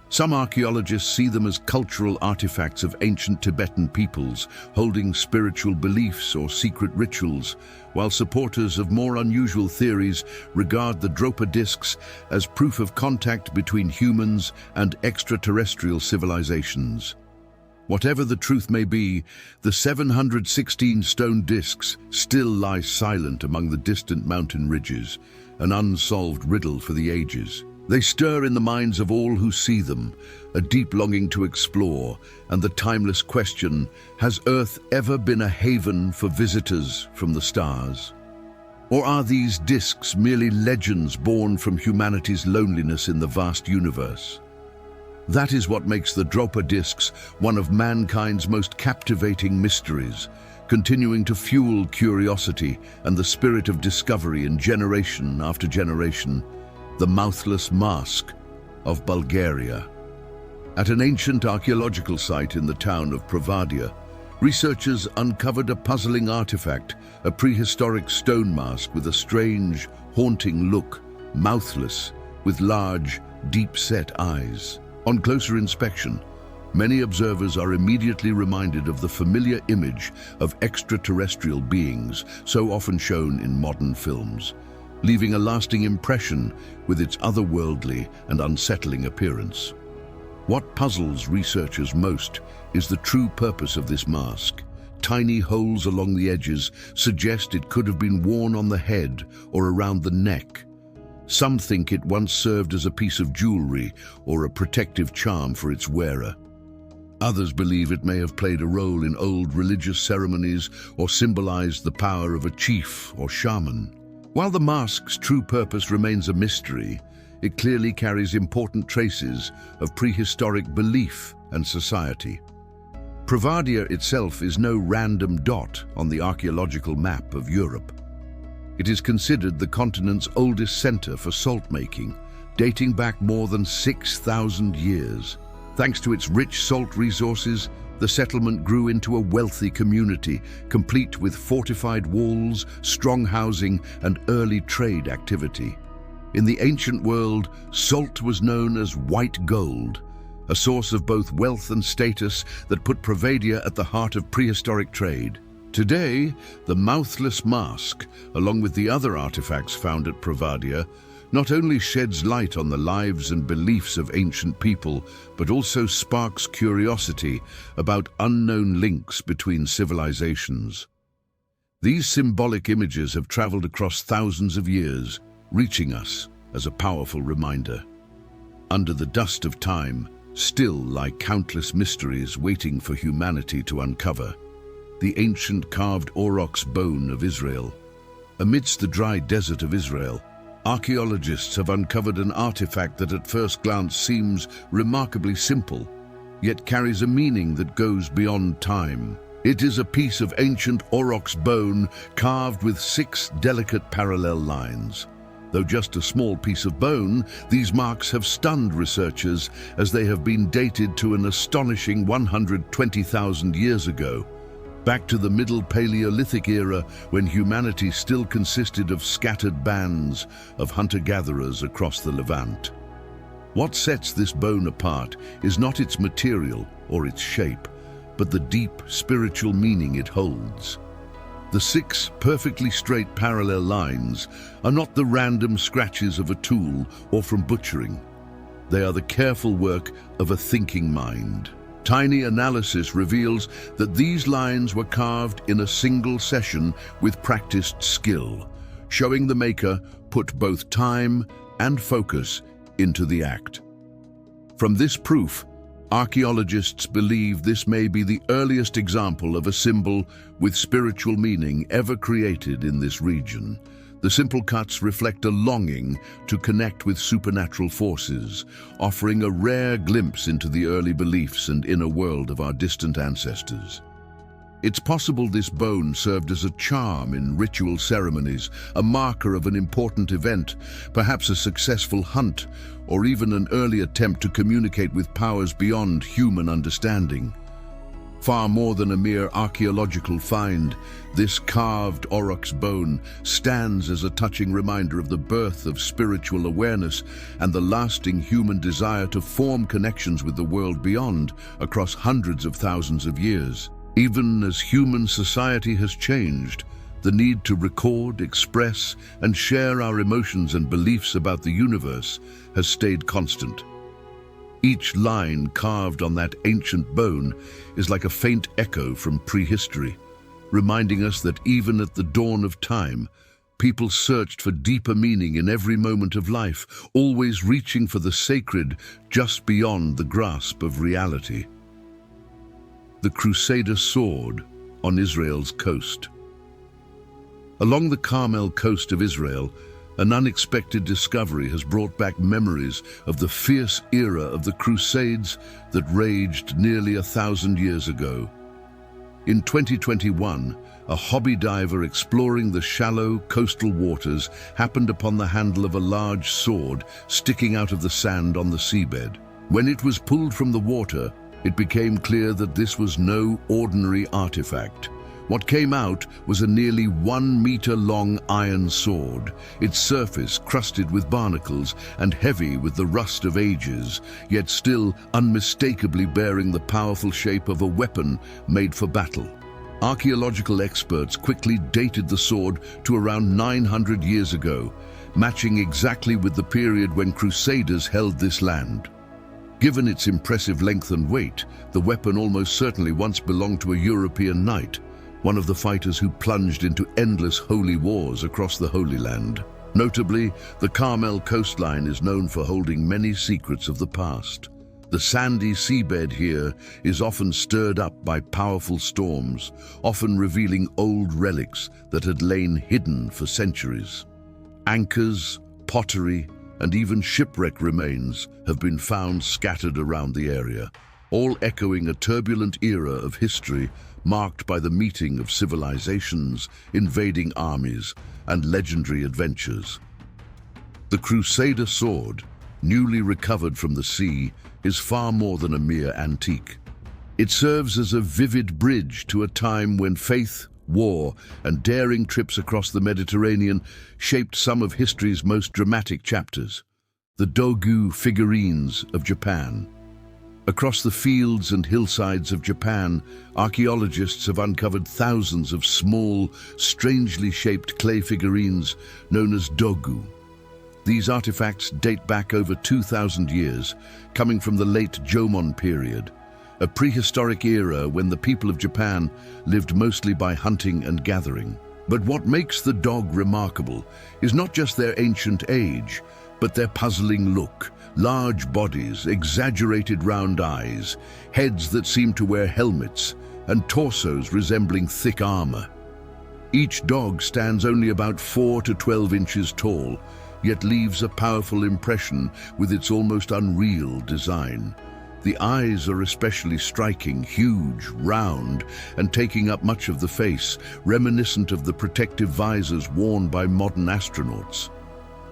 Some archaeologists see them as cultural artifacts of ancient Tibetan peoples, holding spiritual beliefs or secret rituals, while supporters of more unusual theories regard the Dorado discs as proof of contact between humans and extraterrestrial civilizations. Whatever the truth may be, the 716 stone discs still lie silent among the distant mountain ridges, an unsolved riddle for the ages. They stir in the minds of all who see them, a deep longing to explore, and the timeless question, has Earth ever been a haven for visitors from the stars? Or are these discs merely legends born from humanity's loneliness in the vast universe? That is what makes the Dorado discs one of mankind's most captivating mysteries, continuing to fuel curiosity and the spirit of discovery in generation after generation. The mouthless mask of Bulgaria. At an ancient archaeological site in the town of Provadia, researchers uncovered a puzzling artifact, a prehistoric stone mask with a strange, haunting look, mouthless, with large, deep-set eyes. On closer inspection, many observers are immediately reminded of the familiar image of extraterrestrial beings so often shown in modern films, leaving a lasting impression with its otherworldly and unsettling appearance. What puzzles researchers most is the true purpose of this mask. Tiny holes along the edges suggest it could have been worn on the head or around the neck. Some think it once served as a piece of jewelry or a protective charm for its wearer. Others believe it may have played a role in old religious ceremonies or symbolized the power of a chief or shaman. While the mask's true purpose remains a mystery, it clearly carries important traces of prehistoric belief and society. Provadia itself is no random dot on the archaeological map of Europe. It is considered the continent's oldest center for salt-making, dating back more than 6,000 years. Thanks to its rich salt resources, the settlement grew into a wealthy community, complete with fortified walls, strong housing, and early trade activity. In the ancient world, salt was known as white gold, a source of both wealth and status that put Provadia at the heart of prehistoric trade. Today, the mouthless mask, along with the other artifacts found at Provadia, not only sheds light on the lives and beliefs of ancient people, but also sparks curiosity about unknown links between civilizations. These symbolic images have traveled across thousands of years, reaching us as a powerful reminder. Under the dust of time, still lie countless mysteries waiting for humanity to uncover. The ancient carved aurochs bone of Israel. Amidst the dry desert of Israel, archaeologists have uncovered an artifact that at first glance seems remarkably simple, yet carries a meaning that goes beyond time. It is a piece of ancient aurochs bone carved with 6 delicate parallel lines. Though just a small piece of bone, these marks have stunned researchers as they have been dated to an astonishing 120,000 years ago, back to the Middle Paleolithic era when humanity still consisted of scattered bands of hunter-gatherers across the Levant. What sets this bone apart is not its material or its shape, but the deep spiritual meaning it holds. The 6 perfectly straight parallel lines are not the random scratches of a tool or from butchering. They are the careful work of a thinking mind. Tiny analysis reveals that these lines were carved in a single session with practiced skill, showing the maker put both time and focus into the act. From this proof, archaeologists believe this may be the earliest example of a symbol with spiritual meaning ever created in this region. The simple cuts reflect a longing to connect with supernatural forces, offering a rare glimpse into the early beliefs and inner world of our distant ancestors. It's possible this bone served as a charm in ritual ceremonies, a marker of an important event, perhaps a successful hunt, or even an early attempt to communicate with powers beyond human understanding. Far more than a mere archaeological find, this carved aurochs bone stands as a touching reminder of the birth of spiritual awareness and the lasting human desire to form connections with the world beyond across hundreds of thousands of years. Even as human society has changed, the need to record, express, and share our emotions and beliefs about the universe has stayed constant. Each line carved on that ancient bone is like a faint echo from prehistory, reminding us that even at the dawn of time, people searched for deeper meaning in every moment of life, always reaching for the sacred just beyond the grasp of reality. The Crusader sword on Israel's coast. Along the Carmel coast of Israel, An unexpected discovery has brought back memories of the fierce era of the Crusades that raged nearly 1,000 years ago. In 2021, a hobby diver exploring the shallow coastal waters happened upon the handle of a large sword sticking out of the sand on the seabed. When it was pulled from the water, it became clear that this was no ordinary artifact. What came out was a nearly 1 meter long iron sword, its surface crusted with barnacles and heavy with the rust of ages, yet still unmistakably bearing the powerful shape of a weapon made for battle. Archaeological experts quickly dated the sword to around 900 years ago, matching exactly with the period when Crusaders held this land. Given its impressive length and weight, the weapon almost certainly once belonged to a European knight, one of the fighters who plunged into endless holy wars across the Holy Land. Notably, the Carmel coastline is known for holding many secrets of the past. The sandy seabed here is often stirred up by powerful storms, often revealing old relics that had lain hidden for centuries. Anchors, pottery, and even shipwreck remains have been found scattered around the area, all echoing a turbulent era of history marked by the meeting of civilizations, invading armies, and legendary adventures. The Crusader sword, newly recovered from the sea, is far more than a mere antique. It serves as a vivid bridge to a time when faith, war, and daring trips across the Mediterranean shaped some of history's most dramatic chapters. The Dogu figurines of Japan. Across the fields and hillsides of Japan, archaeologists have uncovered thousands of small, strangely shaped clay figurines known as dogu. These artifacts date back over 2,000 years, coming from the late Jomon period, a prehistoric era when the people of Japan lived mostly by hunting and gathering. But what makes the dog remarkable is not just their ancient age, but their puzzling look. Large bodies, exaggerated round eyes, heads that seem to wear helmets, and torsos resembling thick armor. Each dog stands only about 4 to 12 inches tall, yet leaves a powerful impression with its almost unreal design. The eyes are especially striking, huge, round, and taking up much of the face, reminiscent of the protective visors worn by modern astronauts.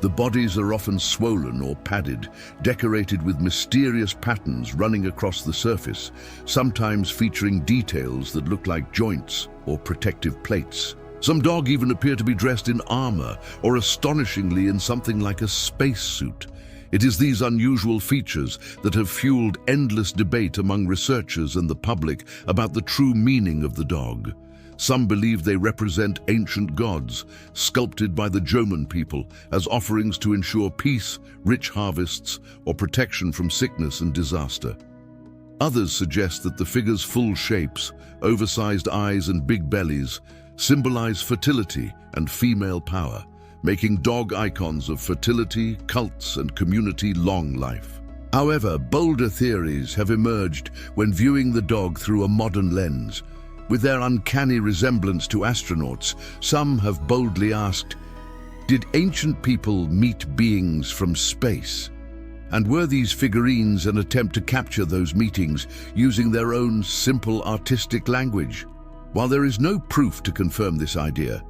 The bodies are often swollen or padded, decorated with mysterious patterns running across the surface, sometimes featuring details that look like joints or protective plates. Some dog even appear to be dressed in armor, or astonishingly in something like a spacesuit. It is these unusual features that have fueled endless debate among researchers and the public about the true meaning of the dog. Some believe they represent ancient gods, sculpted by the Jomon people as offerings to ensure peace, rich harvests, or protection from sickness and disaster. Others suggest that the figure's full shapes, oversized eyes and big bellies, symbolize fertility and female power, making dog icons of fertility, cults, and community long life. However, bolder theories have emerged when viewing the dog through a modern lens. With their uncanny resemblance to astronauts, some have boldly asked, did ancient people meet beings from space? And were these figurines an attempt to capture those meetings using their own simple artistic language? While there is no proof to confirm this idea,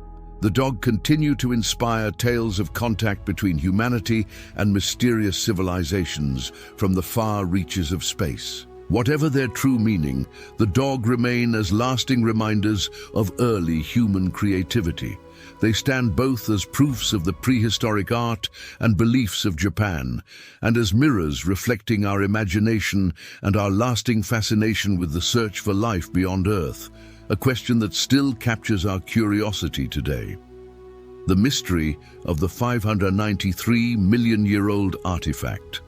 the dog continue to inspire tales of contact between humanity and mysterious civilizations from the far reaches of space. Whatever their true meaning, the dog remain as lasting reminders of early human creativity. They stand both as proofs of the prehistoric art and beliefs of Japan, and as mirrors reflecting our imagination and our lasting fascination with the search for life beyond Earth, a question that still captures our curiosity today. The mystery of the 593-million-year-old artifact.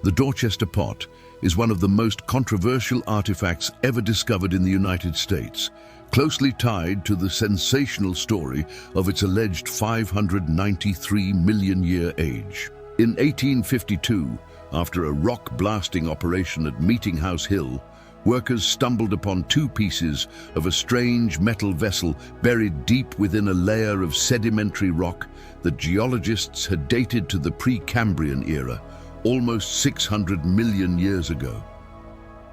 The Dorchester pot is one of the most controversial artifacts ever discovered in the United States, closely tied to the sensational story of its alleged 593-million-year age. In 1852, after a rock blasting operation at Meeting House Hill, Workers stumbled upon two pieces of a strange metal vessel buried deep within a layer of sedimentary rock that geologists had dated to the Precambrian era, almost 600 million years ago.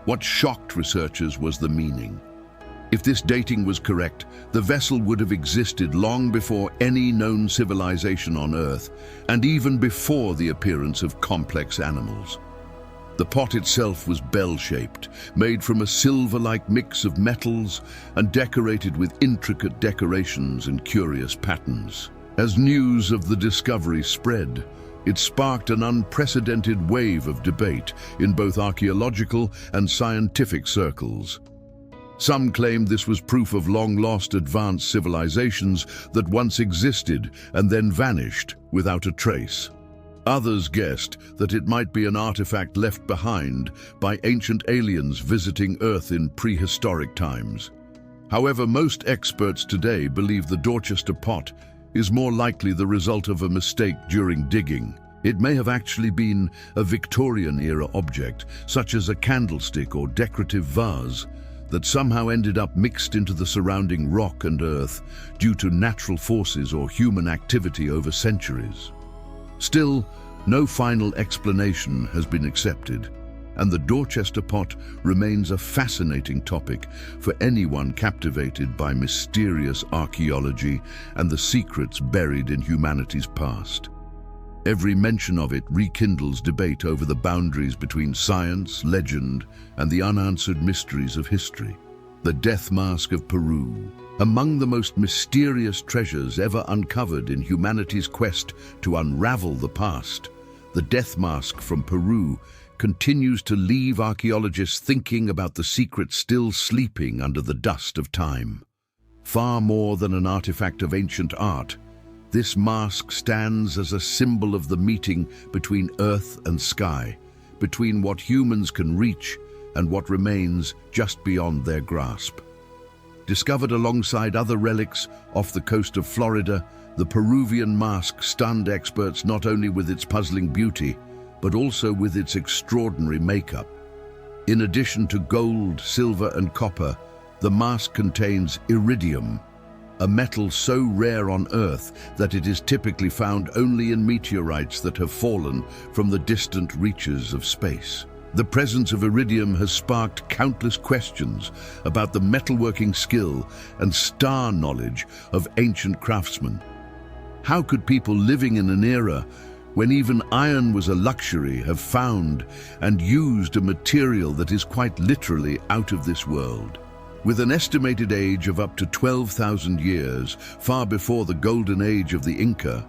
What shocked researchers was the meaning. If this dating was correct, the vessel would have existed long before any known civilization on Earth, and even before the appearance of complex animals. The pot itself was bell-shaped, made from a silver-like mix of metals and decorated with intricate decorations and curious patterns. As news of the discovery spread, it sparked an unprecedented wave of debate in both archaeological and scientific circles. Some claimed this was proof of long-lost advanced civilizations that once existed and then vanished without a trace. Others guessed that it might be an artifact left behind by ancient aliens visiting Earth in prehistoric times. However, most experts today believe the Dorchester pot is more likely the result of a mistake during digging. It may have actually been a Victorian-era object, such as a candlestick or decorative vase, that somehow ended up mixed into the surrounding rock and earth due to natural forces or human activity over centuries. Still, no final explanation has been accepted, and the Dorchester pot remains a fascinating topic for anyone captivated by mysterious archaeology and the secrets buried in humanity's past. Every mention of it rekindles debate over the boundaries between science, legend, and the unanswered mysteries of history. The Death Mask of Peru, among the most mysterious treasures ever uncovered in humanity's quest to unravel the past. The Death Mask from Peru continues to leave archaeologists thinking about the secrets still sleeping under the dust of time. Far more than an artifact of ancient art, this mask stands as a symbol of the meeting between earth and sky, between what humans can reach and what remains just beyond their grasp. Discovered alongside other relics off the coast of Florida, the Peruvian mask stunned experts not only with its puzzling beauty, but also with its extraordinary makeup. In addition to gold, silver, and copper, the mask contains iridium, a metal so rare on Earth that it is typically found only in meteorites that have fallen from the distant reaches of space. The presence of iridium has sparked countless questions about the metalworking skill and star knowledge of ancient craftsmen. How could people living in an era when even iron was a luxury have found and used a material that is quite literally out of this world? With an estimated age of up to 12,000 years, far before the golden age of the Inca,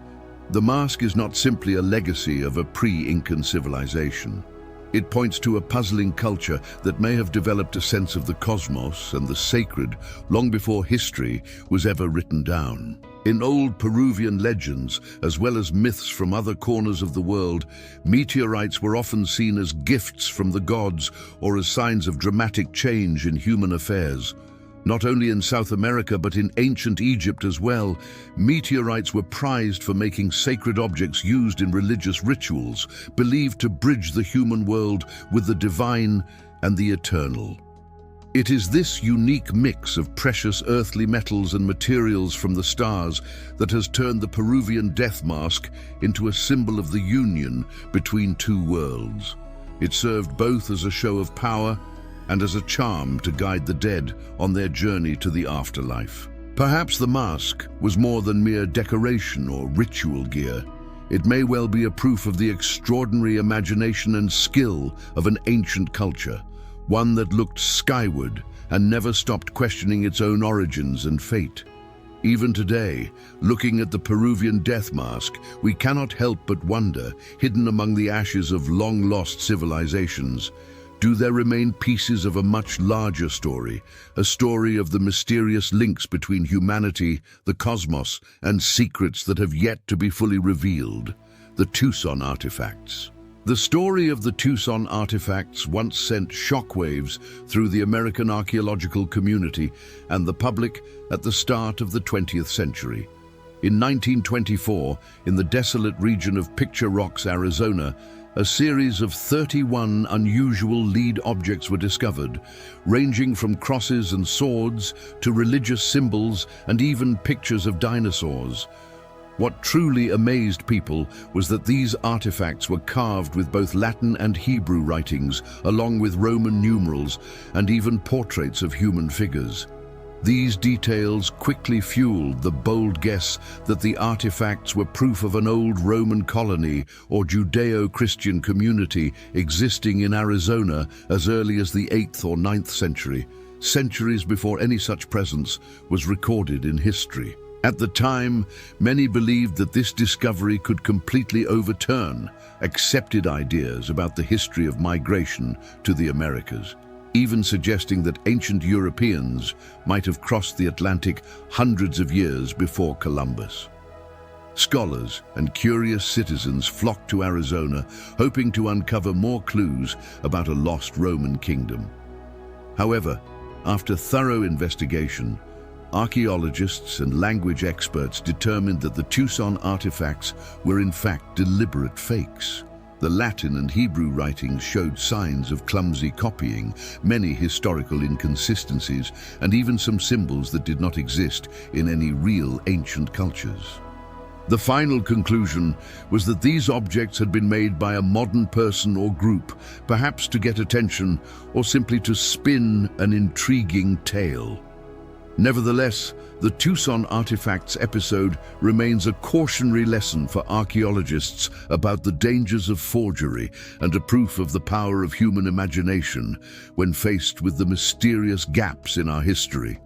the mask is not simply a legacy of a pre-Incan civilization. It points to a puzzling culture that may have developed a sense of the cosmos and the sacred long before history was ever written down. In old Peruvian legends, as well as myths from other corners of the world, meteorites were often seen as gifts from the gods or as signs of dramatic change in human affairs. Not only in South America but in ancient Egypt as well, meteorites were prized for making sacred objects used in religious rituals, believed to bridge the human world with the divine and the eternal. It is this unique mix of precious earthly metals and materials from the stars that has turned the Peruvian death mask into a symbol of the union between two worlds. It served both as a show of power and as a charm to guide the dead on their journey to the afterlife. Perhaps the mask was more than mere decoration or ritual gear. It may well be a proof of the extraordinary imagination and skill of an ancient culture, one that looked skyward and never stopped questioning its own origins and fate. Even today, looking at the Peruvian death mask, we cannot help but wonder, hidden among the ashes of long-lost civilizations, do there remain pieces of a much larger story, a story of the mysterious links between humanity, the cosmos, and secrets that have yet to be fully revealed? The Tucson artifacts. The story of the Tucson artifacts once sent shockwaves through the American archaeological community and the public at the start of the 20th century. In 1924, in the desolate region of Picture Rocks, Arizona, A series of 31 unusual lead objects were discovered, ranging from crosses and swords to religious symbols and even pictures of dinosaurs. What truly amazed people was that these artifacts were carved with both Latin and Hebrew writings, along with Roman numerals and even portraits of human figures. These details quickly fueled the bold guess that the artifacts were proof of an old Roman colony or Judeo-Christian community existing in Arizona as early as the 8th or 9th century, centuries before any such presence was recorded in history. At the time, many believed that this discovery could completely overturn accepted ideas about the history of migration to the Americas, even suggesting that ancient Europeans might have crossed the Atlantic hundreds of years before Columbus. Scholars and curious citizens flocked to Arizona, hoping to uncover more clues about a lost Roman kingdom. However, after thorough investigation, archaeologists and language experts determined that the Tucson artifacts were in fact deliberate fakes. The Latin and Hebrew writings showed signs of clumsy copying, many historical inconsistencies, and even some symbols that did not exist in any real ancient cultures. The final conclusion was that these objects had been made by a modern person or group, perhaps to get attention or simply to spin an intriguing tale. Nevertheless, the Tucson Artifacts episode remains a cautionary lesson for archaeologists about the dangers of forgery and a proof of the power of human imagination when faced with the mysterious gaps in our history.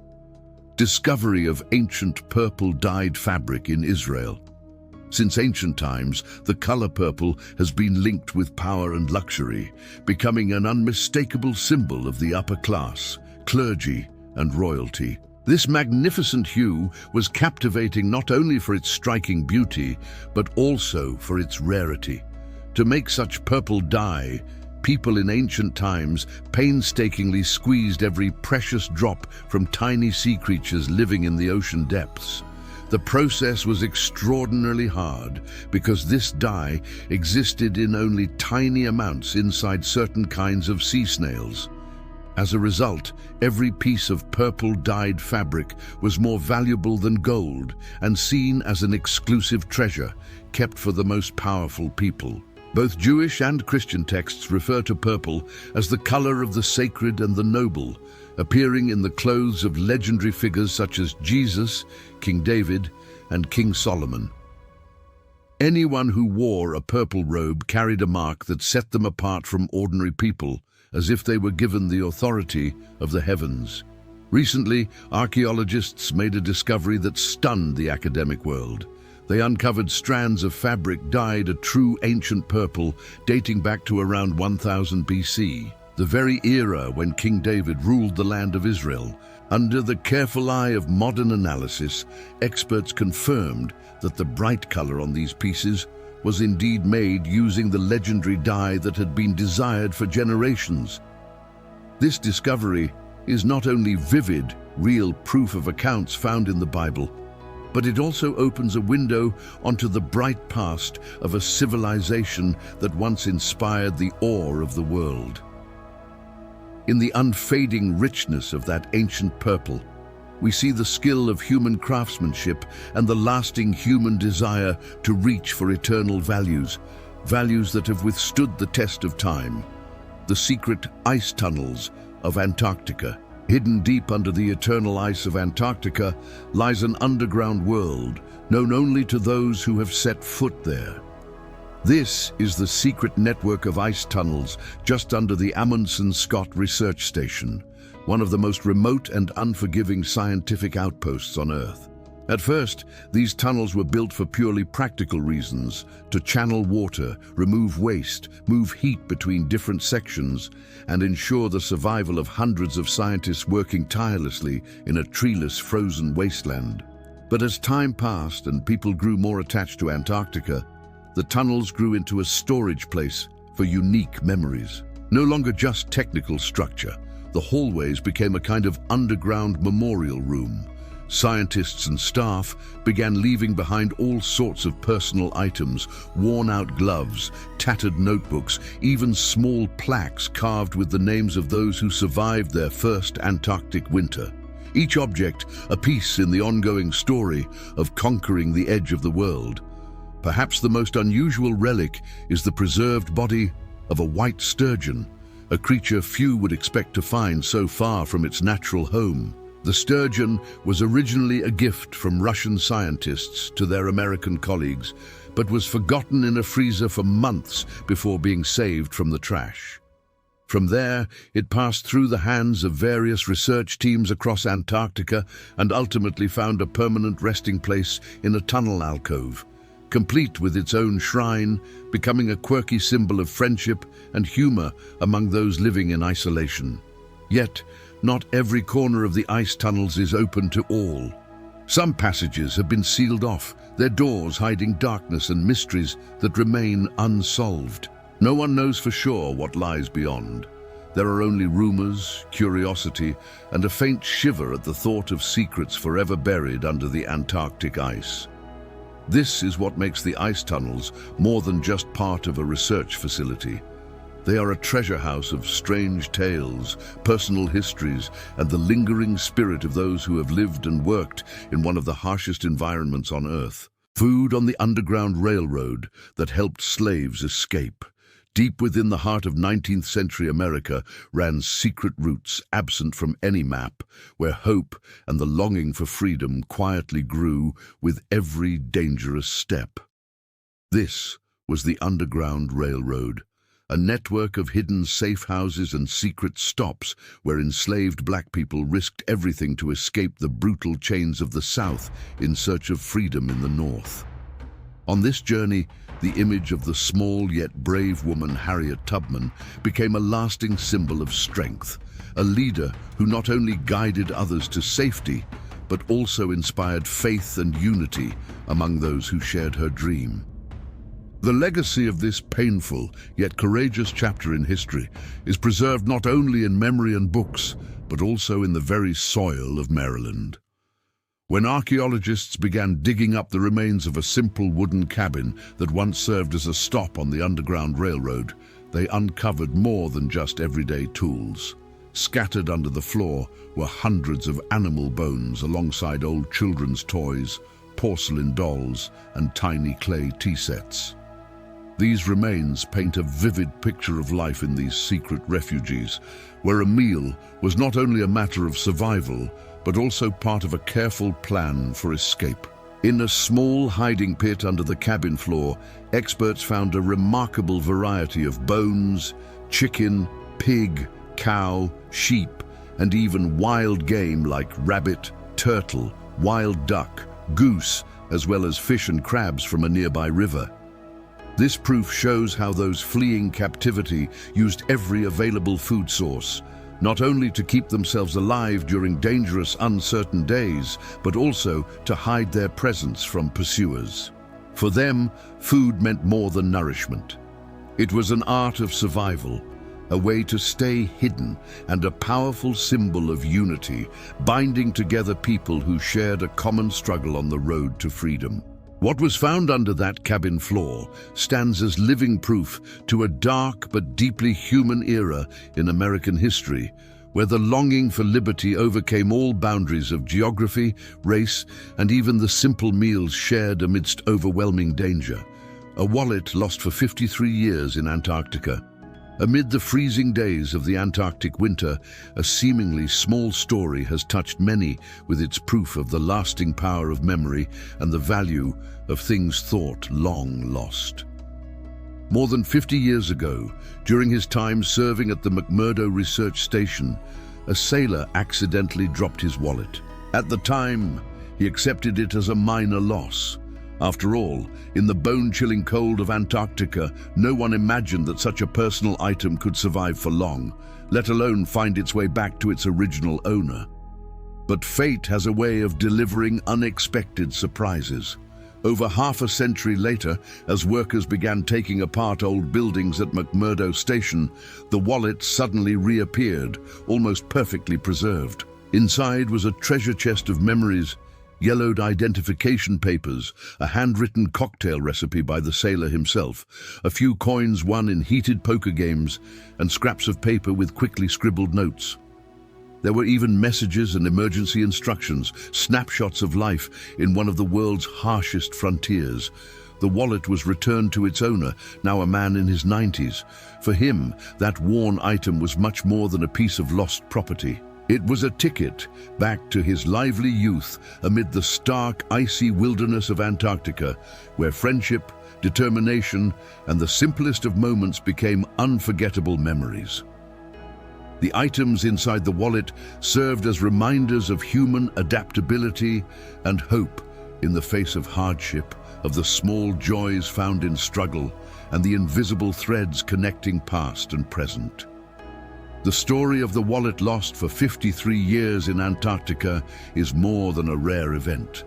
Discovery of ancient purple-dyed fabric in Israel. Since ancient times, the color purple has been linked with power and luxury, becoming an unmistakable symbol of the upper class, clergy, and royalty. This magnificent hue was captivating not only for its striking beauty, but also for its rarity. To make such purple dye, people in ancient times painstakingly squeezed every precious drop from tiny sea creatures living in the ocean depths. The process was extraordinarily hard because this dye existed in only tiny amounts inside certain kinds of sea snails. As a result, every piece of purple-dyed fabric was more valuable than gold and seen as an exclusive treasure kept for the most powerful people. Both Jewish and Christian texts refer to purple as the color of the sacred and the noble, appearing in the clothes of legendary figures such as Jesus, King David, and King Solomon. Anyone who wore a purple robe carried a mark that set them apart from ordinary people, as if they were given the authority of the heavens. Recently, archaeologists made a discovery that stunned the academic world. They uncovered strands of fabric dyed a true ancient purple dating back to around 1000 BC, the very era when King David ruled the land of Israel. Under the careful eye of modern analysis, experts confirmed that the bright color on these pieces was indeed made using the legendary dye that had been desired for generations. This discovery is not only vivid, real proof of accounts found in the Bible, but it also opens a window onto the bright past of a civilization that once inspired the awe of the world. In the unfading richness of that ancient purple, we see the skill of human craftsmanship and the lasting human desire to reach for eternal values, values that have withstood the test of time. The secret ice tunnels of Antarctica. Hidden deep under the eternal ice of Antarctica lies an underground world known only to those who have set foot there. This is the secret network of ice tunnels just under the Amundsen Scott Research Station, one of the most remote and unforgiving scientific outposts on Earth. At first, these tunnels were built for purely practical reasons, to channel water, remove waste, move heat between different sections, and ensure the survival of hundreds of scientists working tirelessly in a treeless, frozen wasteland. But as time passed and people grew more attached to Antarctica, the tunnels grew into a storage place for unique memories. No longer just technical structure, the hallways became a kind of underground memorial room, scientists and staff began leaving behind all sorts of personal items, worn-out gloves, tattered notebooks, even small plaques carved with the names of those who survived their first Antarctic winter. Each object a piece in the ongoing story of conquering the edge of the world. Perhaps the most unusual relic is the preserved body of a white sturgeon, a creature few would expect to find so far from its natural home. The sturgeon was originally a gift from Russian scientists to their American colleagues, but was forgotten in a freezer for months before being saved from the trash. From there, it passed through the hands of various research teams across Antarctica and ultimately found a permanent resting place in a tunnel alcove, complete with its own shrine, becoming a quirky symbol of friendship and humor among those living in isolation. Yet, not every corner of the ice tunnels is open to all. Some passages have been sealed off, their doors hiding darkness and mysteries that remain unsolved. No one knows for sure what lies beyond. There are only rumors, curiosity, and a faint shiver at the thought of secrets forever buried under the Antarctic ice. This is what makes the ice tunnels more than just part of a research facility. They are a treasure house of strange tales, personal histories, and the lingering spirit of those who have lived and worked in one of the harshest environments on Earth. Food on the Underground Railroad that helped slaves escape. Deep within the heart of 19th century America ran secret routes absent from any map, where hope and the longing for freedom quietly grew with every dangerous step. This was the Underground Railroad, a network of hidden safe houses and secret stops where enslaved black people risked everything to escape the brutal chains of the South in search of freedom in the North. On this journey, the image of the small yet brave woman Harriet Tubman became a lasting symbol of strength, a leader who not only guided others to safety, but also inspired faith and unity among those who shared her dream. The legacy of this painful yet courageous chapter in history is preserved not only in memory and books, but also in the very soil of Maryland. When archaeologists began digging up the remains of a simple wooden cabin that once served as a stop on the Underground Railroad, they uncovered more than just everyday tools. Scattered under the floor were hundreds of animal bones alongside old children's toys, porcelain dolls, and tiny clay tea sets. These remains paint a vivid picture of life in these secret refuges, where a meal was not only a matter of survival, but also part of a careful plan for escape. In a small hiding pit under the cabin floor, experts found a remarkable variety of bones, chicken, pig, cow, sheep, and even wild game like rabbit, turtle, wild duck, goose, as well as fish and crabs from a nearby river. This proof shows how those fleeing captivity used every available food source, not only to keep themselves alive during dangerous, uncertain days, but also to hide their presence from pursuers. For them, food meant more than nourishment. It was an art of survival, a way to stay hidden, and a powerful symbol of unity, binding together people who shared a common struggle on the road to freedom. What was found under that cabin floor stands as living proof to a dark but deeply human era in American history, where the longing for liberty overcame all boundaries of geography, race, and even the simple meals shared amidst overwhelming danger. A wallet lost for 53 years in Antarctica. Amid the freezing days of the Antarctic winter, a seemingly small story has touched many with its proof of the lasting power of memory and the value of things thought long lost. More than 50 years ago, during his time serving at the McMurdo Research Station, a sailor accidentally dropped his wallet. At the time, he accepted it as a minor loss. After all, in the bone-chilling cold of Antarctica, no one imagined that such a personal item could survive for long, let alone find its way back to its original owner. But fate has a way of delivering unexpected surprises. Over half a century later, as workers began taking apart old buildings at McMurdo Station, the wallet suddenly reappeared, almost perfectly preserved. Inside was a treasure chest of memories, yellowed identification papers, a handwritten cocktail recipe by the sailor himself, a few coins won in heated poker games, and scraps of paper with quickly scribbled notes. There were even messages and emergency instructions, snapshots of life in one of the world's harshest frontiers. The wallet was returned to its owner, now a man in his 90s. For him, that worn item was much more than a piece of lost property. It was a ticket back to his lively youth amid the stark, icy wilderness of Antarctica, where friendship, determination, and the simplest of moments became unforgettable memories. The items inside the wallet served as reminders of human adaptability and hope in the face of hardship, of the small joys found in struggle, and the invisible threads connecting past and present. The story of the wallet lost for 53 years in Antarctica is more than a rare event.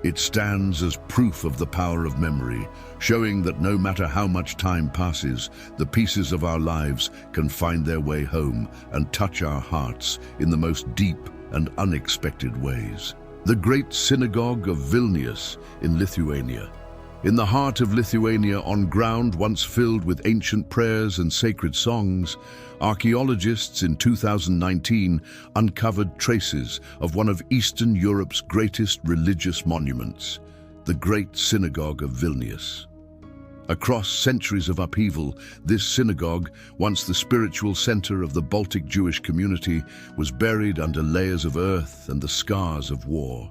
It stands as proof of the power of memory, showing that no matter how much time passes, the pieces of our lives can find their way home and touch our hearts in the most deep and unexpected ways. The great synagogue of Vilnius in Lithuania. In the heart of Lithuania, on ground once filled with ancient prayers and sacred songs, archaeologists in 2019 uncovered traces of one of Eastern Europe's greatest religious monuments, the Great Synagogue of Vilnius. Across centuries of upheaval, this synagogue, once the spiritual center of the Baltic Jewish community, was buried under layers of earth and the scars of war.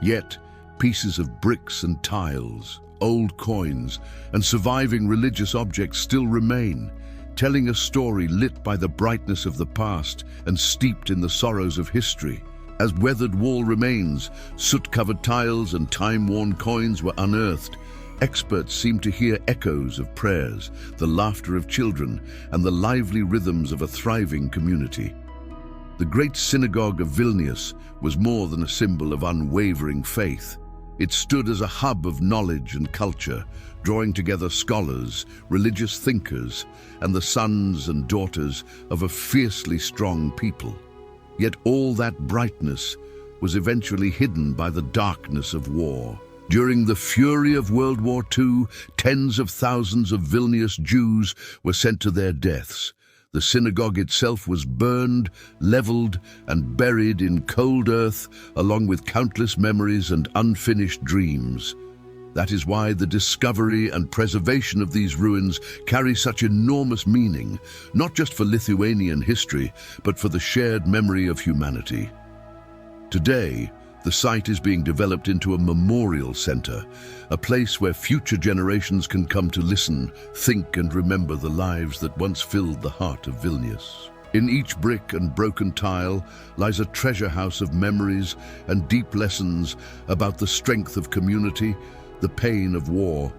Yet, pieces of bricks and tiles, old coins, and surviving religious objects still remain, telling a story lit by the brightness of the past and steeped in the sorrows of history. As weathered wall remains, soot-covered tiles and time-worn coins were unearthed, experts seemed to hear echoes of prayers, the laughter of children, and the lively rhythms of a thriving community. The Great Synagogue of Vilnius was more than a symbol of unwavering faith. It stood as a hub of knowledge and culture, drawing together scholars, religious thinkers, and the sons and daughters of a fiercely strong people. Yet all that brightness was eventually hidden by the darkness of war. During the fury of World War II, tens of thousands of Vilnius Jews were sent to their deaths. The synagogue itself was burned, leveled, and buried in cold earth, along with countless memories and unfinished dreams. That is why the discovery and preservation of these ruins carry such enormous meaning, not just for Lithuanian history, but for the shared memory of humanity. Today, the site is being developed into a memorial center, a place where future generations can come to listen, think, and remember the lives that once filled the heart of Vilnius. In each brick and broken tile lies a treasure house of memories and deep lessons about the strength of community, the pain of war,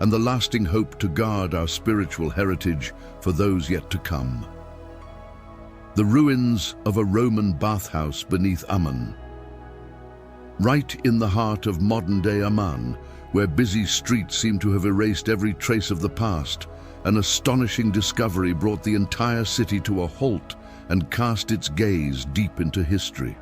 and the lasting hope to guard our spiritual heritage for those yet to come. The ruins of a Roman bathhouse beneath Amman. Right in the heart of modern-day Amman, where busy streets seem to have erased every trace of the past, an astonishing discovery brought the entire city to a halt and cast its gaze deep into history.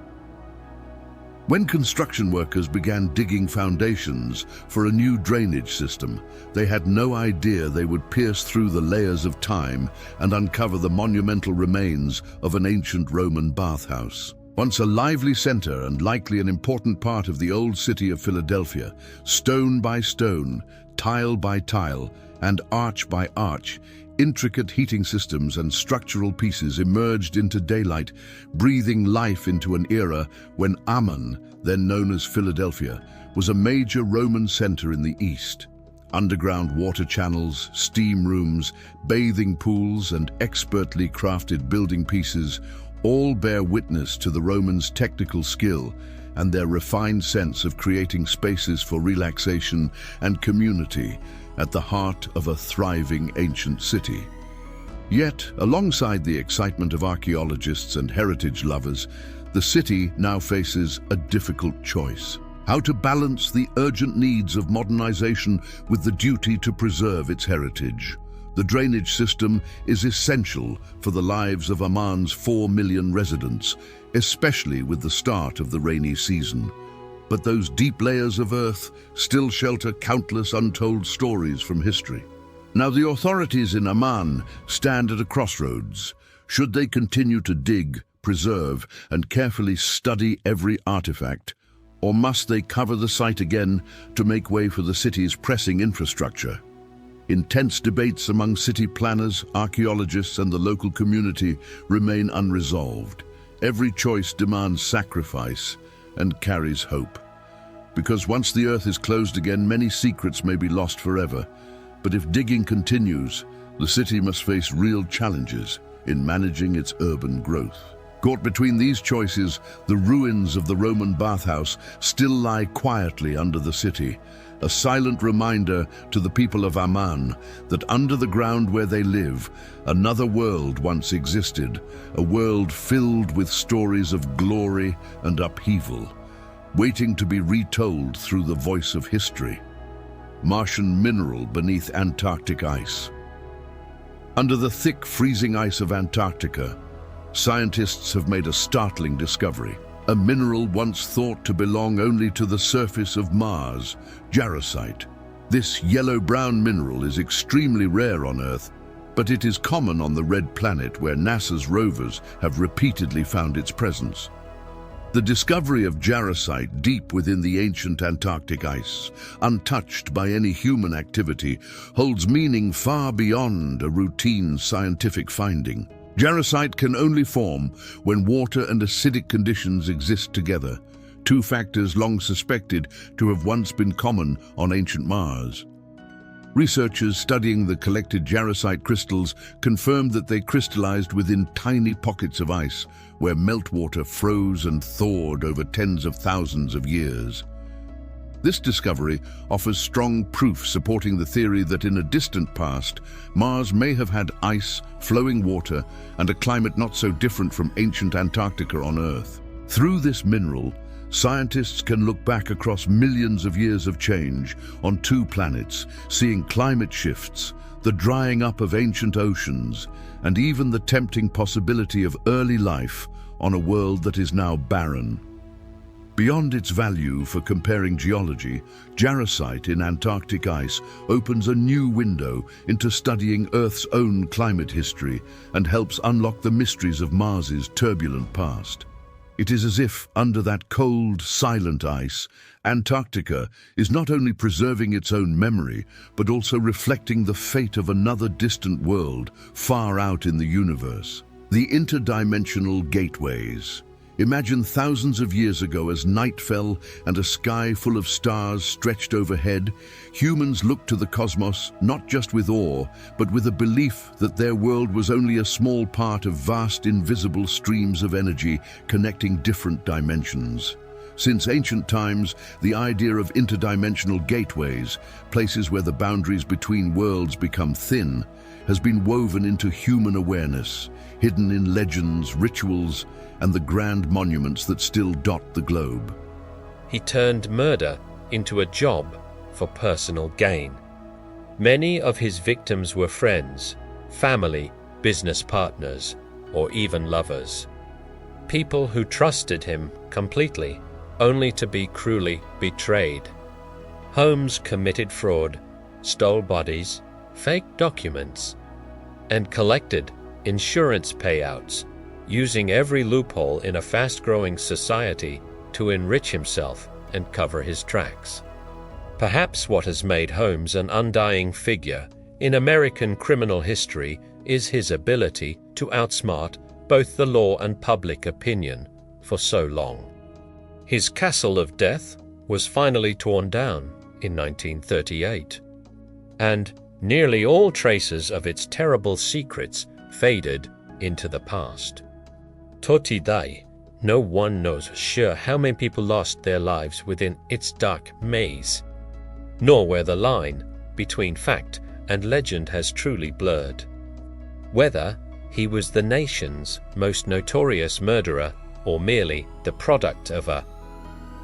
When construction workers began digging foundations for a new drainage system, they had no idea they would pierce through the layers of time and uncover the monumental remains of an ancient Roman bathhouse. Once a lively center and likely an important part of the old city of Philadelphia, stone by stone, tile by tile, and arch by arch, intricate heating systems and structural pieces emerged into daylight, breathing life into an era when Amman, then known as Philadelphia, was a major Roman center in the east. Underground water channels, steam rooms, bathing pools, and expertly crafted building pieces all bear witness to the Romans' technical skill and their refined sense of creating spaces for relaxation and community at the heart of a thriving ancient city. Yet, alongside the excitement of archaeologists and heritage lovers, the city now faces a difficult choice: how to balance the urgent needs of modernization with the duty to preserve its heritage. The drainage system is essential for the lives of Oman's 4 million residents, especially with the start of the rainy season. But those deep layers of earth still shelter countless untold stories from history. Now, the authorities in Oman stand at a crossroads. Should they continue to dig, preserve, and carefully study every artifact, or must they cover the site again to make way for the city's pressing infrastructure? Intense debates among city planners, archaeologists, and the local community remain unresolved. Every choice demands sacrifice and carries hope. Because once the earth is closed again, many secrets may be lost forever. But if digging continues, the city must face real challenges in managing its urban growth. Caught between these choices, the ruins of the Roman bathhouse still lie quietly under the city, a silent reminder to the people of Amman that under the ground where they live, another world once existed, a world filled with stories of glory and upheaval, waiting to be retold through the voice of history. Martian mineral beneath Antarctic ice. Under the thick, freezing ice of Antarctica, scientists have made a startling discovery. A mineral once thought to belong only to the surface of Mars, jarosite. This yellow-brown mineral is extremely rare on Earth, but it is common on the Red Planet, where NASA's rovers have repeatedly found its presence. The discovery of jarosite deep within the ancient Antarctic ice, untouched by any human activity, holds meaning far beyond a routine scientific finding. Jarosite can only form when water and acidic conditions exist together, two factors long suspected to have once been common on ancient Mars. Researchers studying the collected jarosite crystals confirmed that they crystallized within tiny pockets of ice, where meltwater froze and thawed over tens of thousands of years. This discovery offers strong proof supporting the theory that in a distant past, Mars may have had ice, flowing water, and a climate not so different from ancient Antarctica on Earth. Through this mineral, scientists can look back across millions of years of change on two planets, seeing climate shifts, the drying up of ancient oceans, and even the tempting possibility of early life on a world that is now barren. Beyond its value for comparing geology, jarosite in Antarctic ice opens a new window into studying Earth's own climate history and helps unlock the mysteries of Mars's turbulent past. It is as if, under that cold, silent ice, Antarctica is not only preserving its own memory, but also reflecting the fate of another distant world far out in the universe. The interdimensional gateways. Imagine thousands of years ago, as night fell and a sky full of stars stretched overhead, humans looked to the cosmos not just with awe, but with a belief that their world was only a small part of vast invisible streams of energy connecting different dimensions. Since ancient times, the idea of interdimensional gateways, places where the boundaries between worlds become thin, has been woven into human awareness, hidden in legends, rituals, and the grand monuments that still dot the globe. He turned murder into a job for personal gain. Many of his victims were friends, family, business partners, or even lovers. People who trusted him completely, only to be cruelly betrayed. Holmes committed fraud, stole bodies, faked documents, and collected insurance payouts, using every loophole in a fast-growing society to enrich himself and cover his tracks. Perhaps what has made Holmes an undying figure in American criminal history is his ability to outsmart both the law and public opinion for so long. His castle of death was finally torn down in 1938, and nearly all traces of its terrible secrets faded into the past. Today, no one knows sure how many people lost their lives within its dark maze, nor where the line between fact and legend has truly blurred. Whether he was the nation's most notorious murderer or merely the product of a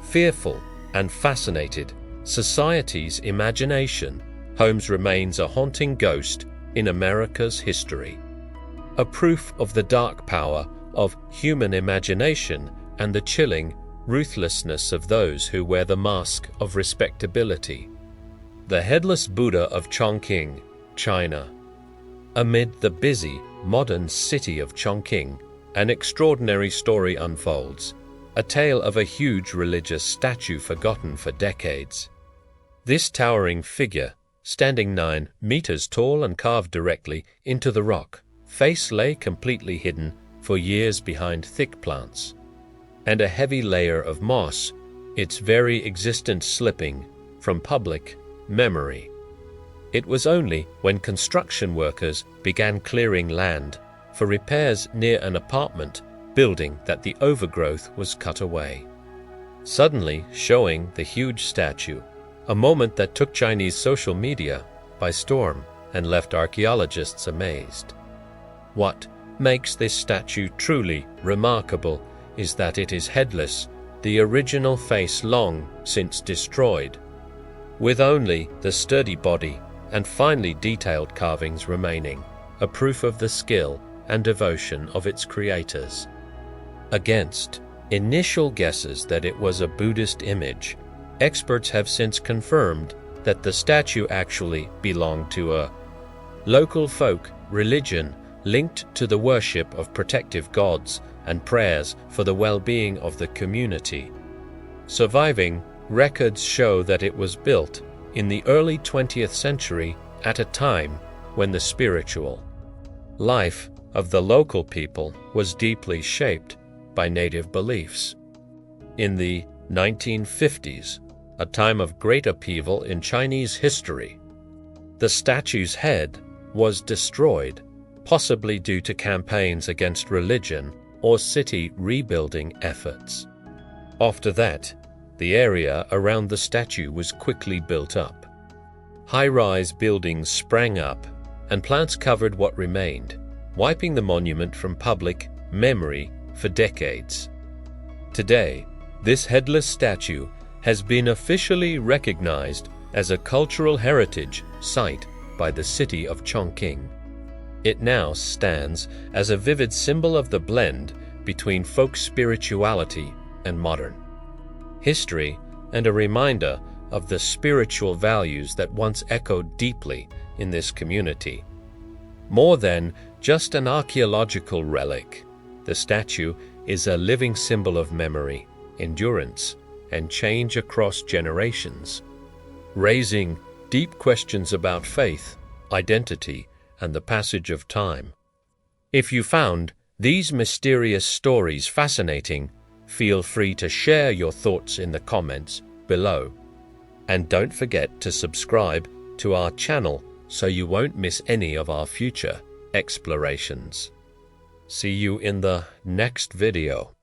fearful and fascinated society's imagination, Holmes remains a haunting ghost in America's history. A proof of the dark power of human imagination and the chilling ruthlessness of those who wear the mask of respectability. The Headless Buddha of Chongqing, China. Amid the busy, modern city of Chongqing, an extraordinary story unfolds, a tale of a huge religious statue forgotten for decades. This towering figure, standing 9 meters tall and carved directly into the rock, face lay completely hidden for years behind thick plants, and a heavy layer of moss, its very existence slipping from public memory. It was only when construction workers began clearing land for repairs near an apartment building that the overgrowth was cut away, suddenly showing the huge statue, a moment that took Chinese social media by storm and left archaeologists amazed. What makes this statue truly remarkable is that it is headless, the original face long since destroyed, with only the sturdy body and finely detailed carvings remaining, a proof of the skill and devotion of its creators. Against initial guesses that it was a Buddhist image, experts have since confirmed that the statue actually belonged to a local folk religion linked to the worship of protective gods and prayers for the well-being of the community. Surviving records show that it was built in the early 20th century at a time when the spiritual life of the local people was deeply shaped by native beliefs. In the 1950s, a time of great upheaval in Chinese history, the statue's head was destroyed, possibly due to campaigns against religion or city rebuilding efforts. After that, the area around the statue was quickly built up. High-rise buildings sprang up, and plants covered what remained, wiping the monument from public memory for decades. Today, this headless statue has been officially recognized as a cultural heritage site by the city of Chongqing. It now stands as a vivid symbol of the blend between folk spirituality and modern history, and a reminder of the spiritual values that once echoed deeply in this community. More than just an archaeological relic, the statue is a living symbol of memory, endurance, and change across generations, raising deep questions about faith, identity, and the passage of time. If you found these mysterious stories fascinating, feel free to share your thoughts in the comments below. And don't forget to subscribe to our channel so you won't miss any of our future explorations. See you in the next video.